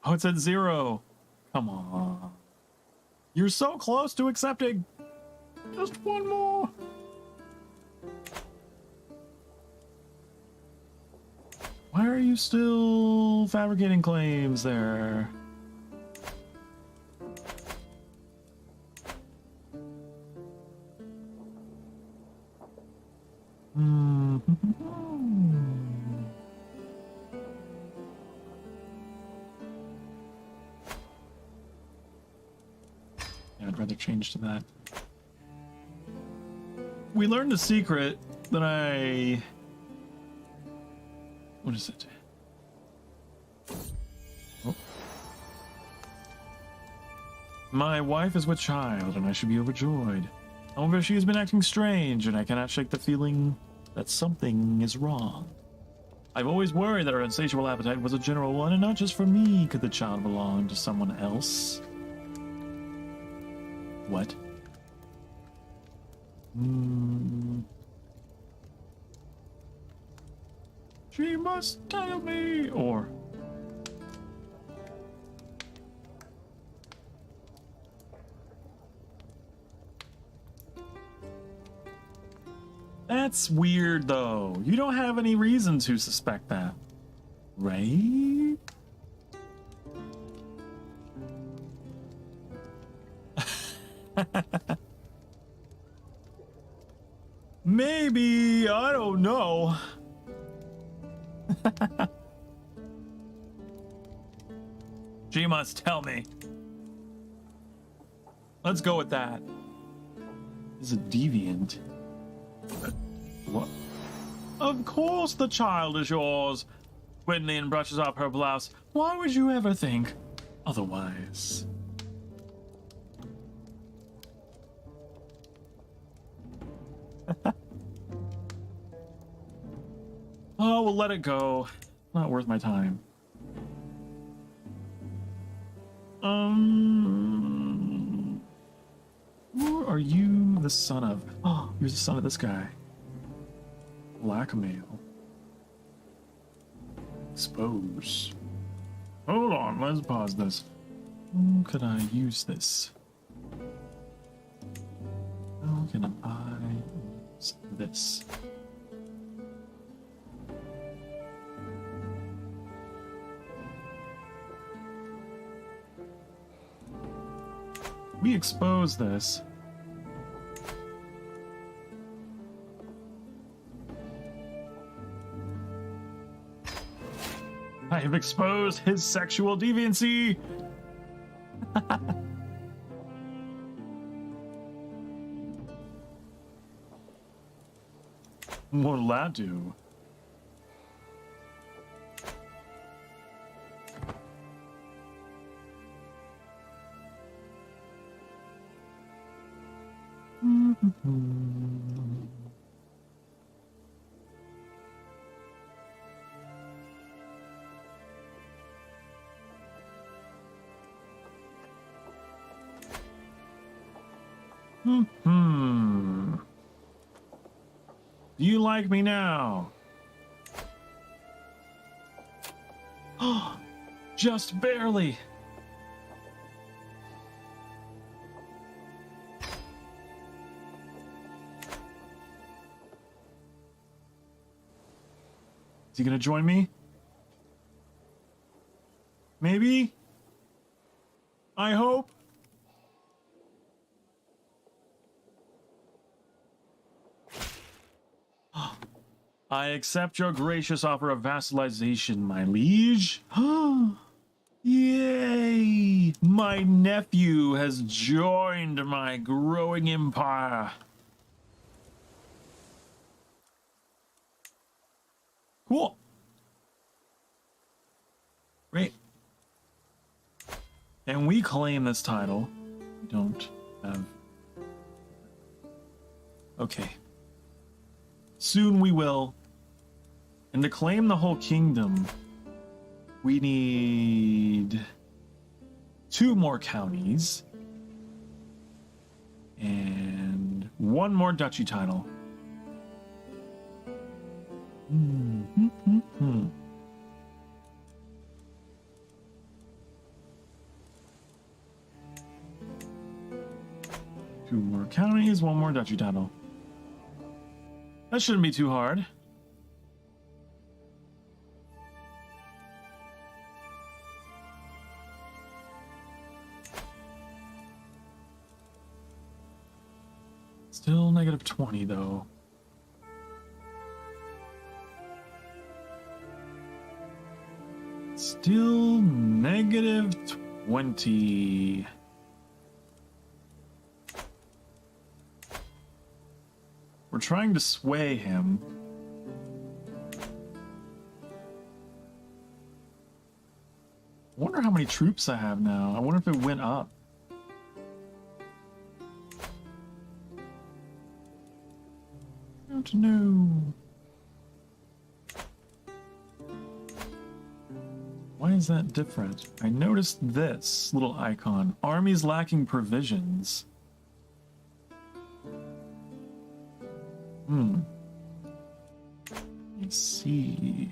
Oh, it's at 0. Come on. You're so close to accepting. Just one more. Why are you still fabricating claims there? I'd rather change to that. We learned a secret that I... What is it? Oh. My wife is with child, and I should be overjoyed. However, she has been acting strange, and I cannot shake the feeling that something is wrong. I've always worried that her insatiable appetite was a general one, and not just for me could the child belong to someone else. What? She must tell me, or... That's weird, though. You don't have any reason to suspect that, right? Maybe, I don't know. She must tell me. Let's go with that. This is a deviant. What? Of course the child is yours. Gwendolyn brushes up her blouse. Why would you ever think otherwise? Oh, we'll let it go. Not worth my time. Who are you the son of? Oh, you're the son of this guy. Blackmail. Expose. Hold on, let's pause this. How could I use this? How can I use this? We expose this. I have exposed his sexual deviancy. What'll that do? Do you like me now? Oh, just barely. Is he gonna join me? Maybe? I hope. I accept your gracious offer of vassalization, my liege. Yay! My nephew has joined my growing empire. Cool. Great. And we claim this title. We don't have... Okay. Soon we will. And to claim the whole kingdom, we need 2 more counties and 1 more duchy title. Two more counties, 1 more duchy title. That shouldn't be too hard. Still negative 20 though. Still negative 20. We're trying to sway him. I wonder how many troops I have now. I wonder if it went up. I don't know. Why is that different? I noticed this little icon. Armies lacking provisions. Let's see.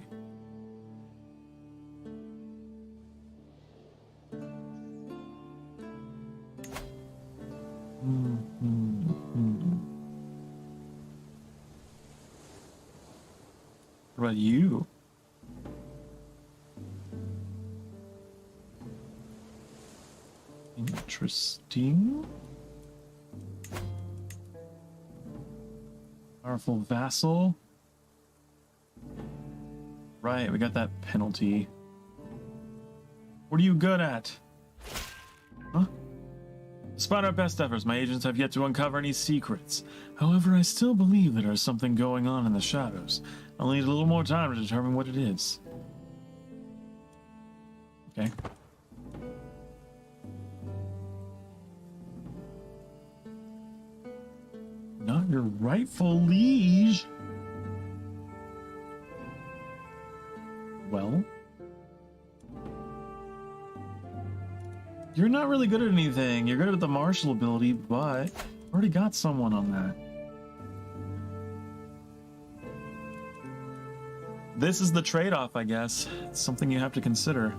What about you? Interesting. Powerful vassal. Right, we got that penalty. What are you good at? Huh? Despite our best efforts, my agents have yet to uncover any secrets. However, I still believe there is something going on in the shadows. I'll need a little more time to determine what it is. Okay. Not your rightful liege. Well, you're not really good at anything. You're good at the martial ability, but already got someone on that. This is the trade-off, I guess. It's something you have to consider.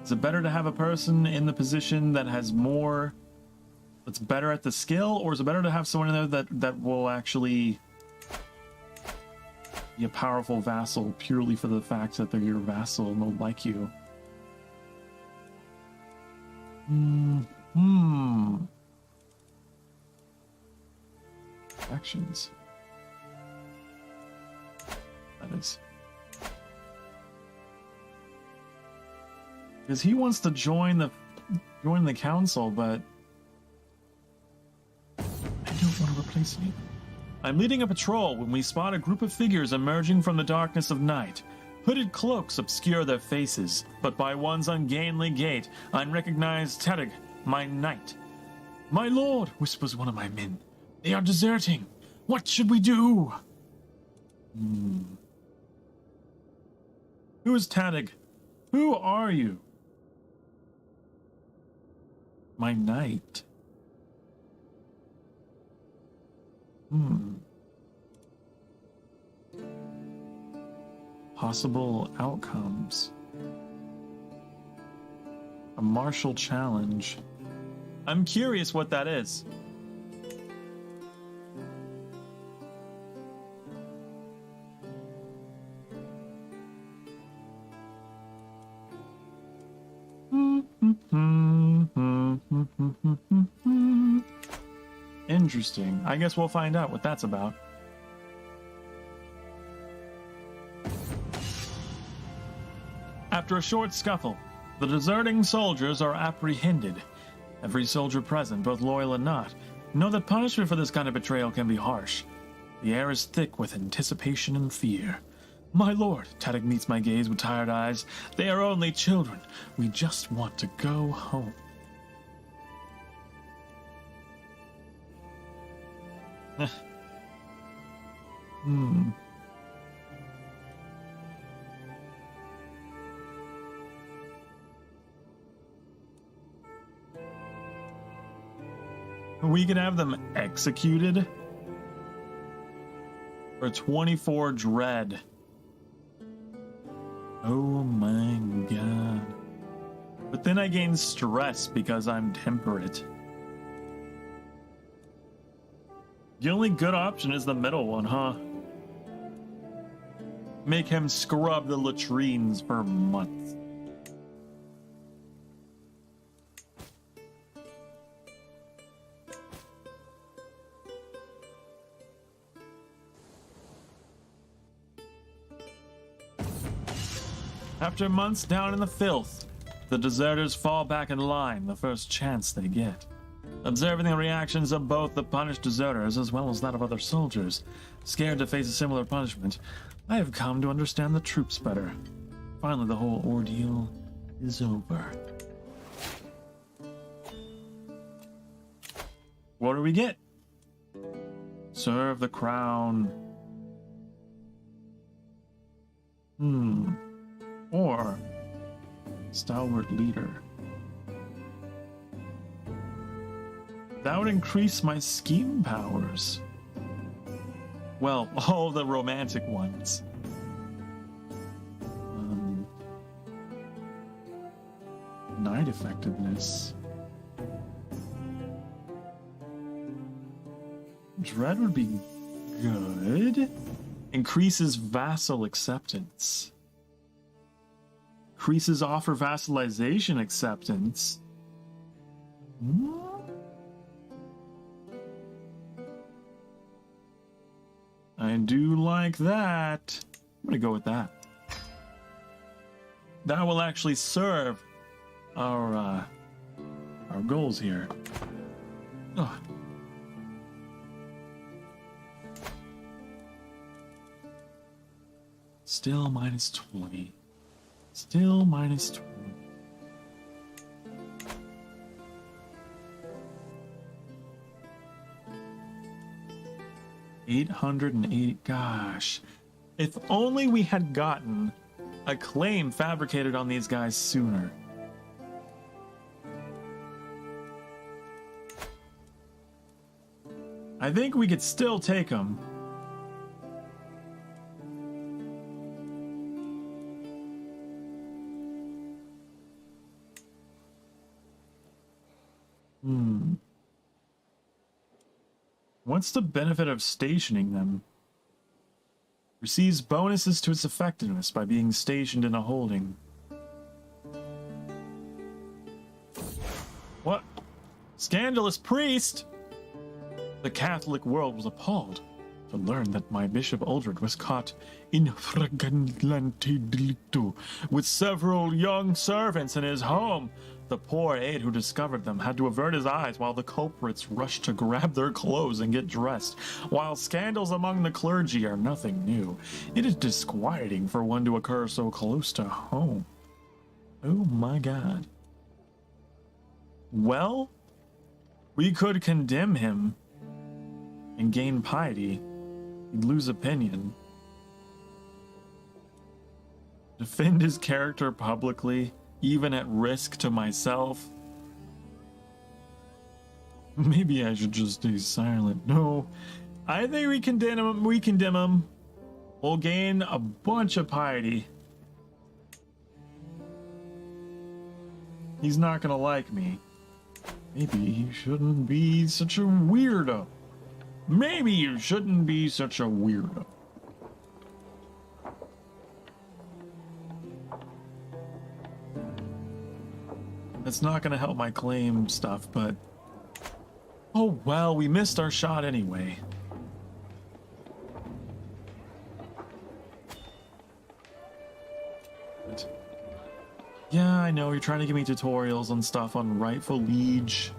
Is it better to have a person in the position that has more, that's better at the skill, or is it better to have someone in there that will actually be a powerful vassal purely for the fact that they're your vassal and they'll like you? Actions. That is. Because he wants to join the council, but I don't want to replace me. I'm leading a patrol when we spot a group of figures emerging from the darkness of night. Hooded cloaks obscure their faces, but by one's ungainly gait, I recognize Teddig, my knight. My lord, whispers one of my men. They are deserting. What should we do? Who is Taddig? Who are you? My knight. Possible outcomes. A martial challenge. I'm curious what that is. Interesting. I guess we'll find out what that's about. After a short scuffle, the deserting soldiers are apprehended. Every soldier present, both loyal and not, know that punishment for this kind of betrayal can be harsh. The air is thick with anticipation and fear. My lord, Tadek meets my gaze with tired eyes. They are only children. We just want to go home. We could have them executed for 24 dread. Oh my god. But then I gain stress because I'm temperate. The only good option is the middle one, huh? Make him scrub the latrines for months. After months down in the filth, the deserters fall back in line the first chance they get. Observing the reactions of both the punished deserters as well as that of other soldiers, scared to face a similar punishment, I have come to understand the troops better. Finally, the whole ordeal is over. What do we get? Serve the crown. Or stalwart leader. That would increase my scheme powers. Well, all the romantic ones. Night effectiveness. Dread would be good. Increases vassal acceptance. Increases offer vassalization acceptance. I do like that. I'm gonna go with that. That will actually serve our goals here. Oh. Still minus 20. Still minus 20. $880. Gosh, if only we had gotten a claim fabricated on these guys sooner. I think we could still take them. What's the benefit of stationing them? Receives bonuses to its effectiveness by being stationed in a holding. What? Scandalous priest! The Catholic world was appalled to learn that my Bishop Uldred was caught in flagrante delicto with several young servants in his home. The poor aide who discovered them had to avert his eyes while the culprits rushed to grab their clothes and get dressed. While scandals among the clergy are nothing new, it is disquieting for one to occur so close to home. Oh my god. Well, we could condemn him and gain piety. He'd lose opinion. Defend his character publicly, even at risk to myself. Maybe I should just stay silent. No, I think we condemn him. We condemn him. We'll gain a bunch of piety. He's not gonna like me. Maybe you shouldn't be such a weirdo. Maybe you shouldn't be such a weirdo. It's not going to help my claim stuff, but... Oh, well, we missed our shot anyway. Yeah, I know, you're trying to give me tutorials on stuff on rightful liege.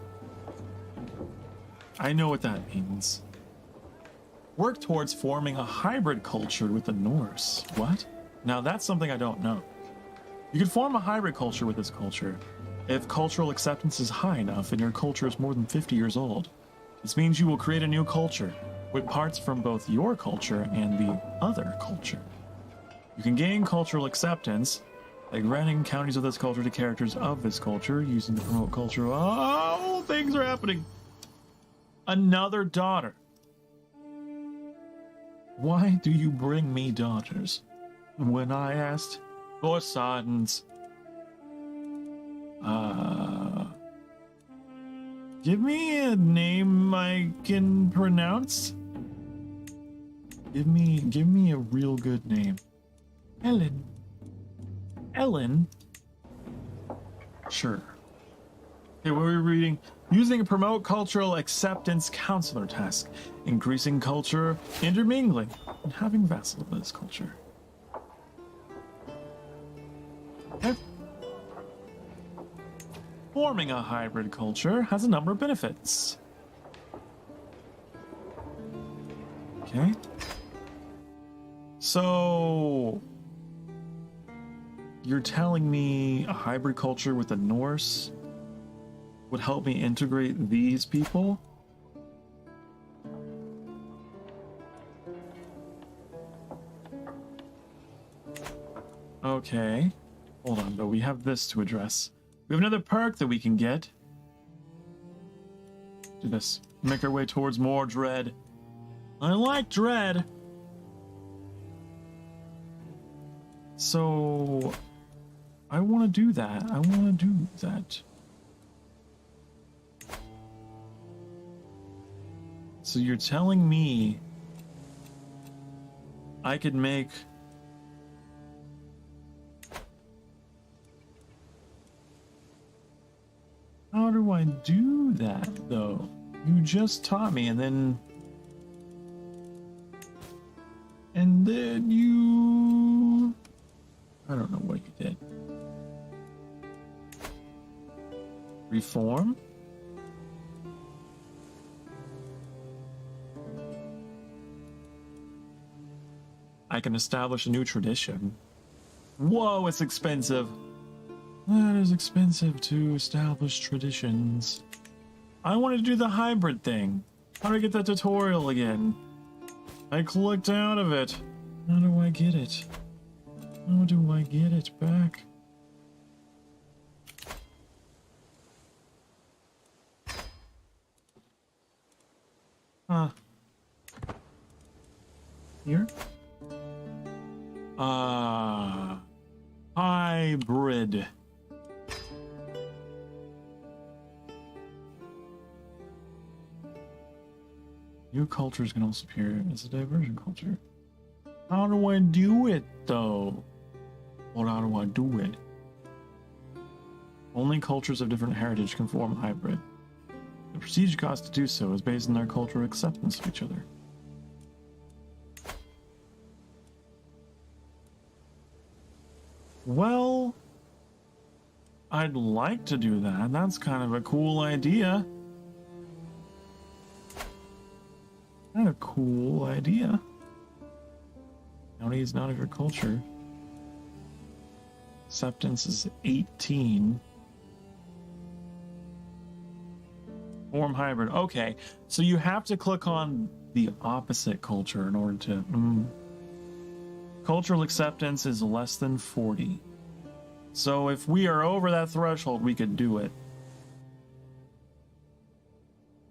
I know what that means. Work towards forming a hybrid culture with the Norse. What? Now that's something I don't know. You can form a hybrid culture with this culture if cultural acceptance is high enough and your culture is more than 50 years old. This means you will create a new culture with parts from both your culture and the other culture. You can gain cultural acceptance by granting counties of this culture to characters of this culture using the promote culture. Oh, things are happening. Another daughter. Why do you bring me daughters? When I asked for sons. Give me a name I can pronounce. Give me a real good name. Ellen. Ellen? Sure. Okay, what were we reading? Using a promote cultural acceptance counselor task. Increasing culture intermingling and having vassal of this culture. Okay. Forming a hybrid culture has a number of benefits. Okay. So... You're telling me a hybrid culture with the Norse would help me integrate these people? Okay. Hold on, though. We have this to address. We have another perk that we can get. Do this. Make our way towards more dread. I like dread. So... I want to do that. I want to do that. So you're telling me I could make... How do I do that, though? You just taught me, and then you... I don't know what you did. Reform? I can establish a new tradition. Whoa, it's expensive. That is expensive to establish traditions. I wanted to do the hybrid thing. How do I get that tutorial again? I clicked out of it. How do I get it? How do I get it back? Huh. Here? Hybrid. New cultures can also appear as a diversion culture. How do I do it, though? Or how do I do it? Only cultures of different heritage can form a hybrid. The procedure cost to do so is based on their cultural acceptance of each other. Well, I'd like to do that. That's kind of a cool idea. Kind of cool idea. County is not of your culture. Acceptance is 18. Form hybrid. Okay, so you have to click on the opposite culture in order to... Cultural acceptance is less than 40. So if we are over that threshold, we could do it.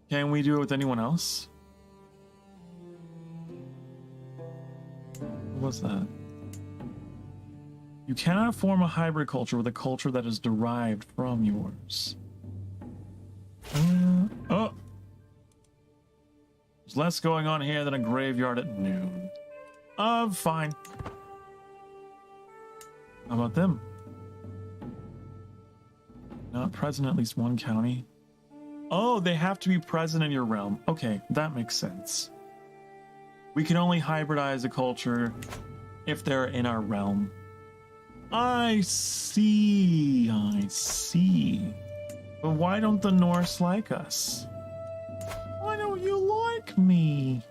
Can we do it with anyone else? What was that? You cannot form a hybrid culture with a culture that is derived from yours. Oh! There's less going on here than a graveyard at noon. Fine. How about them? Not present in at least one county. Oh, they have to be present in your realm. Okay, that makes sense. We can only hybridize a culture if they're in our realm. I see, I see. But why don't the Norse like us? Why don't you like me?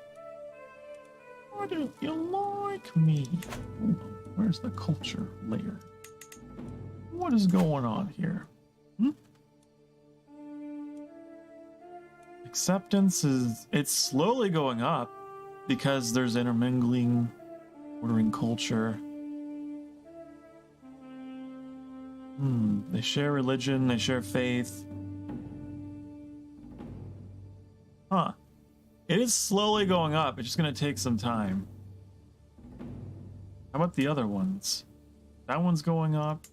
Why don't you like me? Where's the culture layer? What is going on here? Acceptance it's slowly going up because there's intermingling, ordering culture. They share religion, they share faith. Huh. It is slowly going up. It's just going to take some time. How about the other ones? That one's going up.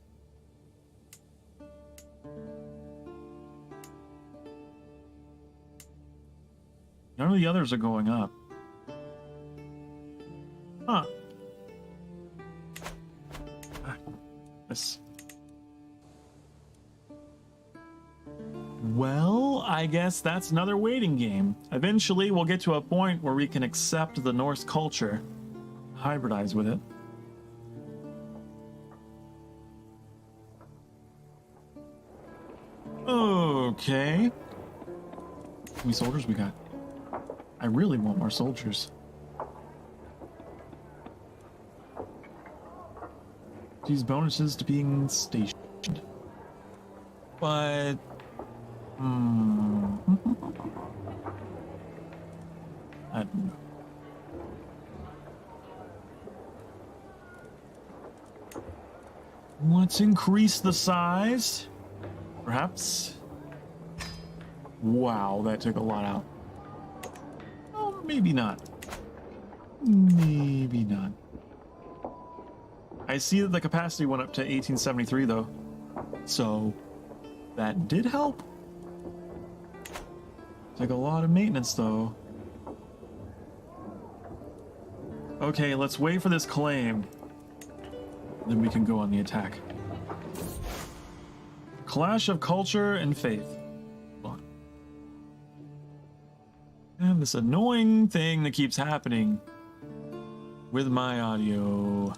None of the others are going up. Huh. This. Well, I guess that's another waiting game. Eventually, we'll get to a point where we can accept the Norse culture, hybridize with it. Okay. How many soldiers we got? I really want more soldiers. These bonuses to being stationed. But... I don't know. Let's increase the size. Perhaps. Wow, that took a lot out. Oh, maybe not. Maybe not. I see that the capacity went up to 1873 though. So that did help. Took a lot of maintenance though. Okay, let's wait for this claim. Then we can go on the attack. Clash of culture and faith. Hold on. I have this annoying thing that keeps happening with my audio.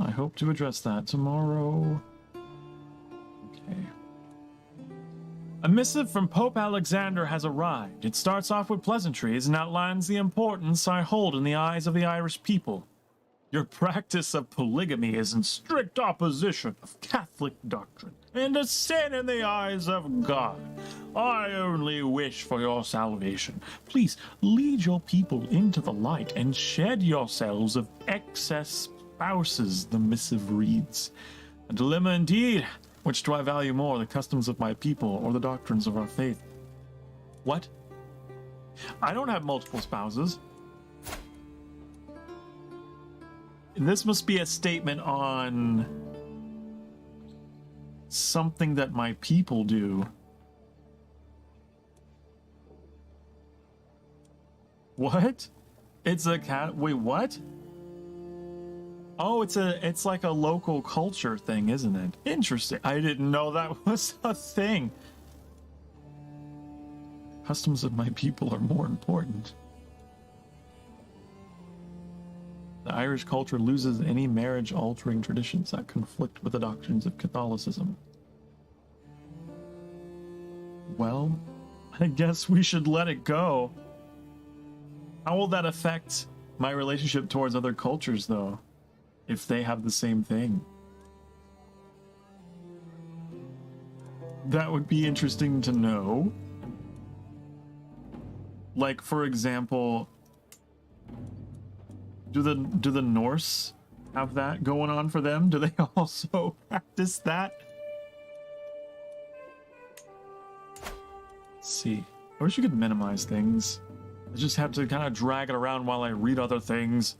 I hope to address that tomorrow. Okay. A missive from Pope Alexander has arrived. It starts off with pleasantries and outlines the importance I hold in the eyes of the Irish people. Your practice of polygamy is in strict opposition of Catholic doctrine and a sin in the eyes of God. I only wish for your salvation. Please lead your people into the light and shed yourselves of excess spouses, the missive reads. A dilemma indeed. Which do I value more, the customs of my people or the doctrines of our faith? What? I don't have multiple spouses. This must be a statement on something that my people do. What? It's a cat. Wait, what? Oh, it's like a local culture thing, isn't it? Interesting. I didn't know that was a thing. Customs of my people are more important. The Irish culture loses any marriage-altering traditions that conflict with the doctrines of Catholicism. Well, I guess we should let it go. How will that affect my relationship towards other cultures, though? If they have the same thing. That would be interesting to know. Like, for example, do the Norse have that going on for them? Do they also practice that? Let's see. I wish you could minimize things. I just have to kind of drag it around while I read other things.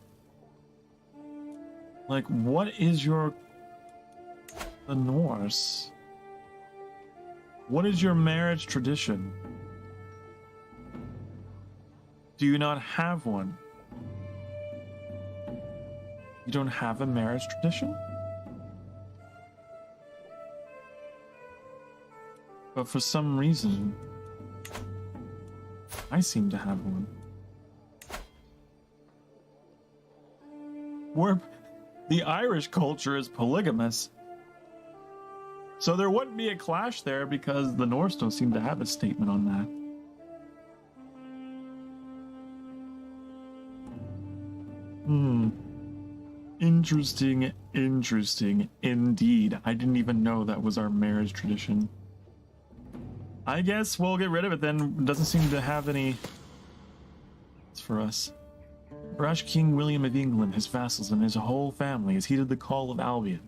Like, what is the Norse? What is your marriage tradition? Do you not have one? You don't have a marriage tradition? But for some reason, I seem to have one. The Irish culture is polygamous. So there wouldn't be a clash there because the Norse don't seem to have a statement on that. Interesting, interesting indeed. I didn't even know that was our marriage tradition. I guess we'll get rid of it then. It doesn't seem to have any... It's for us. Brash King William of England, his vassals, and his whole family has heeded the call of Albion.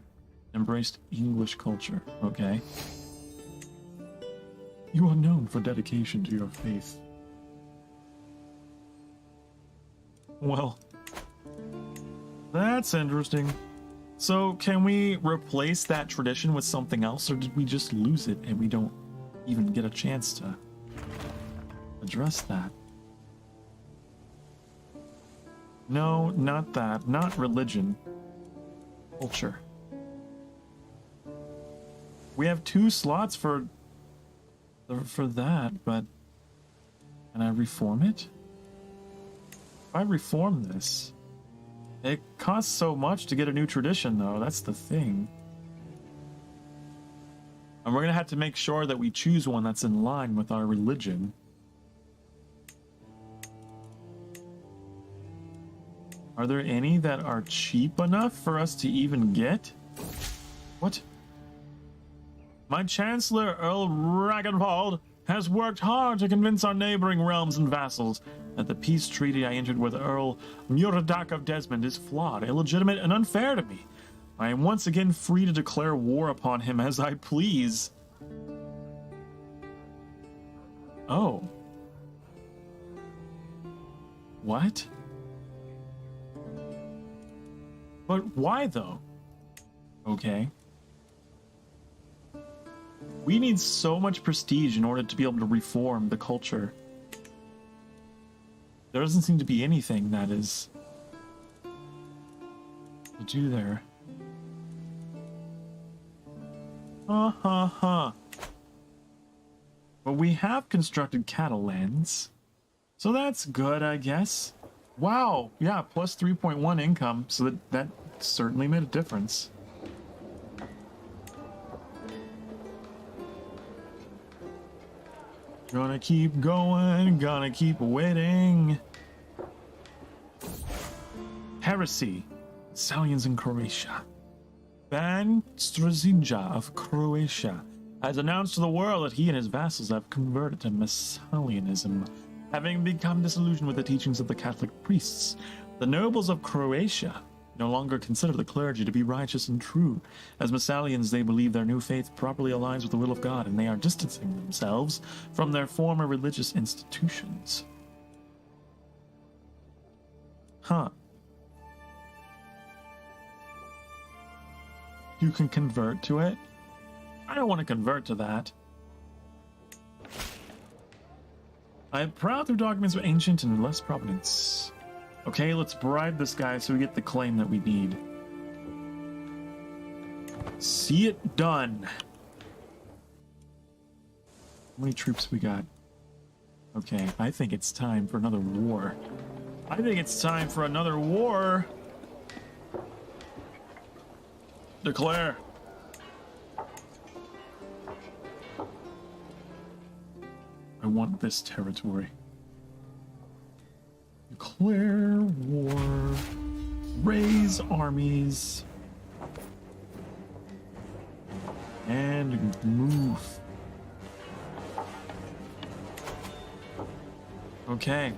Embraced English culture. Okay. You are known for dedication to your faith. Well, that's interesting. So, can we replace that tradition with something else, or did we just lose it and we don't even get a chance to address that? No, not that. Not religion. Culture. We have 2 slots for that, but can I reform it? If I reform this, it costs so much to get a new tradition, though. That's the thing. And we're gonna have to make sure that we choose one that's in line with our religion. Are there any that are cheap enough for us to even get? What? My Chancellor, Earl Ragnvald, has worked hard to convince our neighboring realms and vassals that the peace treaty I entered with Earl Muradak of Desmond is flawed, illegitimate, and unfair to me. I am once again free to declare war upon him as I please. Oh. What? But why, though? Okay. We need so much prestige in order to be able to reform the culture. There doesn't seem to be anything that is to do there. But we have constructed cattle lands, so that's good, I guess. Wow, yeah, plus 3.1 income, so that certainly made a difference. Gonna keep going, gonna keep waiting. Heresy. Salians in Croatia. Ban Strazinja of Croatia has announced to the world that he and his vassals have converted to Messalianism, having become disillusioned with the teachings of the Catholic priests. The nobles of Croatia no longer consider the clergy to be righteous and true. As Messalians, they believe their new faith properly aligns with the will of God, and they are distancing themselves from their former religious institutions. Huh. You can convert to it? I don't want to convert to that. I am proud through documents of ancient and less provenance. Okay, let's bribe this guy so we get the claim that we need. See it done. How many troops we got? Okay, I think it's time for another war. I think it's time for another war. Declare. I want this territory. Declare war. Raise armies. And move. Okay.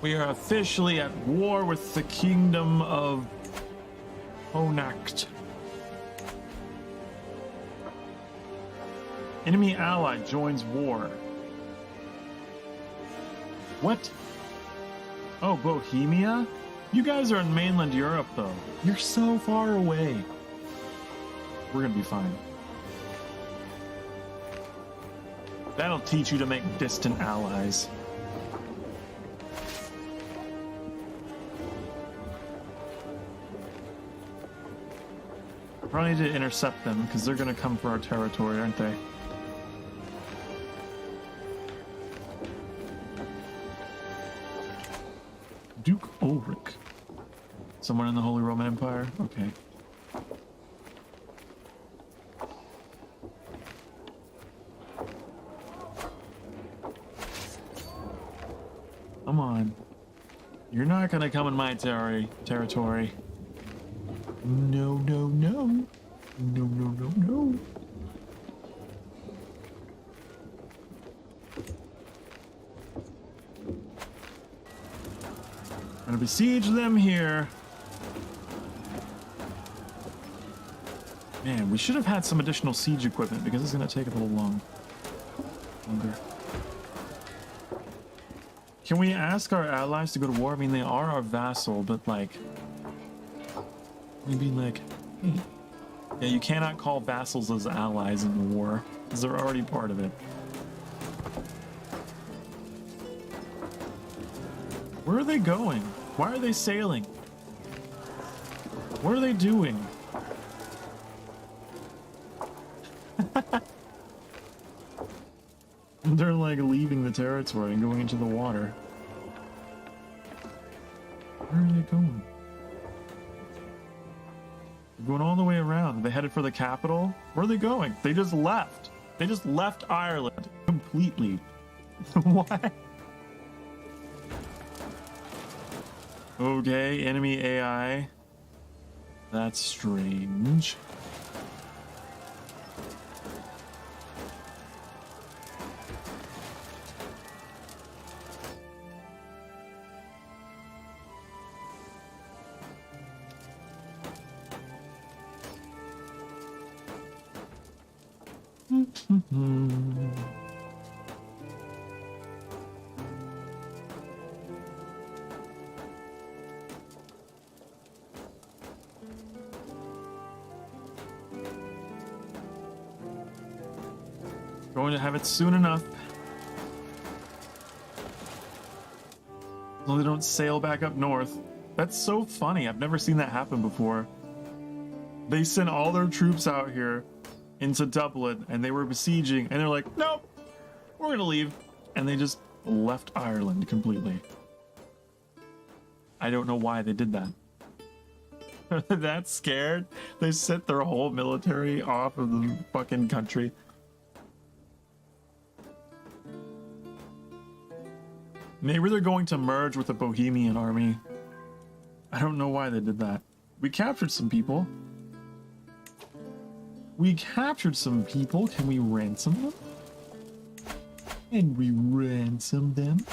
We are officially at war with the kingdom of Honacht. Enemy ally joins war. What? Oh, Bohemia? You guys are in mainland Europe, though. You're so far away. We're gonna be fine. That'll teach you to make distant allies. Probably need to intercept them, because they're gonna come for our territory, aren't they? Duke Ulrich. Someone in the Holy Roman Empire? Okay. Come on. You're not gonna come in my territory. No, no, no. No, no, no, no. I'm gonna besiege them here. Man, we should have had some additional siege equipment because it's gonna take a little longer. Can we ask our allies to go to war? I mean, they are our vassal, but like, maybe like, hey. Yeah, you cannot call vassals as allies in the war because they're already part of it. Where are they going? Why are they sailing? What are they doing? They're like leaving the territory and going into the water. Where are they going? They're going all the way around. They headed for the capital? Where are they going? They just left. They just left Ireland completely. What? Okay, enemy AI. That's strange. Going to have it soon enough. So they don't sail back up north. That's so funny. I've never seen that happen before. They sent all their troops out here into Dublin and they were besieging and they're like, nope, we're gonna leave. And they just left Ireland completely. I don't know why they did that. They're that scared. They sent their whole military off of the fucking country. Maybe they're going to merge with the Bohemian army. I don't know why they did that. We captured some people. We captured some people. Can we ransom them? Can we ransom them?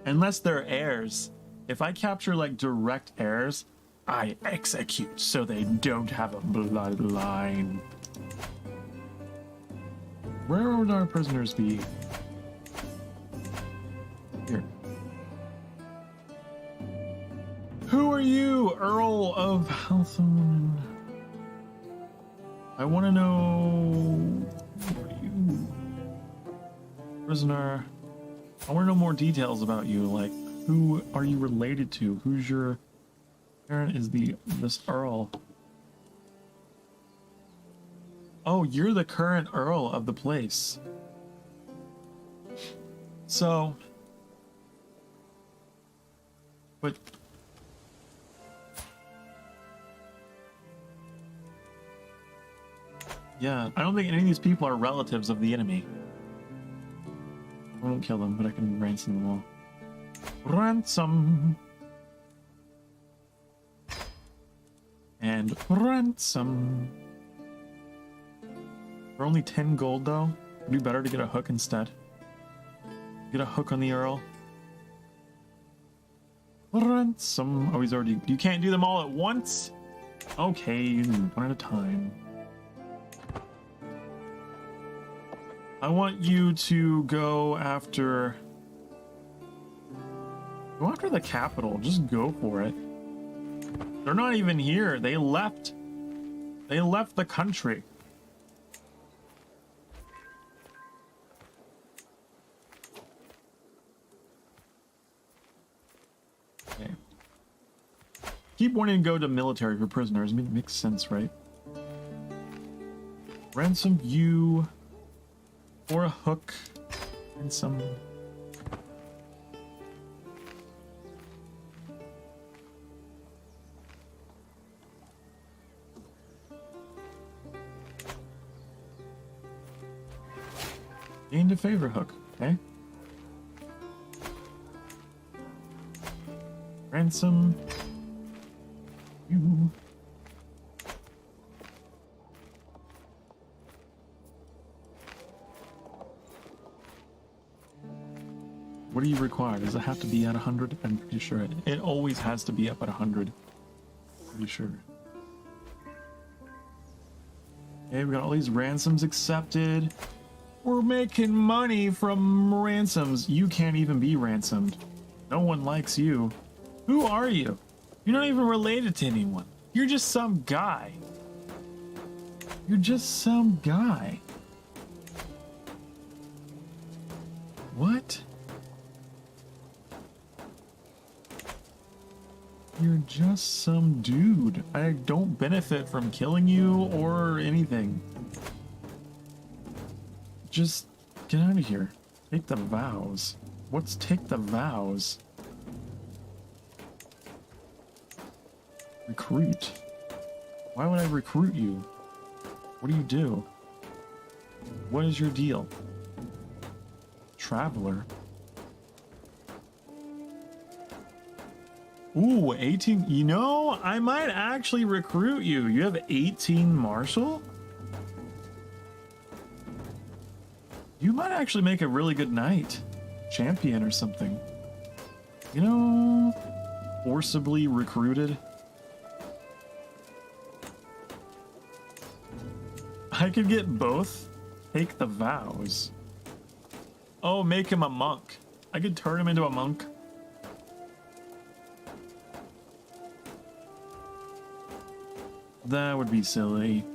Unless they're heirs. If I capture like direct heirs, I execute so they don't have a bloodline. Where would our prisoners be? Here. Who are you, Earl of Halthorne? I want to know. Who are you? Prisoner. I want to know more details about you. Like, who are you related to? Who's your parent? Is this Earl? Oh, you're the current Earl of the place. So. But yeah, I don't think any of these people are relatives of the enemy. I won't kill them, but I can ransom them all. Ransom! And ransom! For only 10 gold though? It'd be better to get a hook instead. Get a hook on the Earl. Ransom. Oh, he's already... You can't do them all at once? Okay, one at a time. I want you to go after the capital. Just go for it. They're not even here. They left the country. Okay. Keep wanting to go to military for prisoners. I mean, it makes sense, right? Ransom you for a hook and some. Gained a favor hook, okay? Ransom. You. What do you require? Does it have to be at 100? I'm pretty sure it always has to be up at 100. Pretty sure. Okay, we got all these ransoms accepted. We're making money from ransoms. You can't even be ransomed. No one likes you. Who are you? You're not even related to anyone. You're just some guy. You're just some guy. What? You're just some dude. I don't benefit from killing you or anything. Just get out of here. Take the vows. What's take the vows? Recruit. Why would I recruit you? What do you do? What is your deal? Traveler. Ooh, 18. You know, I might actually recruit you. You have 18 martial? You might actually make a really good knight. Champion or something. You know, forcibly recruited. I could get both. Take the vows. Oh, make him a monk. I could turn him into a monk. That would be silly.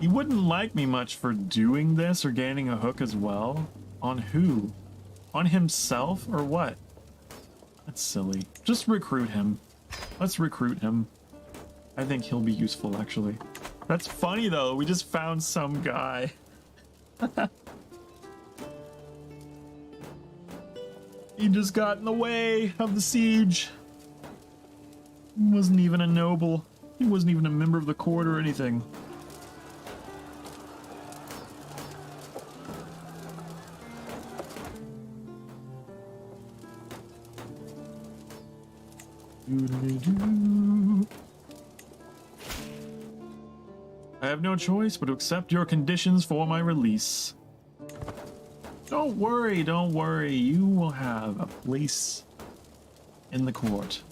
He wouldn't like me much for doing this or gaining a hook as well. On who? On himself or what? That's silly. Just recruit him. Let's recruit him. I think he'll be useful, actually. That's funny, though. We just found some guy. He just got in the way of the siege. He wasn't even a noble. He wasn't even a member of the court or anything. I have no choice but to accept your conditions for my release. Don't worry, don't worry. You will have a place in the court.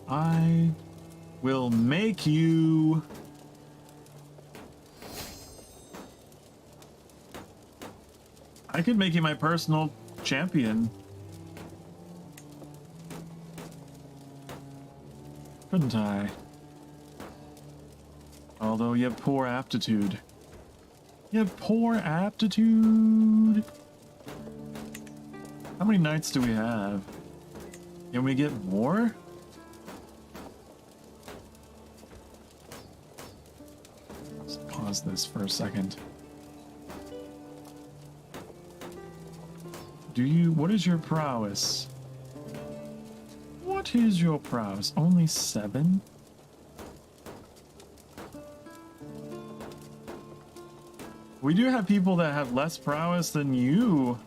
I will make you I could make you my personal champion. Couldn't I? Although you have poor aptitude. You have poor aptitude. How many knights do we have? Can we get more? Let's pause this for a second. What is your prowess? What is your prowess? Only 7? We do have people that have less prowess than you.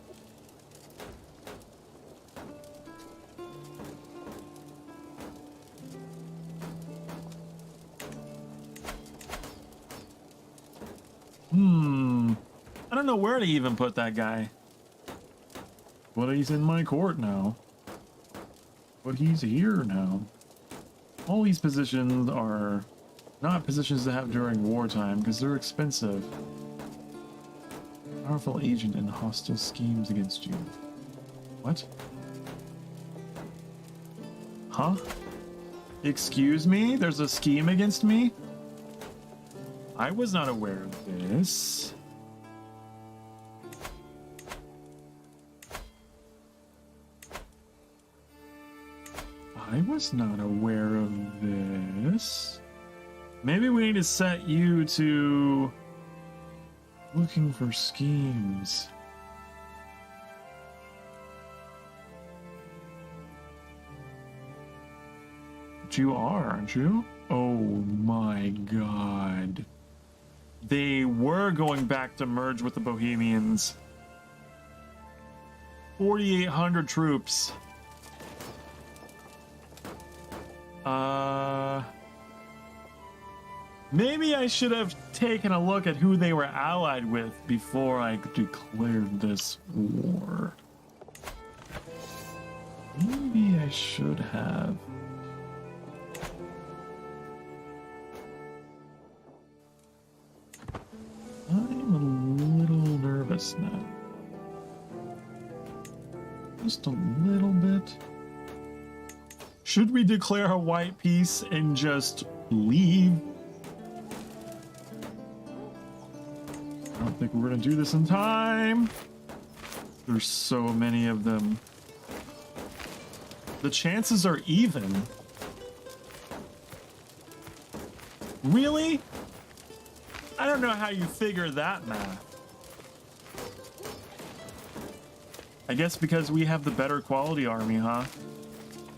I don't know where to even put that guy. But he's in my court now. But he's here now. All these positions are not positions to have during wartime because they're expensive. Powerful agent in hostile schemes against you. What? Huh? Excuse me? There's a scheme against me? I was not aware of this. I was not aware of this. Maybe we need to set you to looking for schemes. But you are, aren't you? Oh my god. They were going back to merge with the Bohemians. 4,800 troops. Maybe I should have taken a look at who they were allied with before I declared this war. Maybe I should have. I'm a little nervous now. Just a little bit. Should we declare a white peace and just leave? I don't think we're gonna do this in time. There's so many of them. The chances are even. Really? I don't know how you figure that math. I guess because we have the better quality army, huh?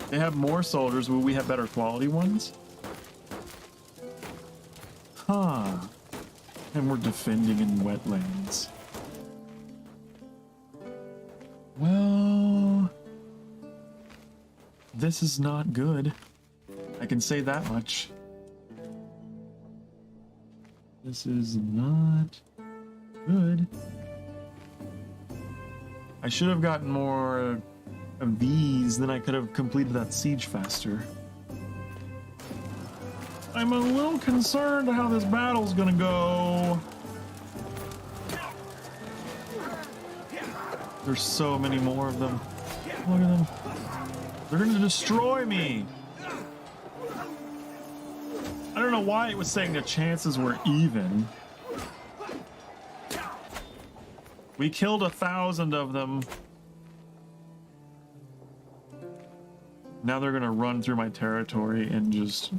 They have more soldiers, will we have better quality ones? Huh. And we're defending in wetlands. Well, this is not good. I can say that much. This is not good. I should have gotten more of these, then I could have completed that siege faster. I'm a little concerned how this battle's gonna go. There's so many more of them. Look at them. They're gonna destroy me. I don't know why it was saying the chances were even. We killed 1,000 of them. Now they're gonna run through my territory and just...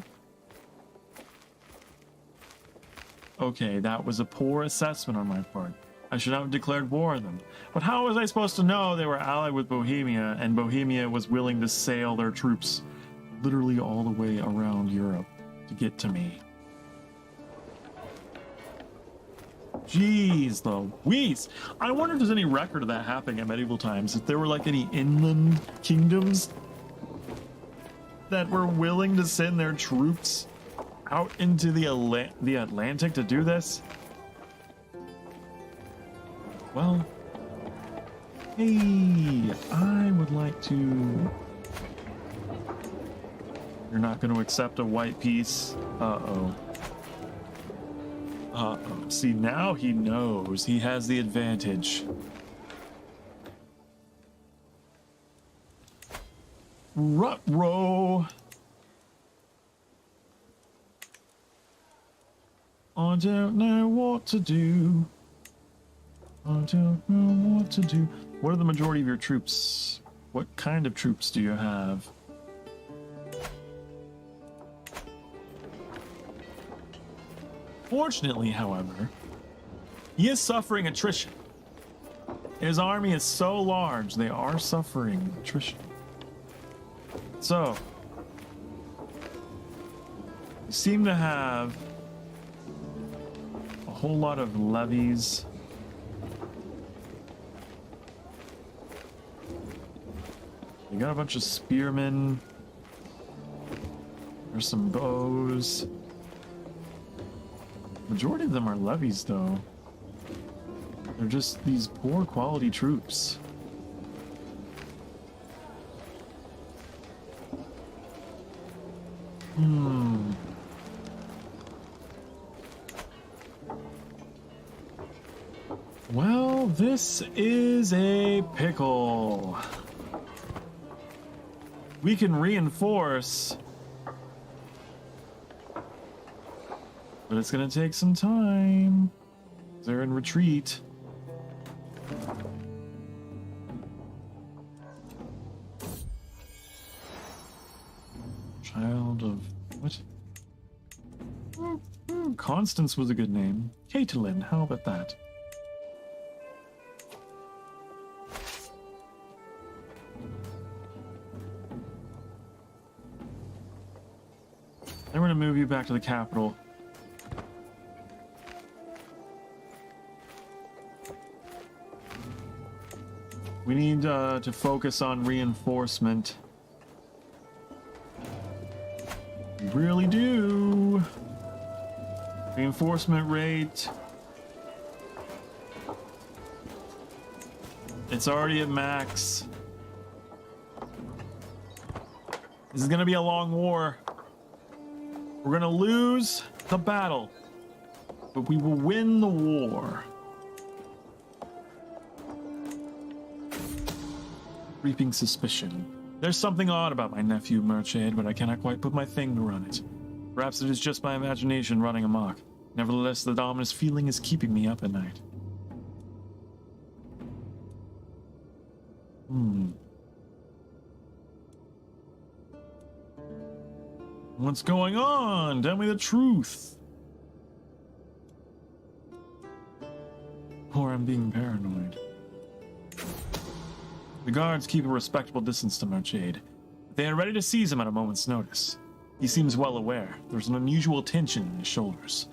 Okay, that was a poor assessment on my part. I should not have declared war on them. But how was I supposed to know they were allied with Bohemia and Bohemia was willing to sail their troops literally all the way around Europe to get to me? Jeez, Louise. I wonder if there's any record of that happening at medieval times. If there were like any inland kingdoms that were willing to send their troops out into the Atlantic to do this. Well, hey, I would like to... You're not going to accept a white peace? Uh-oh. Uh-oh. See, now he knows he has the advantage. Ruh-roh. I don't know what to do. I don't know what to do. What are the majority of your troops? What kind of troops do you have? Fortunately, however, he is suffering attrition. His army is so large, they are suffering attrition. So, you seem to have a whole lot of levies. You got a bunch of spearmen. There's some bows. Majority of them are levies, though. They're just these poor quality troops. Well, this is a pickle. We can reinforce, but it's gonna take some time. They're in retreat. Child of what? Constance was a good name. Caitlin, how about that? I'm going to move you back to the capital. We need to focus on reinforcement. We really do. Reinforcement rate. It's already at max. This is gonna be a long war. We're gonna lose the battle, but we will win the war. Reaping suspicion. There's something odd about my nephew Merchade, but I cannot quite put my finger on it. Perhaps it is just my imagination running amok. Nevertheless, the ominous feeling is keeping me up at night. What's going on? Tell me the truth. Or I'm being paranoid. The guards keep a respectable distance to Merchade. They are ready to seize him at a moment's notice. He seems well aware. There's an unusual tension in his shoulders.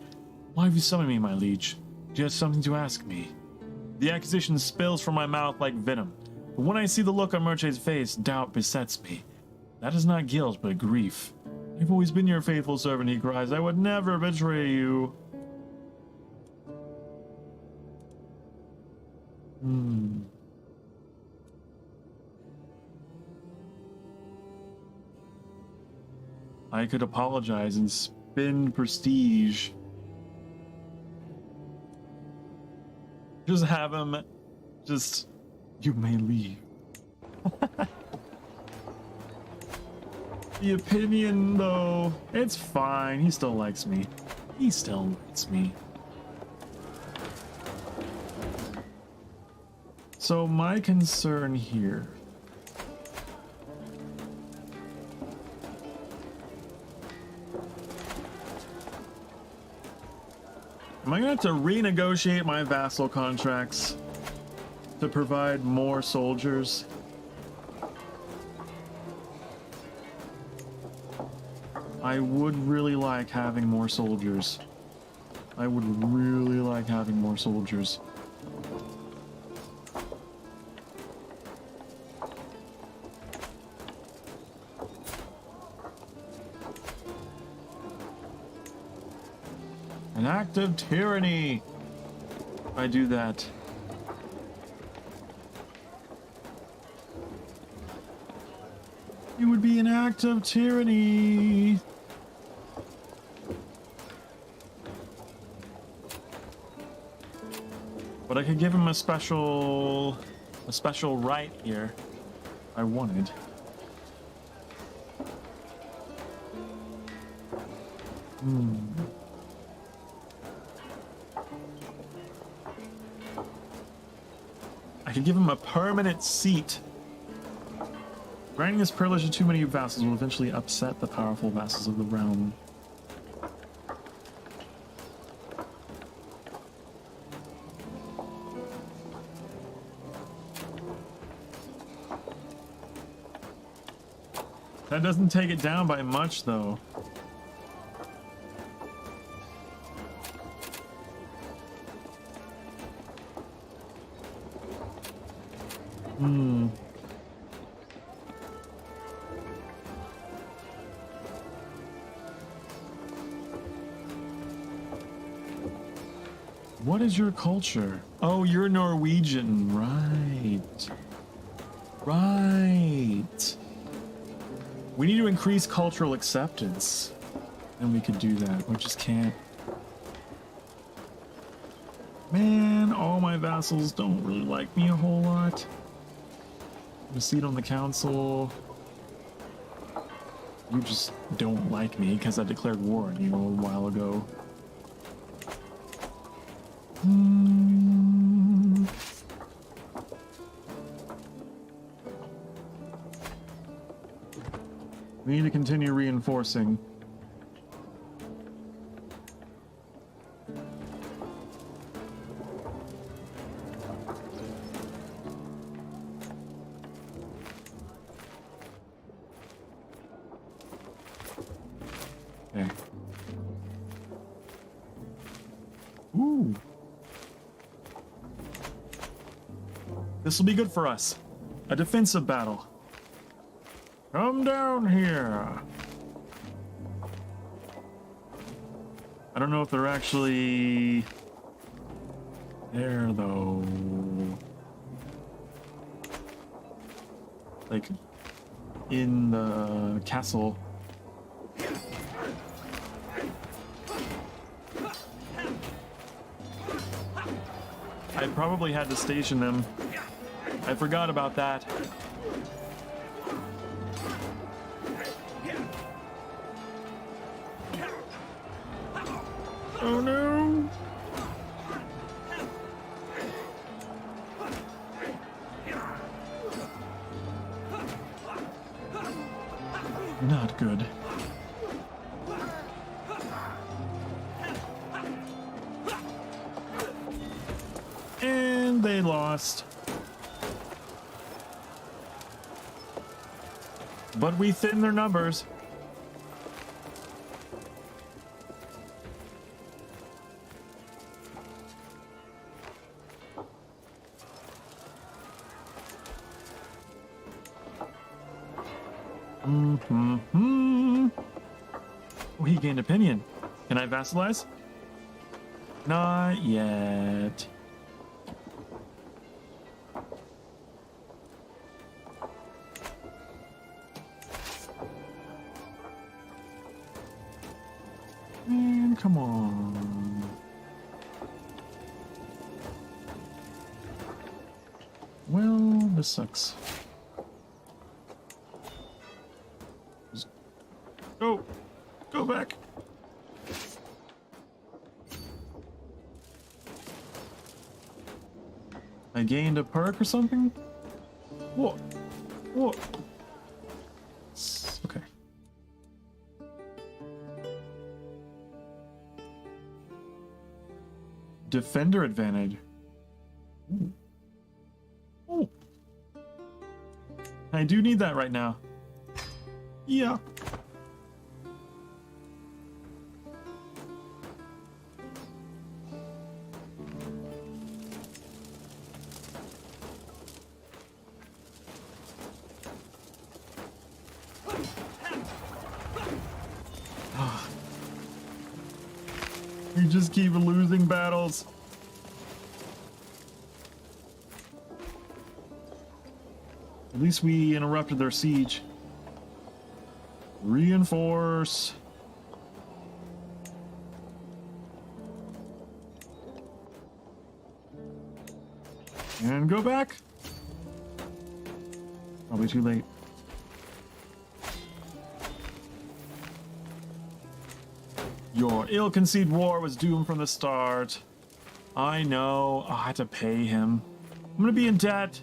Why have you summoned me, my liege? Do you have something to ask me? The accusation spills from my mouth like venom. But when I see the look on Merchade's face, doubt besets me. That is not guilt, but grief. I've always been your faithful servant, he cries. I would never betray you. I could apologize and spin prestige. Just have him, you may leave. The opinion, though, it's fine. He still likes me. He still likes me. So my concern here. Am I going to have to renegotiate my vassal contracts to provide more soldiers? I would really like having more soldiers. I would really like having more soldiers. An act of tyranny. If I do that. It would be an act of tyranny. But I could give him a special right here. I wanted. I could give him a permanent seat. Granting this privilege to too many vassals will eventually upset the powerful vassals of the realm. That doesn't take it down by much, though. What is your culture? Oh, you're Norwegian, right. Right. We need to increase cultural acceptance. And we could do that. We just can't. Man, all my vassals don't really like me a whole lot. A seat on the council. You just don't like me because I declared war on you a while ago. We need to continue reinforcing. Okay. Ooh. This will be good for us. A defensive battle. Come down here. I don't know if they're actually there, though. Like, in the castle. I probably had to station them. I forgot about that. Oh no! Not good. And they lost. But we thinned their numbers. Oh, he gained opinion. Can I vassalize? Not yet. Man, come on. Well, this sucks. Go! Go back! I gained a perk or something? Whoa! Whoa! Okay. Defender advantage. Ooh. Ooh. I do need that right now. Yeah. You just keep losing battles. At least we interrupted their siege. Reinforce. And go back. Probably too late. Your ill-conceived war was doomed from the start. I know. I had to pay him. I'm gonna be in debt.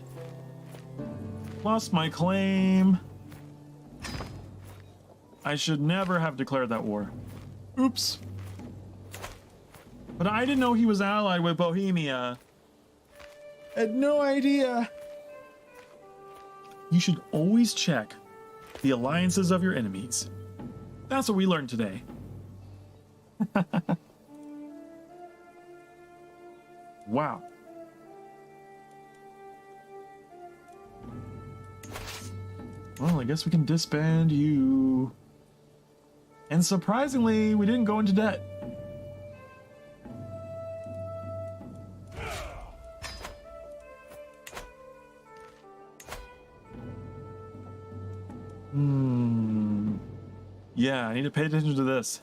Lost my claim. I should never have declared that war. Oops. But I didn't know he was allied with Bohemia. I had no idea. You should always check the alliances of your enemies. That's what we learned today. Wow. Well, I guess we can disband you. And surprisingly, we didn't go into debt. Yeah, I need to pay attention to this.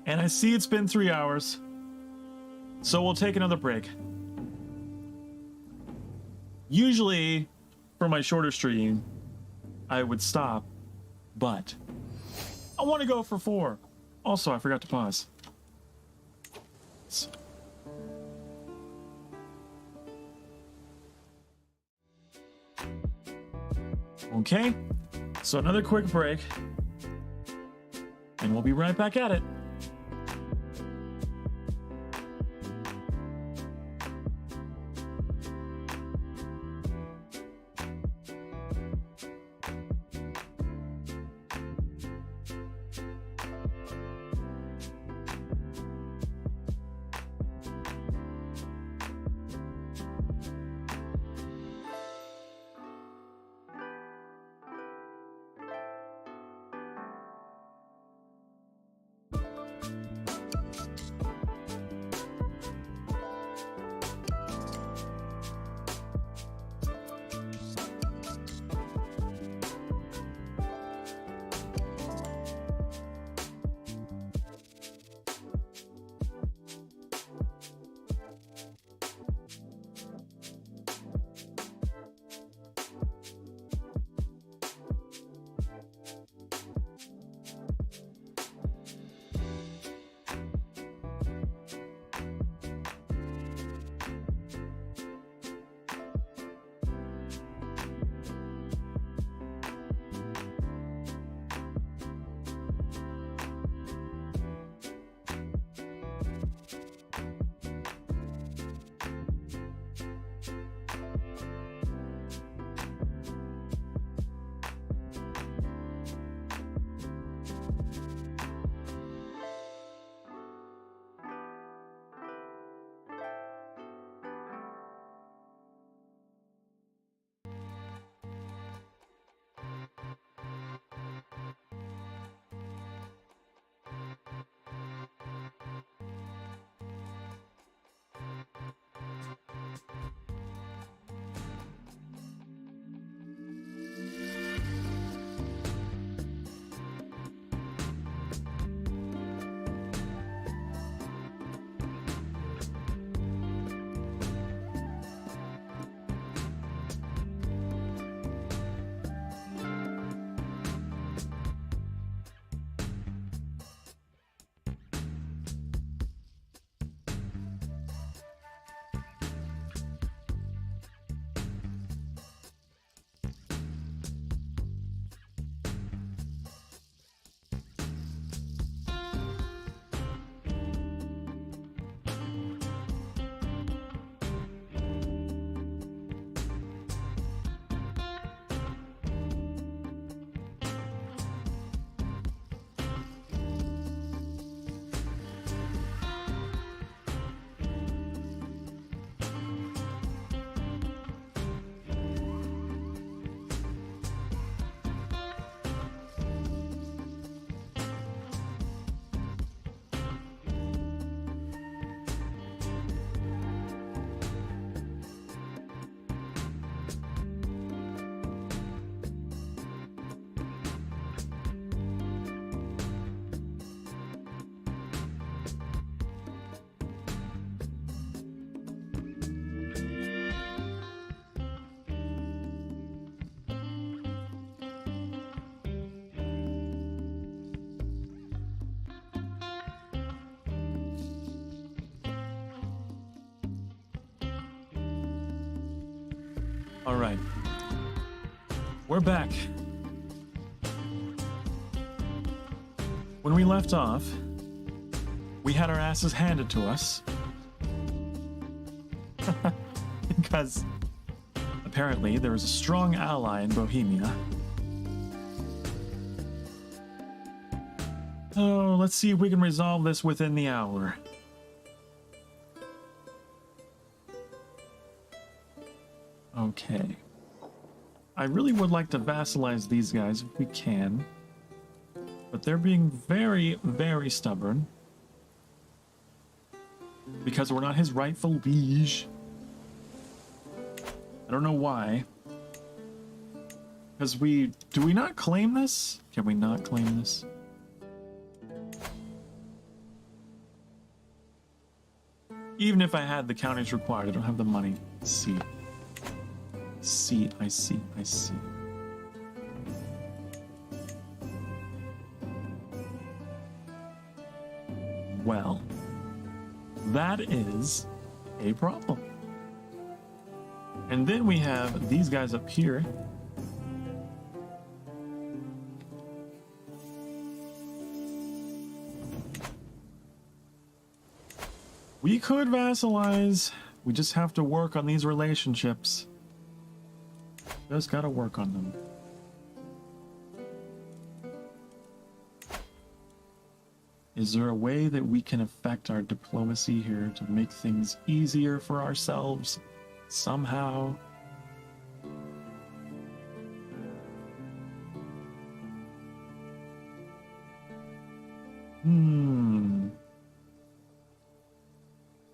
And I see it's been 3 hours, so we'll take another break. Usually, for my shorter stream, I would stop, but I want to go for 4. Also, I forgot to pause. Okay, so another quick break, and we'll be right back at it. All right. We're back. When we left off, we had our asses handed to us. Because apparently there was a strong ally in Bohemia. So let's see if we can resolve this within the hour. Okay. I really would like to vassalize these guys if we can. But they're being very, very stubborn. Because we're not his rightful liege. I don't know why. Because do we not claim this? Can we not claim this? Even if I had the counties required, I don't have the money. Let's see. I see. Well, that is a problem. And then we have these guys up here. We could vassalize. We just have to work on these relationships. Just gotta work on them. Is there a way that we can affect our diplomacy here to make things easier for ourselves somehow?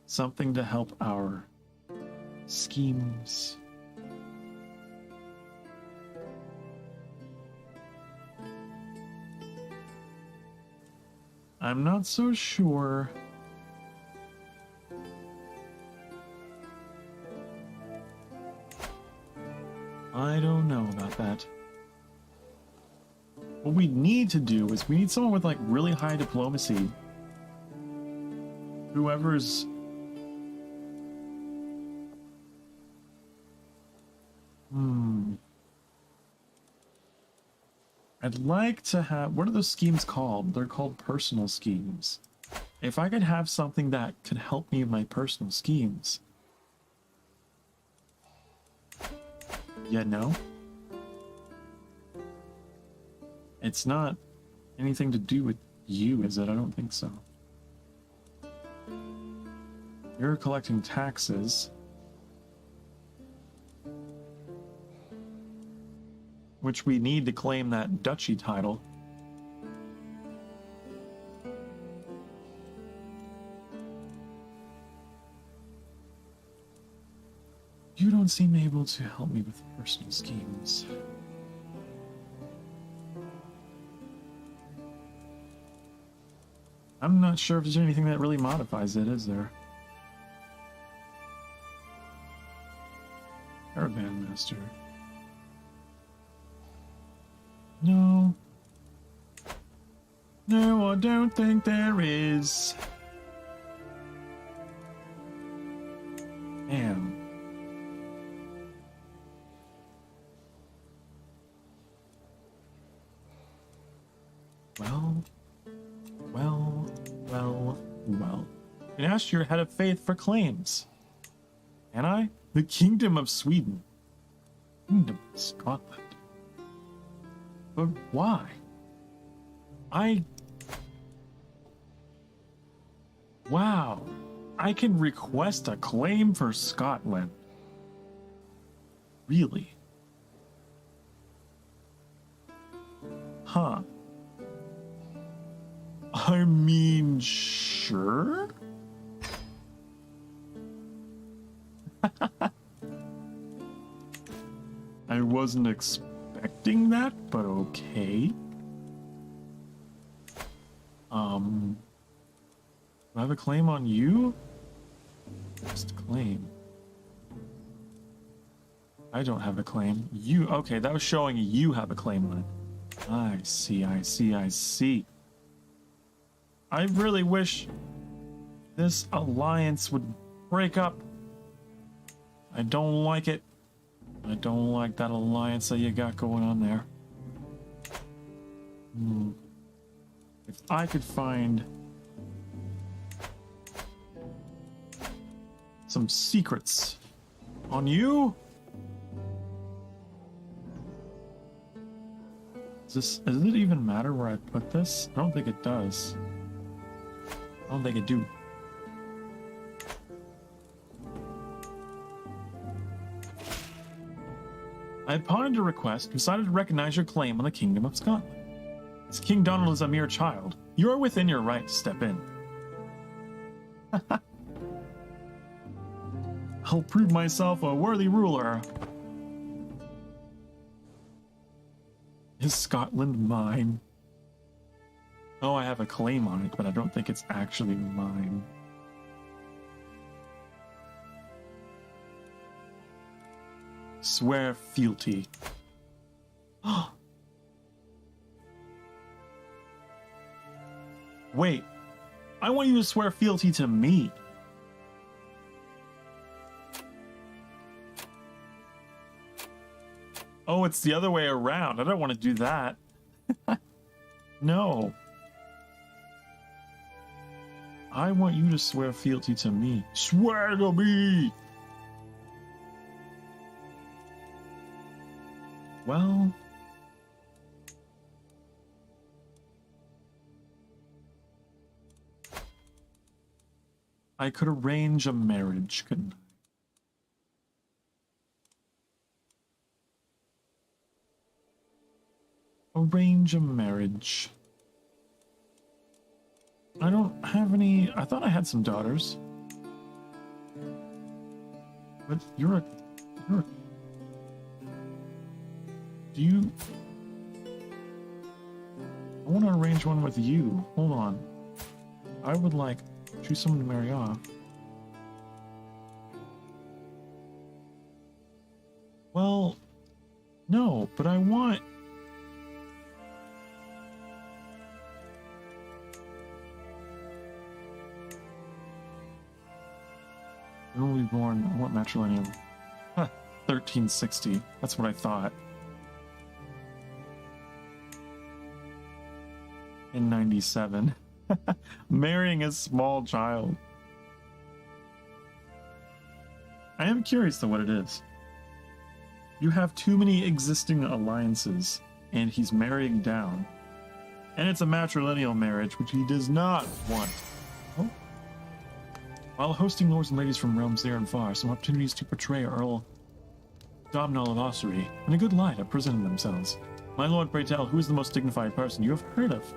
Something to help our schemes. I'm not so sure. I don't know about that. What we need to do is we need someone with like really high diplomacy. Whoever's I'd like to have... What are those schemes called? They're called personal schemes. If I could have something that could help me in my personal schemes. Yeah, no? It's not anything to do with you, is it? I don't think so. You're collecting taxes. Which we need to claim that duchy title. You don't seem able to help me with personal schemes. I'm not sure if there's anything that really modifies it, is there? Caravan Master. No. No, I don't think there is. Damn. Well. You can ask your head of faith for claims. Can I? The Kingdom of Sweden. Kingdom of Scotland. But why? Wow. I can request a claim for Scotland. Really? Huh. I mean, sure? I wasn't expecting that, but okay. Do I have a claim on you? Just claim. I don't have a claim. You, okay, that was showing you have a claim on it. I see. I really wish this alliance would break up. I don't like it. I don't like that alliance that you got going on there. If I could find some secrets on you. Does it even matter where I put this? I don't think it does. I don't think it do. I pondered a request, decided to recognize your claim on the Kingdom of Scotland. As King Donald is a mere child, you are within your right to step in. I'll prove myself a worthy ruler. Is Scotland mine? Oh, I have a claim on it, but I don't think it's actually mine. Swear fealty. Wait, I want you to swear fealty to me. Oh, it's the other way around. I don't want to do that. No. I want you to swear fealty to me. Swear to me! Well... I could arrange a marriage, couldn't I? Arrange a marriage. I don't have any... I thought I had some daughters. But you're a... Do you... I want to arrange one with you. Hold on. I would like... choose someone to marry off. Well... No, but I want... When will be born? I want matrilineal. Huh, 1360. That's what I thought. In 97. Marrying a small child. I am curious though what it is. You have too many existing alliances, and he's marrying down. And it's a matrilineal marriage, which he does not want. Oh. While hosting lords and ladies from realms near and far, some opportunities to portray Earl Domhnall of Ossory in a good light have presented themselves. My lord, pray tell, who is the most dignified person you have heard of?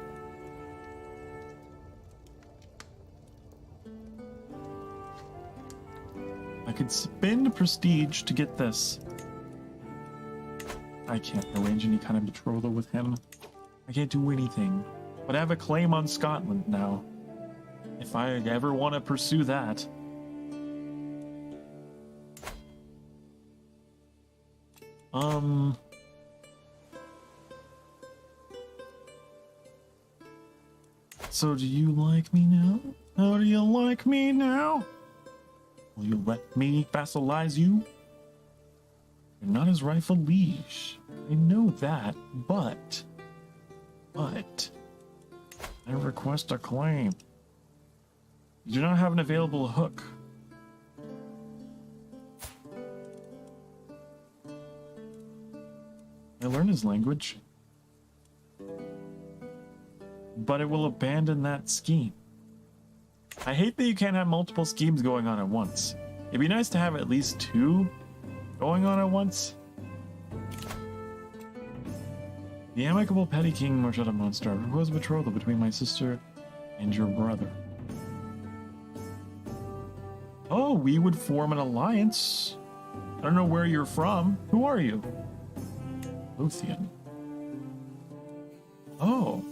I could spend prestige to get this. I can't arrange any kind of betrothal with him. I can't do anything. But I have a claim on Scotland now. If I ever want to pursue that. So do you like me now? How do you like me now? Will you let me vassalize you? You're not his rightful liege. I know that, but I request a claim. You do not have an available hook. I learn his language. But it will abandon that scheme. I hate that you can't have multiple schemes going on at once. It'd be nice to have at least two going on at once. The amicable petty king Marshetta Monster proposed a betrothal between my sister and your brother. Oh, we would form an alliance. I don't know where you're from. Who are you? Lothian. Oh.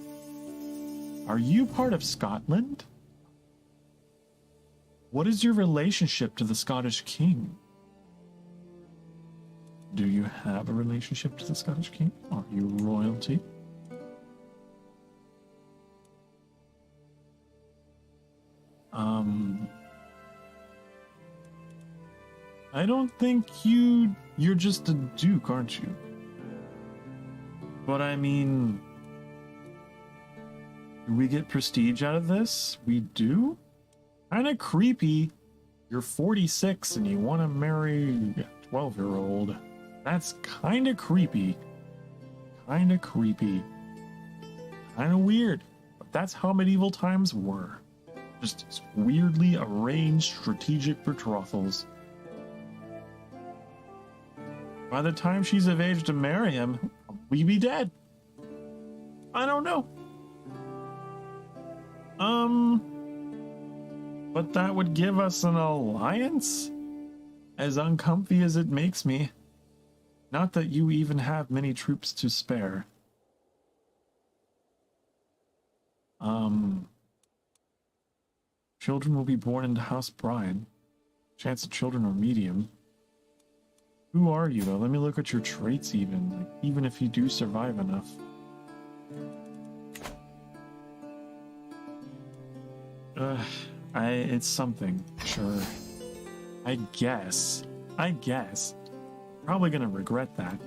Are you part of Scotland? What is your relationship to the Scottish king? Do you have a relationship to the Scottish king? Are you royalty? I don't think you You're just a duke, aren't you? But I mean, do we get prestige out of this? We do? Kinda creepy. You're 46 and you want to marry a 12-year-old. That's kinda creepy. Kinda creepy. Kinda weird. But that's how medieval times were. Just weirdly arranged strategic betrothals. By the time she's of age to marry him, he'll probably be dead. I don't know. But that would give us an alliance? As uncomfy as it makes me. Not that you even have many troops to spare. Children will be born into House Bride. Chance of children are medium. Who are you, though? Let me look at your traits even. Like, even if you do survive enough. It's something. Sure. I guess. Probably gonna regret that.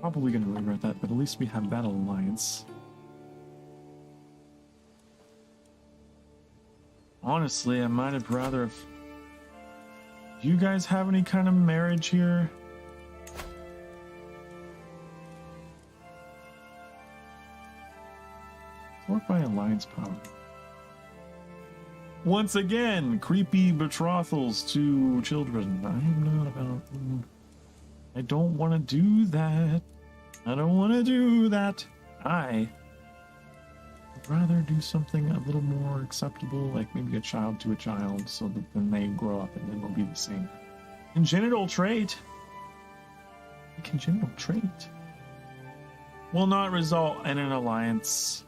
But at least we have that alliance. Honestly, I might have rather have... Do you guys have any kind of marriage here? Sort by alliance power. Once again, creepy betrothals to children. I'm not about... I don't want to do that. I'd rather do something a little more acceptable, like maybe a child to a child, so that then they grow up and then they'll be the same. Congenital trait. Congenital trait will not result in an alliance.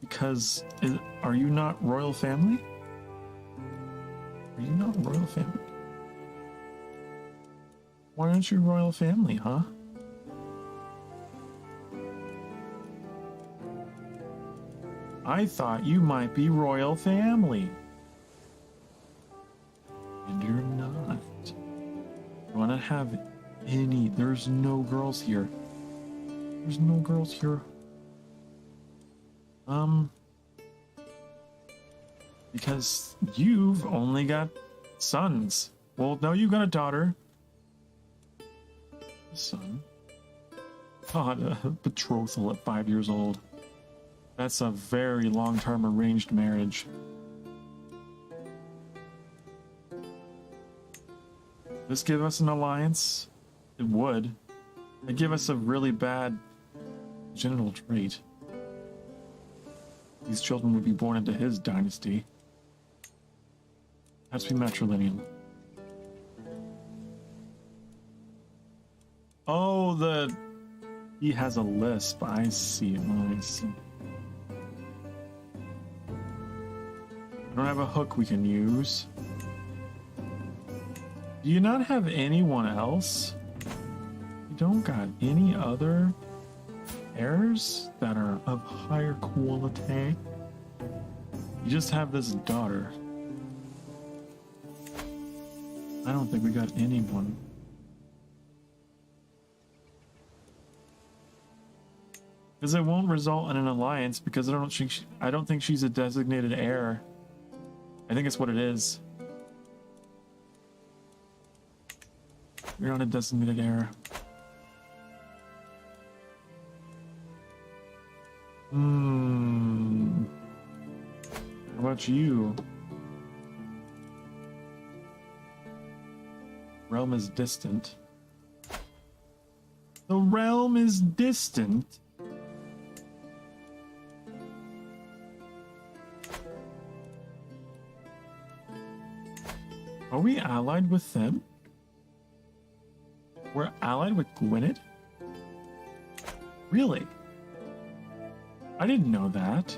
Because, are you not royal family? Are you not royal family? Why aren't you royal family, huh? I thought you might be royal family. And you're not. You wanna have any... There's no girls here. Because you've only got sons. Well, no, you got a daughter. Son. God, a betrothal at 5 years old. That's a very long-term arranged marriage. This give us an alliance? It would. It'd give us a really bad genital trait. These children would be born into his dynasty. Has to be matrilineal. Oh, he has a lisp. I see. I don't have a hook we can use. Do you not have anyone else? You don't got any other heirs that are of higher quality? You just have this daughter. I don't think we got anyone. Because it won't result in an alliance because I don't think she's a designated heir. I think it's what it is. You're not a designated heir. How about you? Realm is distant. The realm is distant? Are we allied with them? We're allied with Gwynedd? Really? I didn't know that.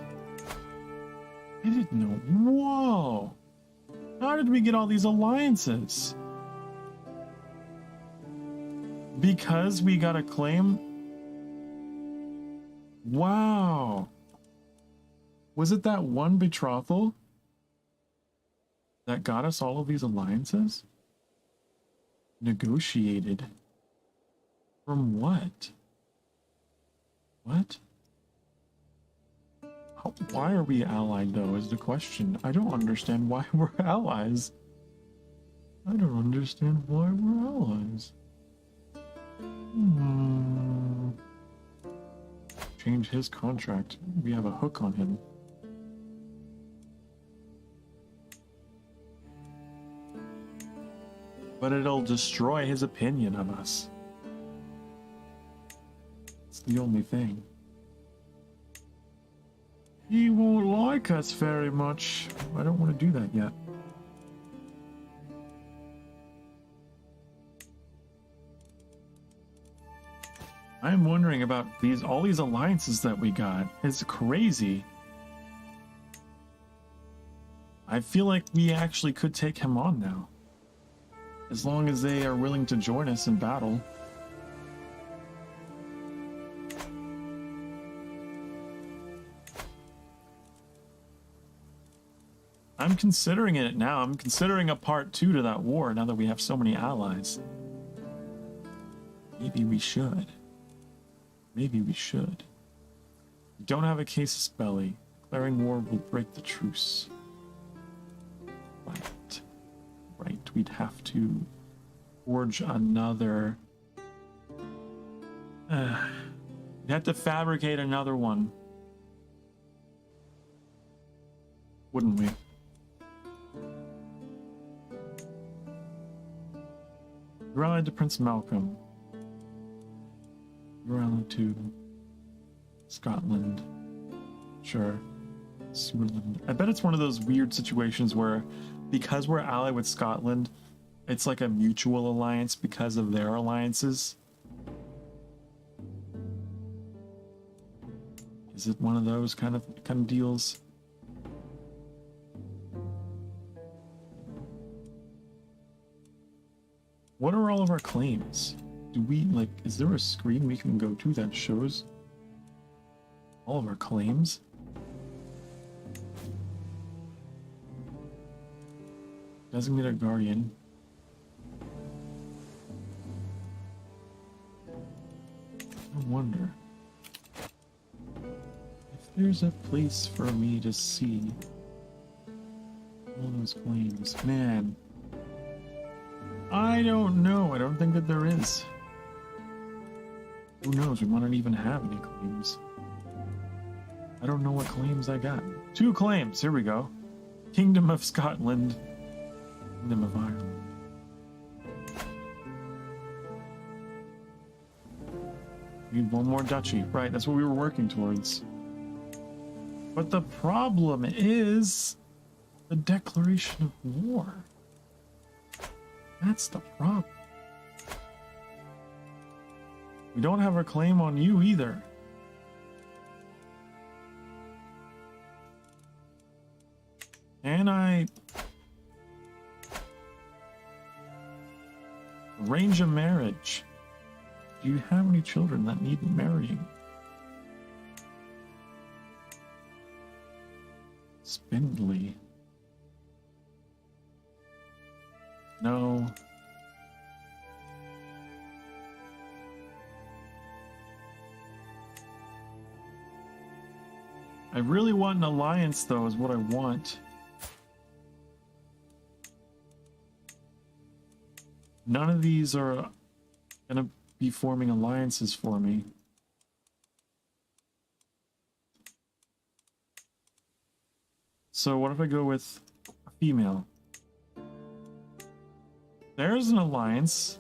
I didn't know. Whoa! How did we get all these alliances? Because we got a claim? Wow! Was it that one betrothal that got us all of these alliances? Negotiated? From what? What? Why are we allied, though, is the question. I don't understand why we're allies. I don't understand why we're allies. Change his contract. We have a hook on him. But it'll destroy his opinion of us. It's the only thing. He won't like us very much. I don't want to do that yet. I'm wondering about all these alliances that we got. It's crazy. I feel like we actually could take him on now. As long as they are willing to join us in battle. I'm considering it now. I'm considering a part 2 to that war now that we have so many allies. Maybe we should. Maybe we should. We don't have a casus belli. Declaring war will break the truce. Right. Right. We'd have to forge another... we'd have to fabricate another one. Wouldn't we? You're allied to Prince Malcolm. You're allied to Scotland. Sure. Switzerland. I bet it's one of those weird situations where, because we're allied with Scotland, it's like a mutual alliance because of their alliances. Is it one of those kind of deals? What are all of our claims? Do we, like, is there a screen we can go to that shows all of our claims? Designated guardian. I wonder if there's a place for me to see all those claims. Man, I don't know. I don't think that there is. Who knows? We might not even have any claims. I don't know what claims I got. 2 claims. Here we go. Kingdom of Scotland. Kingdom of Ireland. We need one more duchy. Right, that's what we were working towards. But the problem is the declaration of war. That's the problem. We don't have a claim on you either. Can I arrange a marriage? Do you have any children that need marrying? Spindly. No. I really want an alliance, though, is what I want. None of these are gonna be forming alliances for me. So what if I go with a female? There's an alliance,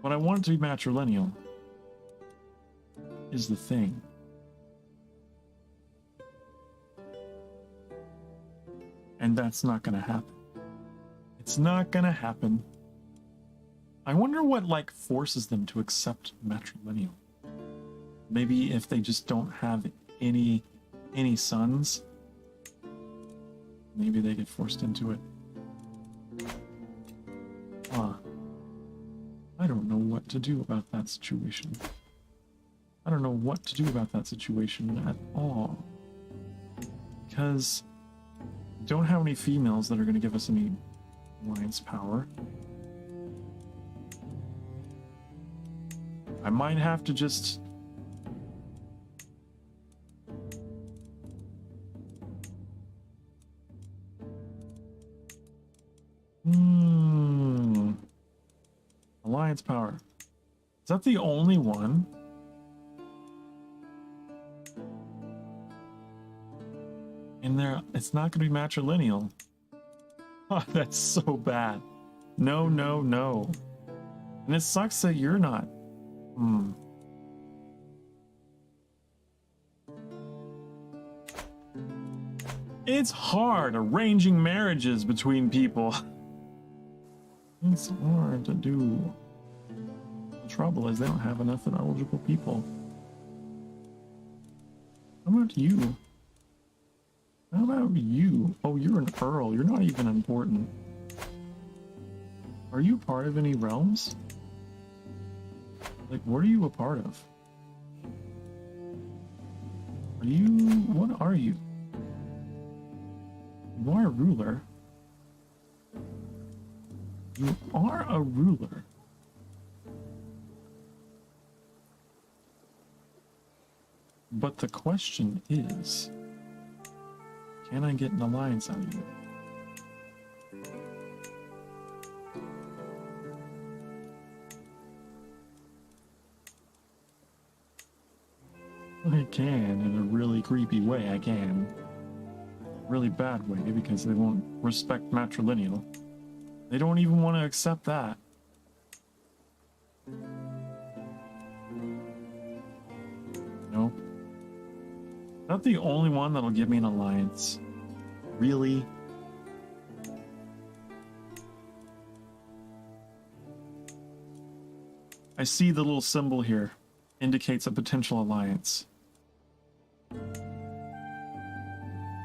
but I want it to be matrilineal. Is the thing. And that's not gonna happen. It's not gonna happen. I wonder what, like, forces them to accept matrilineal. Maybe if they just don't have any sons, maybe they get forced into it. I don't know what to do about that situation. I don't know what to do about that situation at all. Because we don't have any females that are going to give us any alliance power. I might have to just... Alliance power. Is that the only one? In there, it's not going to be matrilineal. Oh, that's so bad. No, no, no. And it sucks that you're not. It's hard arranging marriages between people. It's hard to do. The trouble is they don't have enough eligible people. How about you? How about you? Oh, you're an Earl. You're not even important. Are you part of any realms? Like, what are you a part of? Are you... What are you? You are a ruler. You are a ruler. But the question is, can I get an alliance out of you? I can, in a really creepy way, I can. Really bad way, because they won't respect matrilineal. They don't even want to accept that. Nope. Not the only one that'll give me an alliance. Really? I see the little symbol here. Indicates a potential alliance.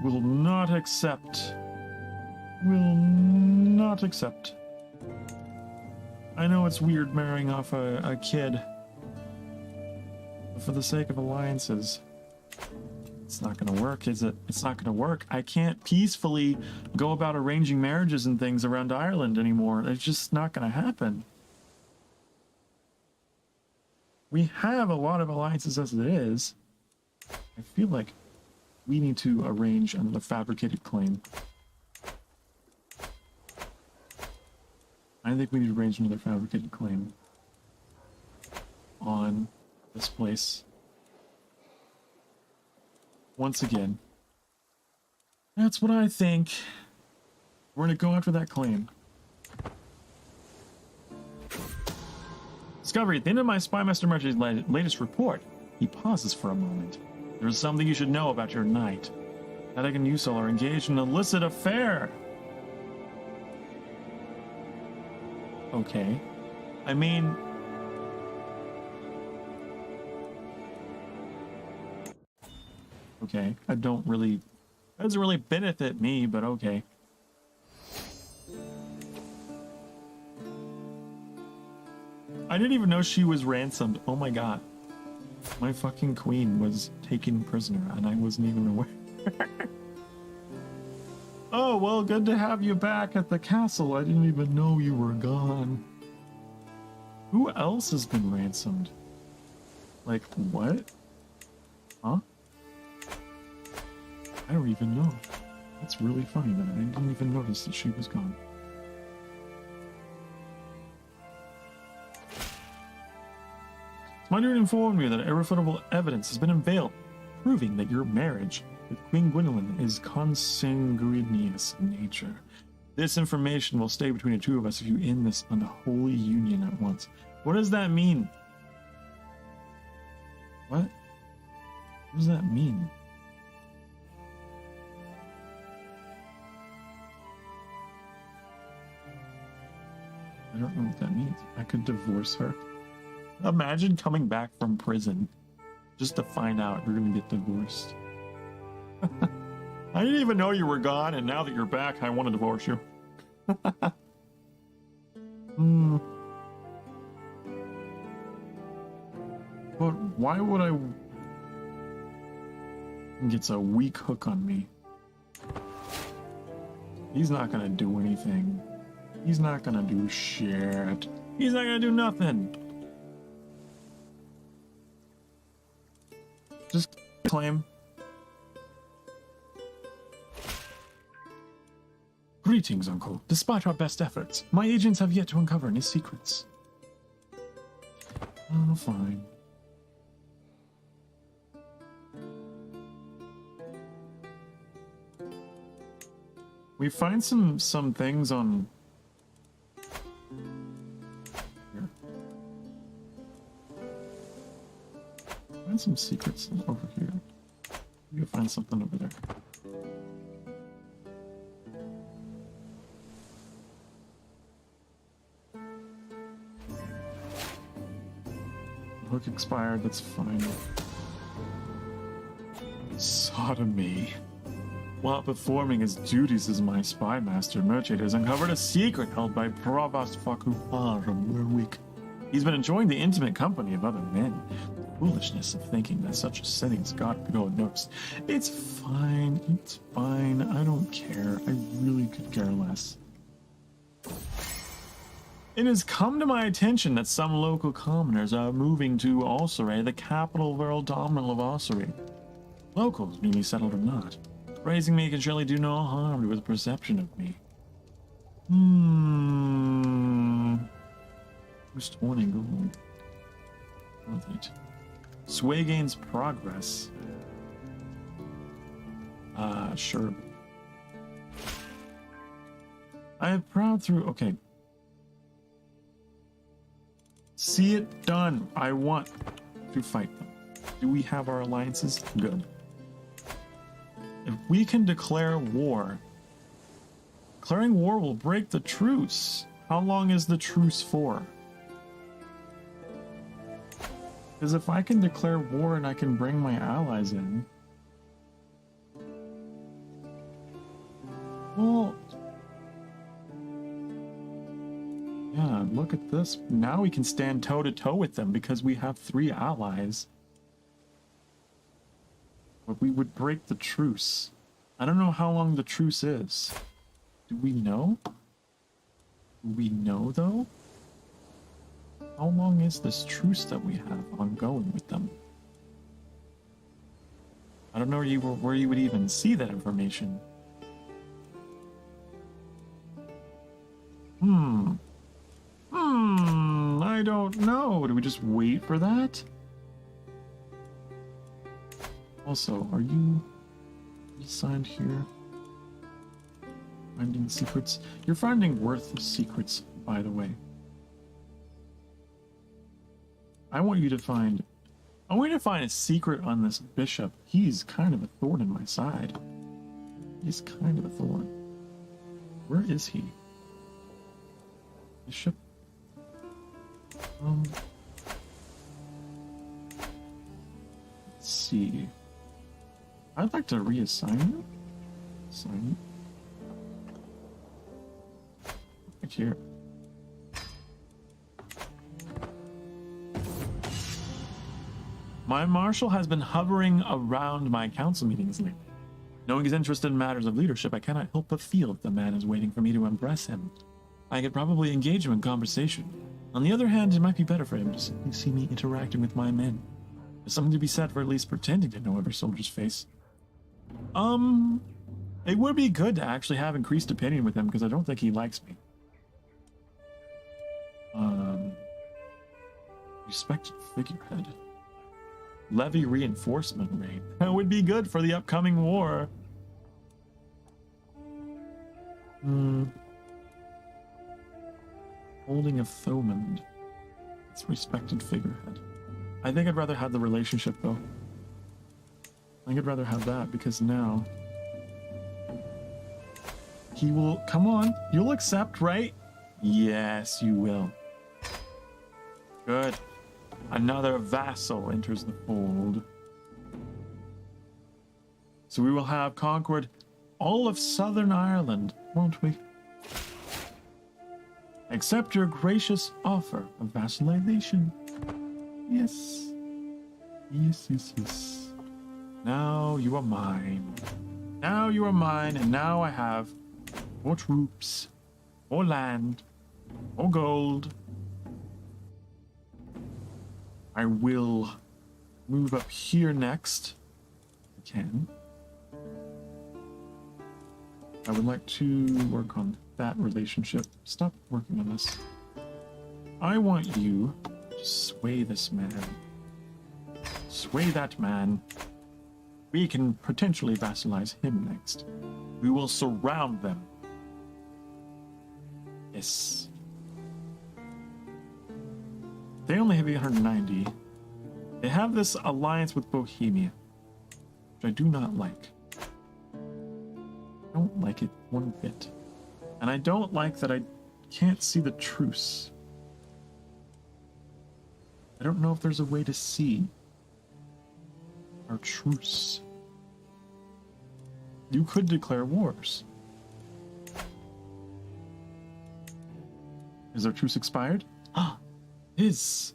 Will not accept. Will not accept. I know it's weird marrying off a kid. But for the sake of alliances, it's not gonna work, is it? It's not gonna work. I can't peacefully go about arranging marriages and things around Ireland anymore. It's just not gonna happen. We have a lot of alliances as it is. I feel like we need to arrange another fabricated claim. I think we need to arrange another fabricated claim on this place. Once again. That's what I think. We're gonna go after that claim. Discovery, at the end of my Spymaster Merchant's latest report, he pauses for a moment. There is something you should know about your knight. Attic and Usul are engaged in an illicit affair. Okay. I mean... Okay, I don't really... That doesn't really benefit me, but okay. I didn't even know she was ransomed. Oh my god. My fucking queen was taken prisoner and I wasn't even aware. Oh, well, good to have you back at the castle. I didn't even know you were gone. Who else has been ransomed? Like, what? Huh? I don't even know. That's really funny that I didn't even notice that she was gone. My dude informed me that irrefutable evidence has been unveiled, proving that your marriage with Queen Gwendolyn is consanguineous in nature. This information will stay between the two of us if you end this unholy union at once. What does that mean? What? What does that mean? I don't know what that means. I could divorce her. Imagine coming back from prison just to find out you're gonna get divorced. I didn't even know you were gone, and now that you're back, I want to divorce you. But why would I... He gets a weak hook on me. He's not gonna do anything. He's not gonna do shit. He's not gonna do nothing. Just claim. Greetings, Uncle. Despite our best efforts, my agents have yet to uncover any secrets. Oh, fine. We find some things on here. Find some secrets over here. You'll find something over there. Hook expired, that's fine. Sodomy. While performing his duties as my spy master, Merchant has uncovered a secret held by Provost Fakuhar of Werwick. He's been enjoying the intimate company of other men. The foolishness of thinking that such a setting's got to go unnoticed. It's fine, it's fine. I don't care. I really could care less. It has come to my attention that some local commoners are moving to Ossuary, the capital world dominant of Ossuary. Locals, newly settled or not. Raising me can surely do no harm to his perception of me. Restoring gold. Worth it. Sway gains progress. Sure. I have prowled through. Okay. See it done. I want to fight them. Do we have our alliances? Good. If we can declare war, declaring war will break the truce. How long is the truce for? Because if I can declare war and I can bring my allies in, well, yeah, look at this. Now we can stand toe to toe with them because we have 3 allies. But we would break the truce. I don't know how long the truce is. Do we know? Do we know, though? How long is this truce that we have ongoing with them? I don't know where you would even see that information. I don't know. Do we just wait for that? Also, are you assigned here? Finding secrets? You're finding worthless secrets, by the way. I want you to find a secret on this bishop. He's kind of a thorn in my side. He's kind of a thorn. Where is he? Bishop? Let's see. I'd like to reassign you. Assign you. Right here. My marshal has been hovering around my council meetings lately. Knowing he's interested in matters of leadership, I cannot help but feel that the man is waiting for me to impress him. I could probably engage him in conversation. On the other hand, it might be better for him to simply see me interacting with my men. There's something to be said for at least pretending to know every soldier's face. It would be good to actually have increased opinion with him because I don't think he likes me. Respected figurehead. Levy reinforcement rate. That would be good for the upcoming war. Holding of Thomond. It's respected figurehead. I think I'd rather have the relationship though. I think I'd rather have that because now he will. Come on, you'll accept, right? Yes, you will. Good. Another vassal enters the fold. So we will have conquered all of Southern Ireland, won't we? Accept your gracious offer of vassalization. Yes. Yes, yes, yes. Now you are mine. Now you are mine, and now I have more troops, more land, more gold. I will move up here next. I can. I would like to work on that relationship. Stop working on this. I want you to sway this man. Sway that man. We can potentially vassalize him next. We will surround them. Yes. They only have 890. They have this alliance with Bohemia, which I do not like. I don't like it one bit. And I don't like that I can't see the truce. I don't know if there's a way to see our truce. You could declare wars. Is our truce expired? Ah, it is.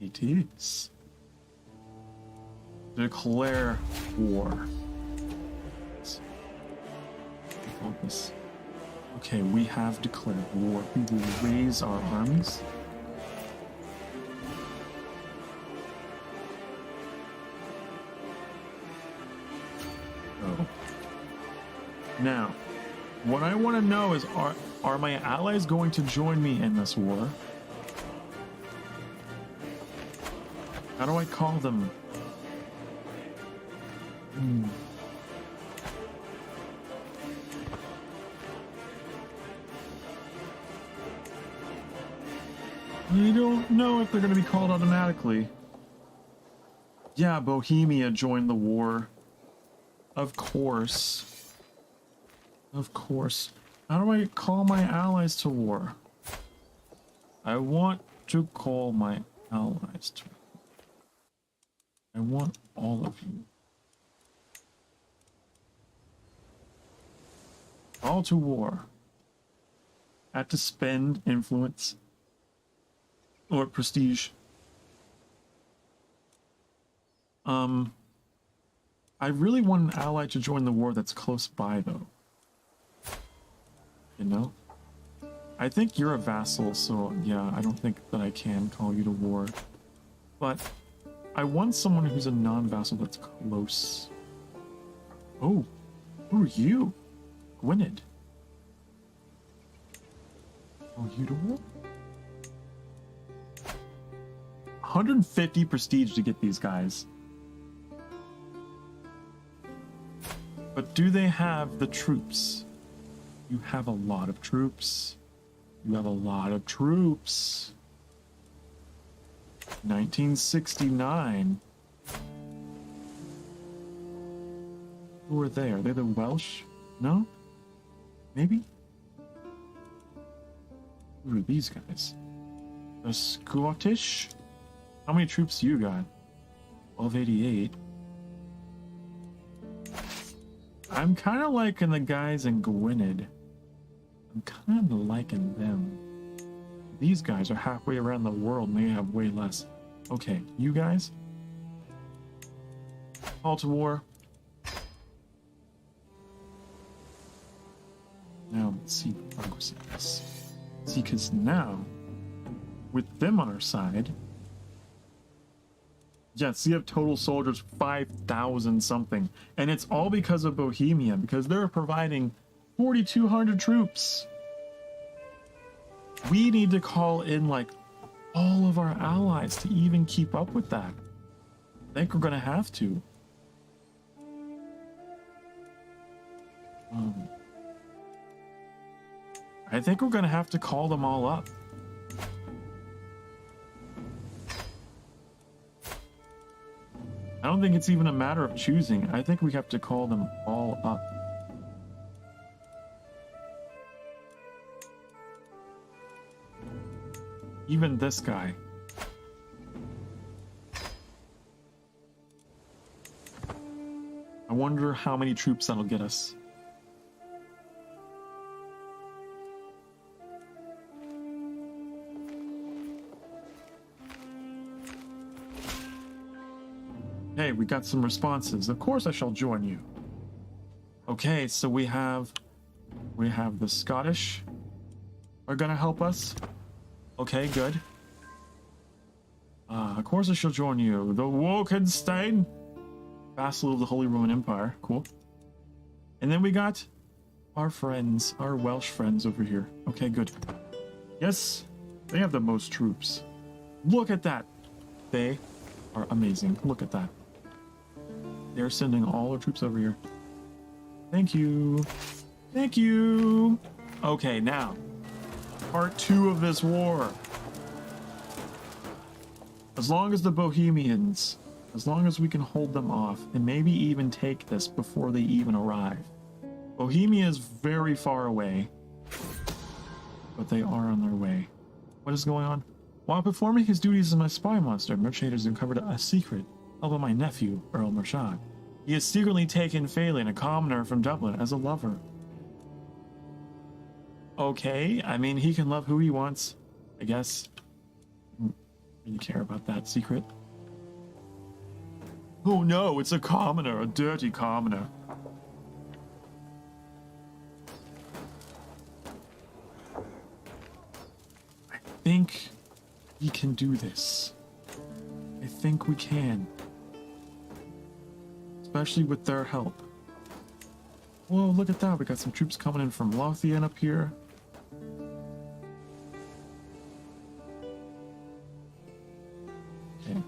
It is. Declare war. Focus. Okay, we have declared war. We will raise our armies. Oh. Now, what I want to know is, are my allies going to join me in this war? How do I call them? I don't know if they're going to be called automatically. Yeah, Bohemia joined the war. Of course. Of course. How do I call my allies to war? I want to call my allies to war. I want all of you. All to war. I have to spend influence or prestige. I really want an ally to join the war that's close by, though. You know? I think you're a vassal, so yeah, I don't think that I can call you to war. But I want someone who's a non-vassal that's close. Oh, who are you? Gwynedd. Oh, you to war? 150 prestige to get these guys. But do they have the troops? You have a lot of troops. You have a lot of troops. 1969. Who are they? Are they the Welsh? No? Maybe? Who are these guys? The Scottish? How many troops you got? 1288. I'm kind of liking the guys in Gwynedd. I'm kind of liking them. These guys are halfway around the world and they have way less. Okay, you guys? Call to war. Now let's see progress of this. See, because now, with them on our side, yeah, so you have total soldiers 5,000 something. And it's all because of Bohemia, because they're providing 4,200 troops. We need to call in, like, all of our allies to even keep up with that. I think we're going to have to. I think we're going to have to call them all up. I don't think it's even a matter of choosing. I think we have to call them all up. Even this guy. I wonder how many troops that'll get us. Hey, we got some responses. Of course I shall join you. Okay, so we have the Scottish are gonna help us. Okay, good. Of course I shall join you. The Wokenstein, vassal of the Holy Roman Empire. Cool. And then we got our friends, our Welsh friends over here. Okay, good. Yes, they have the most troops. Look at that. They are amazing. Look at that. They're sending all our troops over here. Thank you. Thank you. Okay, now, part 2 of this war. As long as the Bohemians, as long as we can hold them off, and maybe even take this before they even arrive. Bohemia is very far away, but they are on their way. What is going on? While performing his duties as my spy monster, Merchant has uncovered a secret about my nephew, Earl Mershad. He has secretly taken Phelan, a commoner from Dublin, as a lover. Okay, I mean, he can love who he wants, I guess. I don't really care about that secret. Oh no, it's a commoner, a dirty commoner. I think we can do this. I think we can. Especially with their help. Whoa, look at that. We got some troops coming in from Lothian up here. Okay.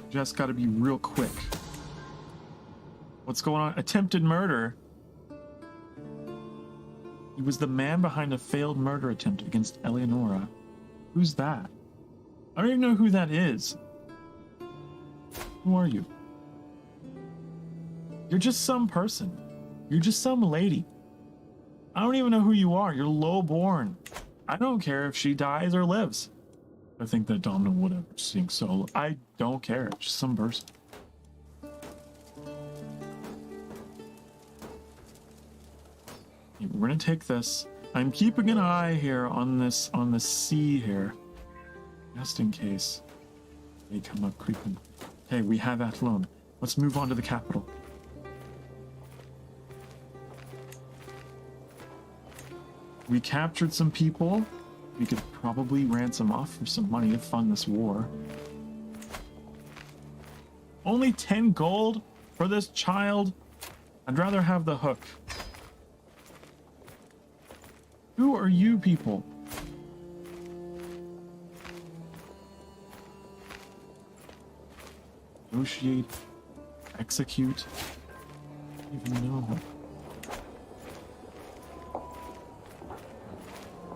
Just gotta be real quick. What's going on? Attempted murder. He was the man behind a failed murder attempt against Eleonora. Who's that? I don't even know who that is. Who are you? You're just some person. You're just some lady. I don't even know who you are. You're low-born. I don't care if she dies or lives. I think that Domino would ever sing solo. I don't care. It's just some person. We're gonna take this. I'm keeping an eye here on the sea here, just in case they come up creeping. Okay, we have Athlone. Let's move on to the capital. We captured some people. We could probably ransom off for some money to fund this war. Only 10 gold for this child? I'd rather have the hook. Who are you people? Negotiate. Execute. I don't even know.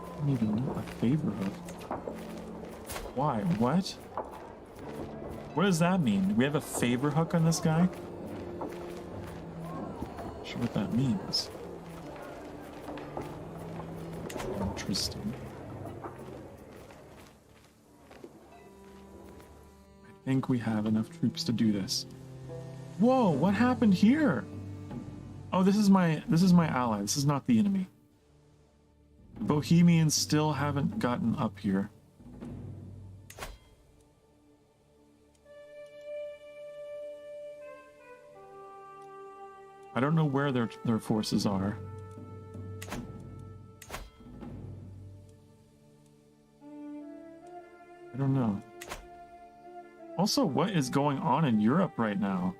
I don't even know a favor hook. Why? What? What does that mean? Do we have a favor hook on this guy? Not sure what that means. Interesting. I think we have enough troops to do this. Whoa, what happened here? Oh, this is my ally. This is not the enemy. The Bohemians still haven't gotten up here. I don't know where their forces are. I don't know. Also, what is going on in Europe right now?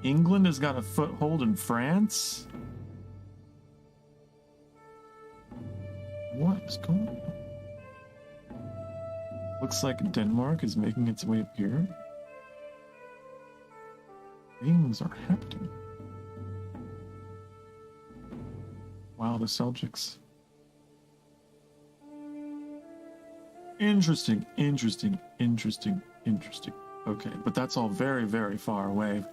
England has got a foothold in France? What is going on? Looks like Denmark is making its way up here. Things are happening. Wow, the Seljuks. Interesting, interesting, interesting, interesting. Okay, but that's all very, very far away.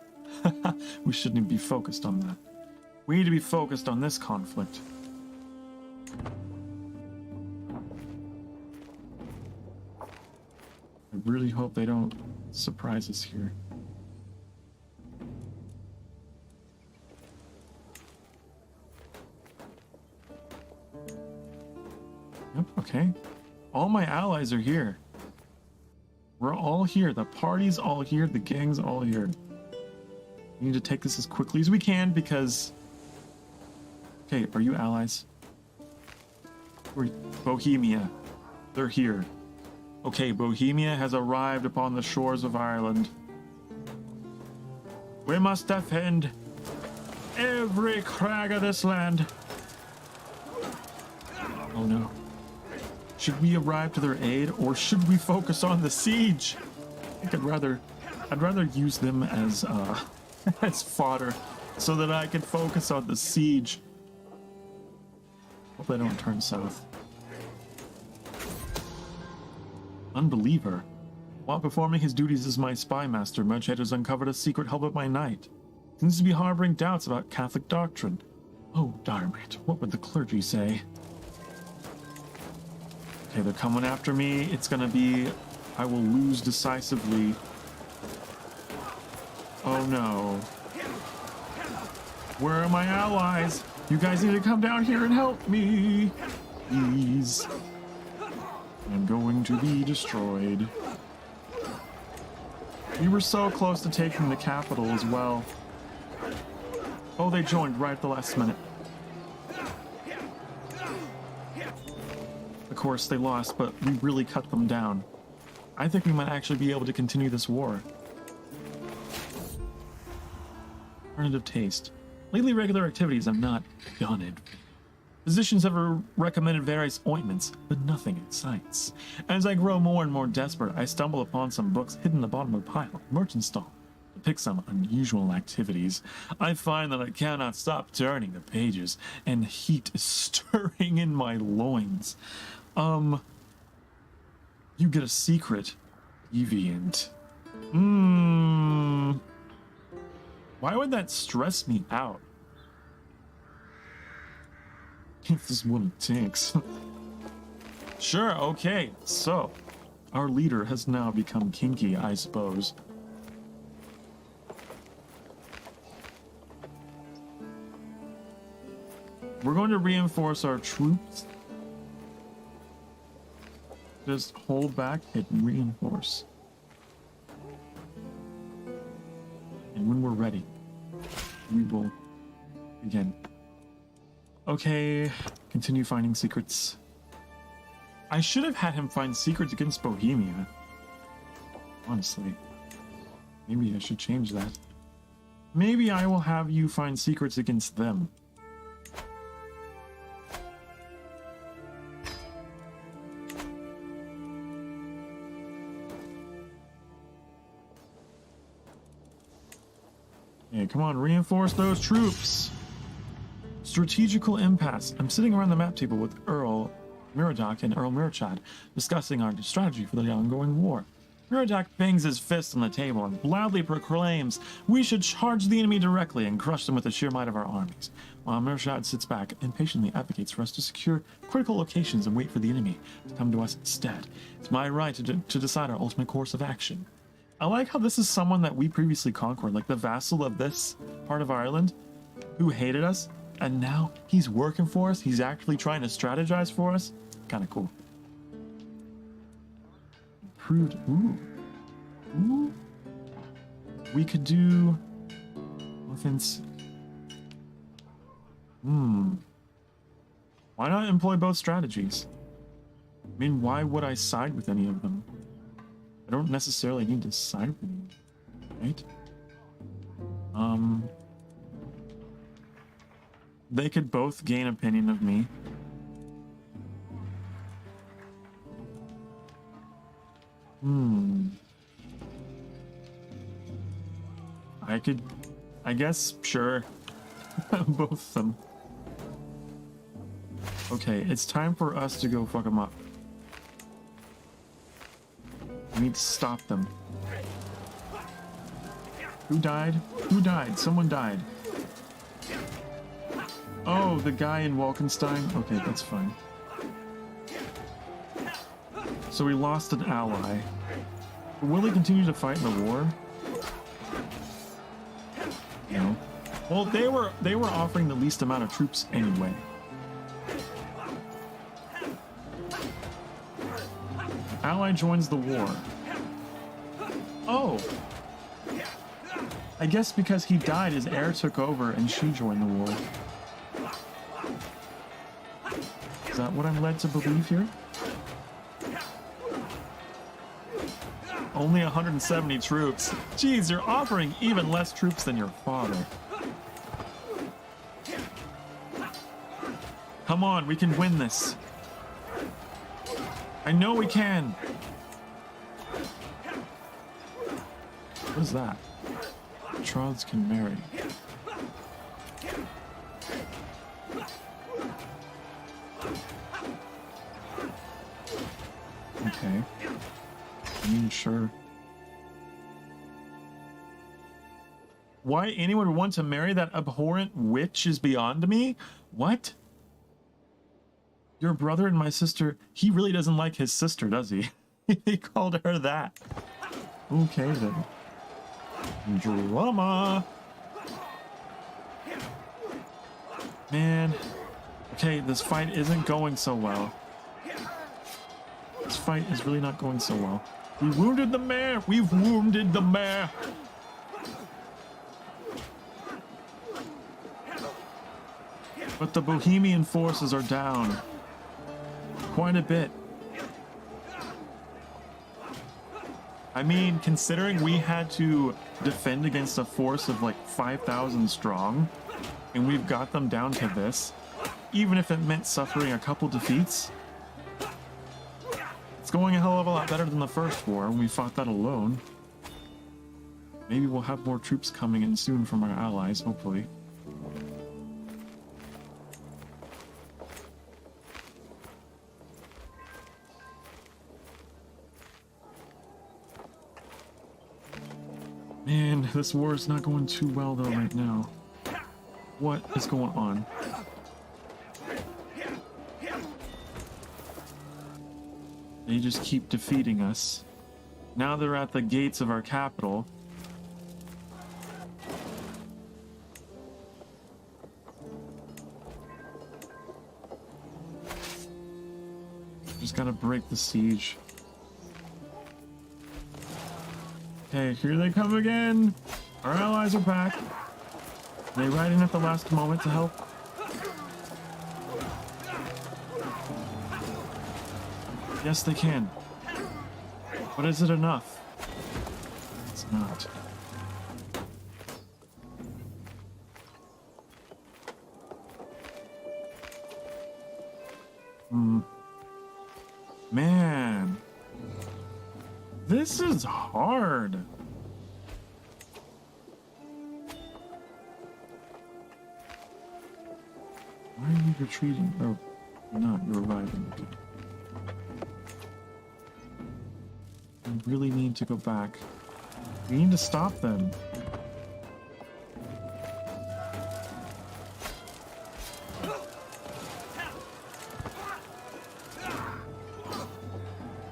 We shouldn't be focused on that. We need to be focused on this conflict. I really hope they don't surprise us here. Yep, okay. All my allies are here. We're all here. The party's all here. The gang's all here. We need to take this as quickly as we can because... Okay, are you allies? We're Bohemia. They're here. Okay, Bohemia has arrived upon the shores of Ireland. We must defend every crag of this land. Oh no. Should we arrive to their aid, or should we focus on the siege? I think I'd rather use them as as fodder so that I can focus on the siege. Hope they don't turn south. Unbeliever. While performing his duties as my spy master, Merchant has uncovered a secret held by night. Seems to be harboring doubts about Catholic doctrine. Oh, darn it. What would the clergy say? Okay, they're coming after me. It's gonna be... I will lose decisively. Oh no. Where are my allies? You guys need to come down here and help me. Please. I'm going to be destroyed. We were so close to taking the capital as well. Oh, they joined right at the last minute. Of course, they lost, but we really cut them down. I think we might actually be able to continue this war. Alternative taste. Lately, regular activities have not done it. Physicians have recommended various ointments, but nothing excites. As I grow more and more desperate, I stumble upon some books hidden in the bottom of a pile, merchant stall, to pick some unusual activities. I find that I cannot stop turning the pages, and heat is stirring in my loins. You get a secret. Deviant. Why would that stress me out? If this is what it takes. Sure, okay. So, our leader has now become kinky, I suppose. We're going to reinforce our troops. Just hold back, hit reinforce. And when we're ready, we will begin. Okay, continue finding secrets. I should have had him find secrets against Bohemia. Honestly. Maybe I should change that. Maybe I will have you find secrets against them. Hey, come on, reinforce those troops. Strategical impasse. I'm sitting around the map table with Earl Miradoc and Earl Mirchad, discussing our strategy for the ongoing war. Miradoc bangs his fist on the table and loudly proclaims we should charge the enemy directly and crush them with the sheer might of our armies, while Mirchad sits back and patiently advocates for us to secure critical locations and wait for the enemy to come to us instead. It's my right to decide our ultimate course of action. I like how this is someone that we previously conquered, like the vassal of this part of Ireland, who hated us. And now he's working for us. He's actually trying to strategize for us. Kind of cool. Improved. Ooh. We could do offense. Why not employ both strategies? I mean, why would I side with any of them? I don't necessarily need to side with them, right? They could both gain opinion of me. I guess, sure. Both of them. Okay, it's time for us to go fuck them up. We need to stop them. Who died? Who died? Someone died. Oh, the guy in Walkenstein? Okay, that's fine. So we lost an ally. Will he continue to fight in the war? No. Well, they were offering the least amount of troops anyway. Ally joins the war. Oh. I guess because he died, his heir took over and she joined the war. Is that what I'm led to believe here? Only 170 troops. Jeez, you're offering even less troops than your father. Come on, we can win this. I know we can. What is that? Betrotheds can marry. Okay. I mean, sure. Why anyone would want to marry that abhorrent witch is beyond me? What? Your brother and my sister, he really doesn't like his sister, does he? He called her that. Okay then. Drama. Man. Okay, this fight isn't going so well. This fight is really not going so well. We wounded the mayor! We've wounded the mayor! But the Bohemian forces are down. Quite a bit. I mean, considering we had to defend against a force of like 5,000 strong, and we've got them down to this, even if it meant suffering a couple defeats, it's going a hell of a lot better than the first war when we fought that alone. Maybe we'll have more troops coming in soon from our allies, hopefully. Man, this war is not going too well though right now. What is going on? They just keep defeating us. Now they're at the gates of our capital. Just gotta break the siege. Okay, here they come again. Our allies are back. They ride in at the last moment to help. Yes, they can. But is it enough? It's not. Man. This is hard. Why are you retreating? Oh, you're not. You're reviving. Okay. I really need to go back. We need to stop them.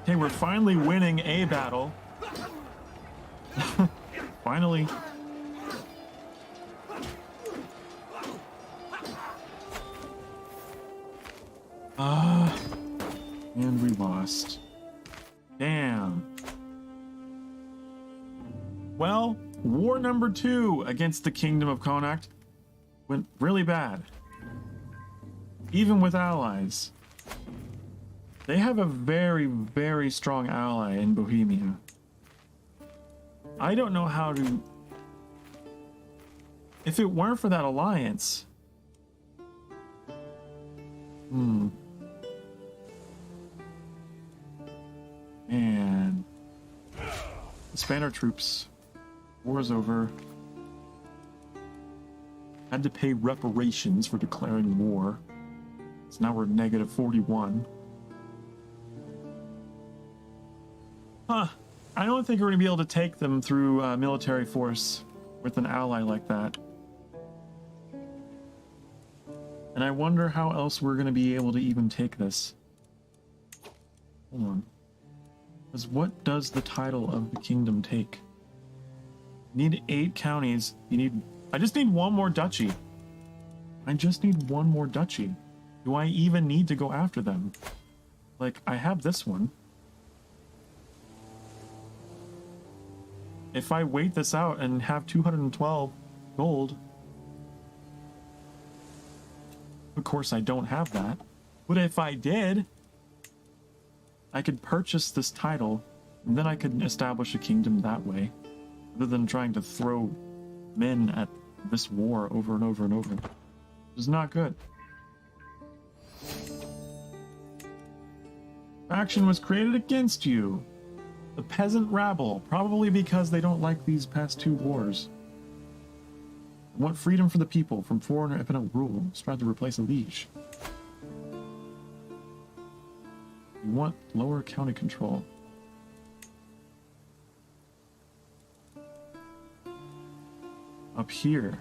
Okay, we're finally winning a battle. Finally. And we lost. Damn. Well, war number 2 against the Kingdom of Connacht went really bad. Even with allies. They have a very, very strong ally in Bohemia. I don't know how to... If it weren't for that alliance... Man. Disband our troops. War's over. Had to pay reparations for declaring war. So now we're negative 41. Huh. I don't think we're going to be able to take them through military force with an ally like that. And I wonder how else we're going to be able to even take this. Hold on. Because what does the title of the kingdom take? You need 8 counties. You need... I just need one more duchy. I just need one more duchy. Do I even need to go after them? Like, I have this one. If I wait this out and have 212 gold... Of course I don't have that. But if I did... I could purchase this title And then I could establish a kingdom that way, rather than trying to throw men at this war over and over and over. It's not good. Faction was created against you. The peasant rabble, probably because they don't like these past 2 wars. Want freedom for the people from foreigner impotent rule. Strive to replace a liege. You want lower county control. Up here.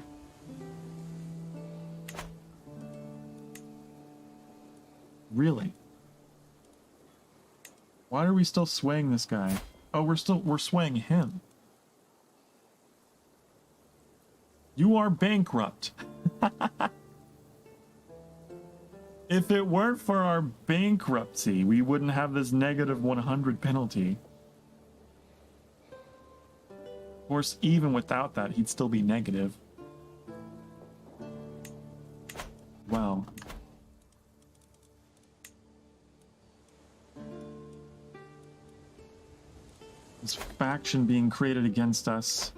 Really? Why are we still swaying this guy? Oh, we're swaying him. You are bankrupt. If it weren't for our bankruptcy, we wouldn't have this negative 100 penalty. Of course, even without that, he'd still be negative. Well. This faction being created against us.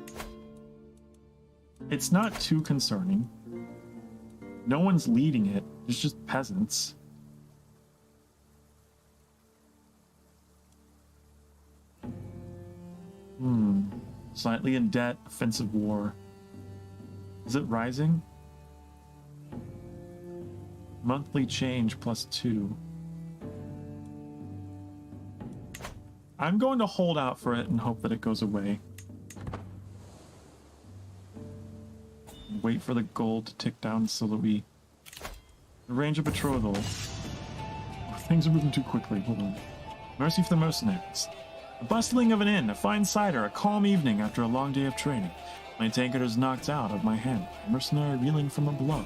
It's not too concerning. No one's leading it. It's just peasants. Slightly in debt, offensive war. Is it rising? Monthly change +2. I'm going to hold out for it and hope that it goes away. Wait for the gold to tick down so that we arrange a betrothal. Oh, things are moving too quickly. Hold on. Mercy for the mercenaries. The bustling of an inn, a fine cider, a calm evening after a long day of training. My tankard is knocked out of my hand, a mercenary reeling from a blow.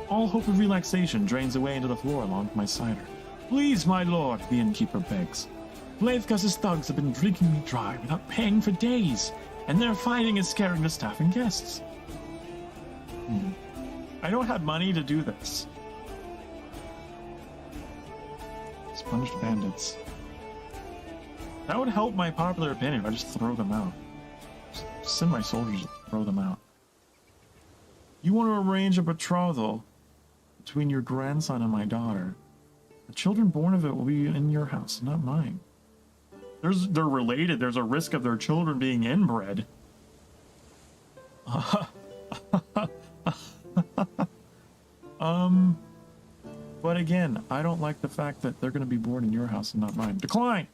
All hope of relaxation drains away into the floor along with my cider. Please, my lord, the innkeeper begs. Blaithgus's thugs have been drinking me dry without paying for days, and their fighting is scaring the staff and guests. I don't have money to do this. Sponged bandits. That would help my popular opinion if I just throw them out. Just send my soldiers to throw them out. You want to arrange a betrothal between your grandson and my daughter. The children born of it will be in your house, not mine. They're related. There's a risk of their children being inbred. But again, I don't like the fact that they're going to be born in your house and not mine. Decline!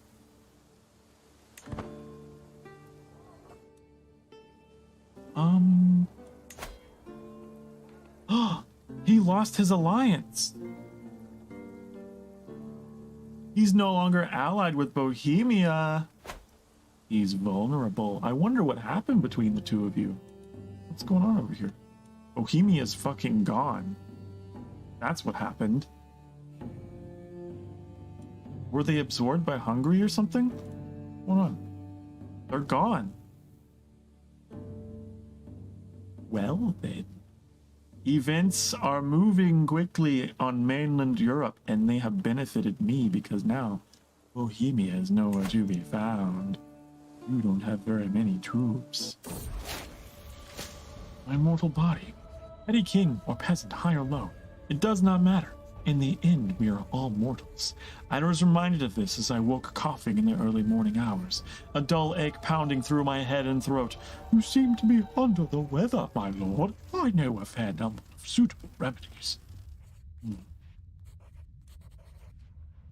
He lost his alliance. He's no longer allied with Bohemia. He's vulnerable. I wonder what happened between the two of you. What's going on over here? Bohemia's fucking gone. That's what happened. Were they absorbed by Hungary or something? Hold on. They're gone. Well then. Events are moving quickly on mainland Europe, and they have benefited me because now Bohemia is nowhere to be found. You don't have very many troops. My mortal body, petty king or peasant, high or low, it does not matter. In the end, we are all mortals. I was reminded of this as I woke coughing in the early morning hours, a dull ache pounding through my head and throat. You seem to be under the weather, my lord. I know a fair number of suitable remedies.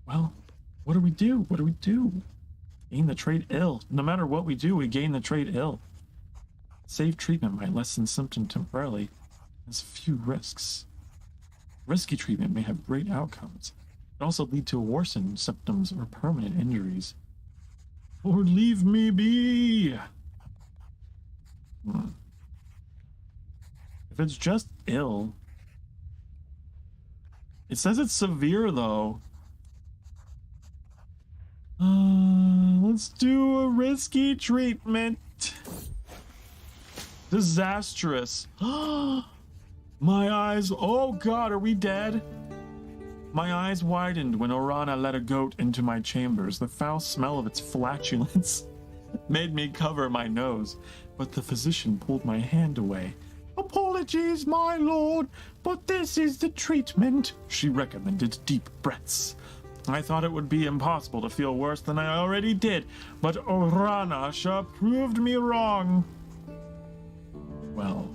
Well, what do we do? What do we do? Gain the trait ill. No matter what we do, we gain the trait ill. Safe treatment might lessen symptom temporarily. There's few risks. Risky treatment may have great outcomes. It can also lead to worsened symptoms or permanent injuries. Or leave me be! If it's just ill... It says it's severe, though. Let's do a risky treatment. Disastrous. My eyes. Oh god, are we dead? My eyes widened when Orana led a goat into my chambers. The foul smell of its flatulence made me cover my nose, but the physician pulled my hand away. Apologies, my lord, but this is the treatment. She recommended deep breaths. I thought it would be impossible to feel worse than I already did, but Orana sure proved me wrong. Well,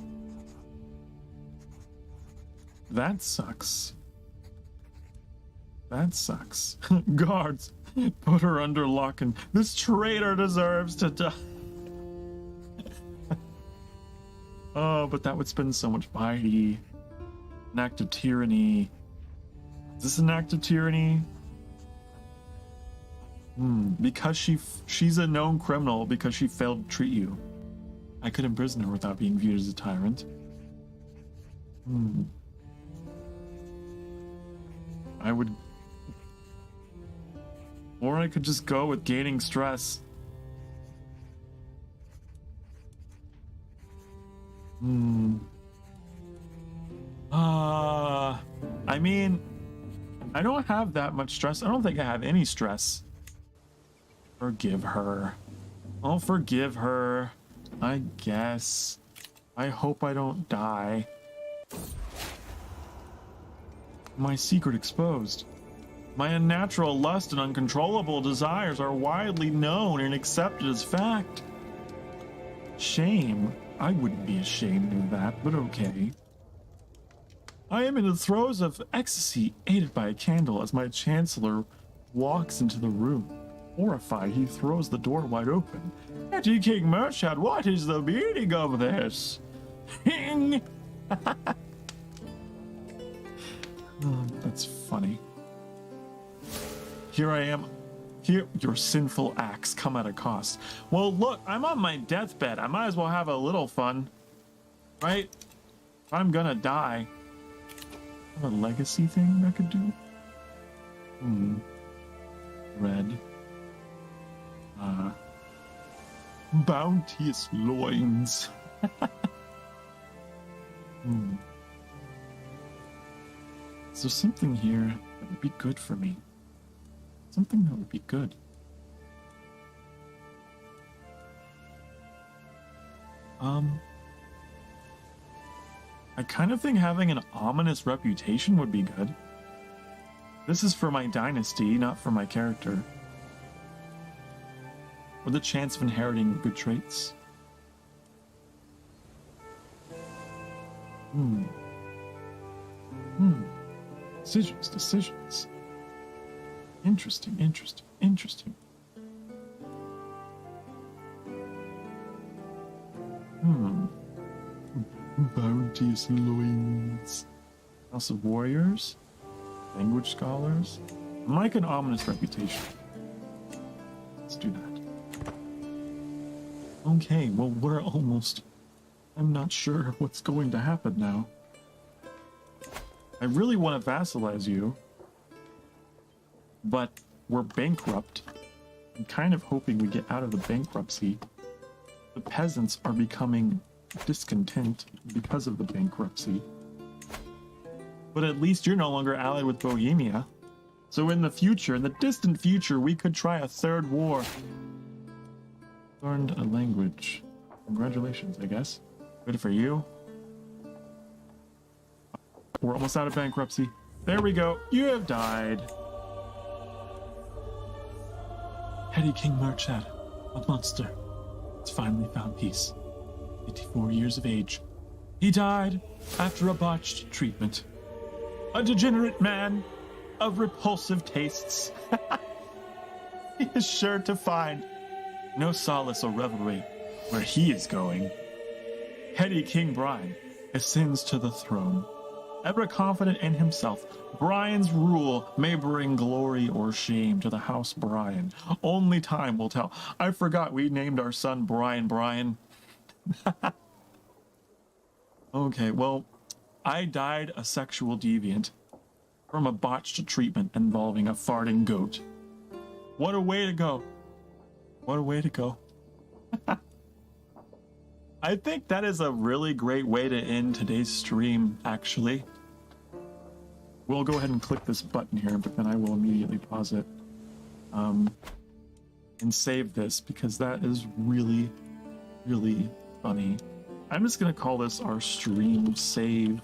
that sucks. That sucks. Guards, put her under lock and this traitor deserves to die. Oh, but that would spend so much piety. An act of tyranny. Is this an act of tyranny? Because she's a known criminal because she failed to treat you. I could imprison her without being viewed as a tyrant. I would... Or I could just go with gaining stress. I mean, I don't have that much stress. I don't think I have any stress. Forgive her. I'll forgive her, I guess. I hope I don't die. My secret exposed. My unnatural lust and uncontrollable desires are widely known and accepted as fact. Shame. I wouldn't be ashamed of that, but okay. I am in the throes of ecstasy, aided by a candle, as my chancellor walks into the room. Horrified, he throws the door wide open. Hetty King Merchant, what is the meaning of this? Hing! Oh, that's funny. Here I am. Here, your sinful acts come at a cost. Well, look, I'm on my deathbed. I might as well have a little fun. Right? If I'm gonna die. A legacy thing I could do? Red. Bounteous loins. Is there something here that would be good for me? Something that would be good. I kind of think having an ominous reputation would be good. This is for my dynasty, not for my character. Or the chance of inheriting good traits. Decisions. Interesting. Bounteous loins. House of Warriors. Language scholars. I'm like an ominous reputation. Let's do that. Okay, well, we're almost... I'm not sure what's going to happen now. I really want to vassalize you. But we're bankrupt. I'm kind of hoping we get out of the bankruptcy. The peasants are becoming discontent because of the bankruptcy. But at least you're no longer allied with Bohemia. So in the future, in the distant future, we could try a third war. Learned a language. Congratulations, I guess. Good for you. We're almost out of bankruptcy. There we go. You have died. Hetty King Merchant, a monster, has finally found peace. 54 years of age. He died after a botched treatment. A degenerate man of repulsive tastes. He is sure to find no solace or revelry where he is going. Hetty King Brian ascends to the throne. Ever confident in himself, Brian's rule may bring glory or shame to the House Brian. Only time will tell. I forgot we named our son Brian. Okay, well, I died a sexual deviant from a botched treatment involving a farting goat. What a way to go. What a way to go. I think that is a really great way to end today's stream, actually. will go ahead and click this button here, but then I will immediately pause it and save this because that is really, really funny. I'm just going to call this our stream save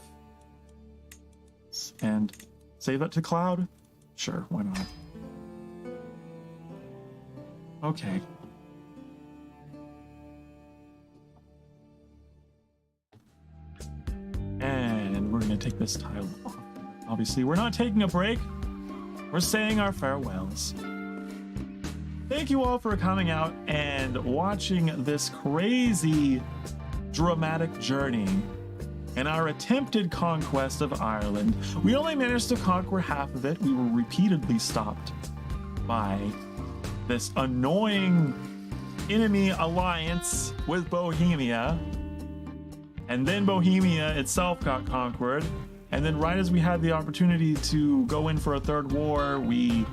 and save that to cloud. Sure, why not? Okay. And we're going to take this tile off. Obviously, we're not taking a break. We're saying our farewells. Thank you all for coming out and watching this crazy, dramatic journey in our attempted conquest of Ireland. We only managed to conquer half of it. We were repeatedly stopped by this annoying enemy alliance with Bohemia. And then Bohemia itself got conquered. And then right as we had the opportunity to go in for a third war, we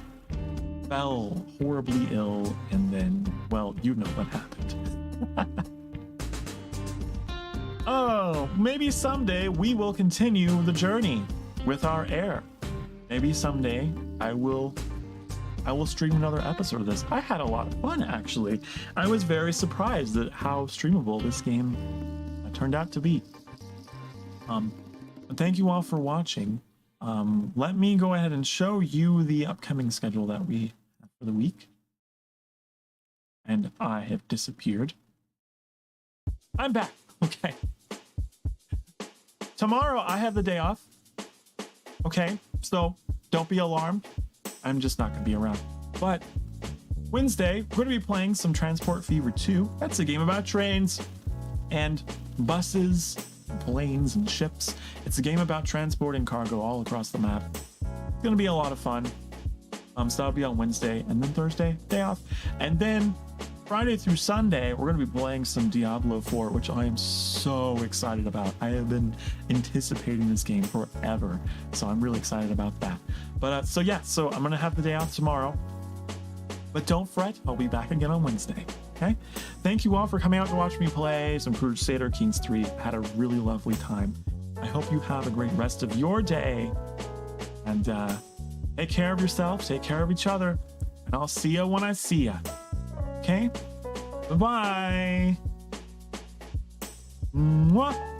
fell horribly ill. And then, well, you know what happened. Oh, maybe someday we will continue the journey with our heir. Maybe someday I will stream another episode of this. I had a lot of fun, actually. I was very surprised at how streamable this game turned out to be. Thank you all for watching. Let me go ahead and show you the upcoming schedule that we have for the week. And I have disappeared. I'm back. Okay. Tomorrow I have the day off. Okay, so don't be alarmed. I'm just not going to be around. But Wednesday, we're going to be playing some Transport Fever 2. That's a game about trains and buses and planes and ships. It's a game about transporting cargo all across the map. It's going to be a lot of fun. So that'll be on Wednesday, and then Thursday, day off. And then Friday through Sunday, we're going to be playing some Diablo 4, which I am so excited about. I have been anticipating this game forever, so I'm really excited about that. But so I'm going to have the day off tomorrow. But don't fret, I'll be back again on Wednesday. Okay? Thank you all for coming out to watch me play some Crusader Kings 3. I had a really lovely time. I hope you have a great rest of your day. And take care of yourself, take care of each other, and I'll see you when I see ya. Okay? Bye-bye. Mwah.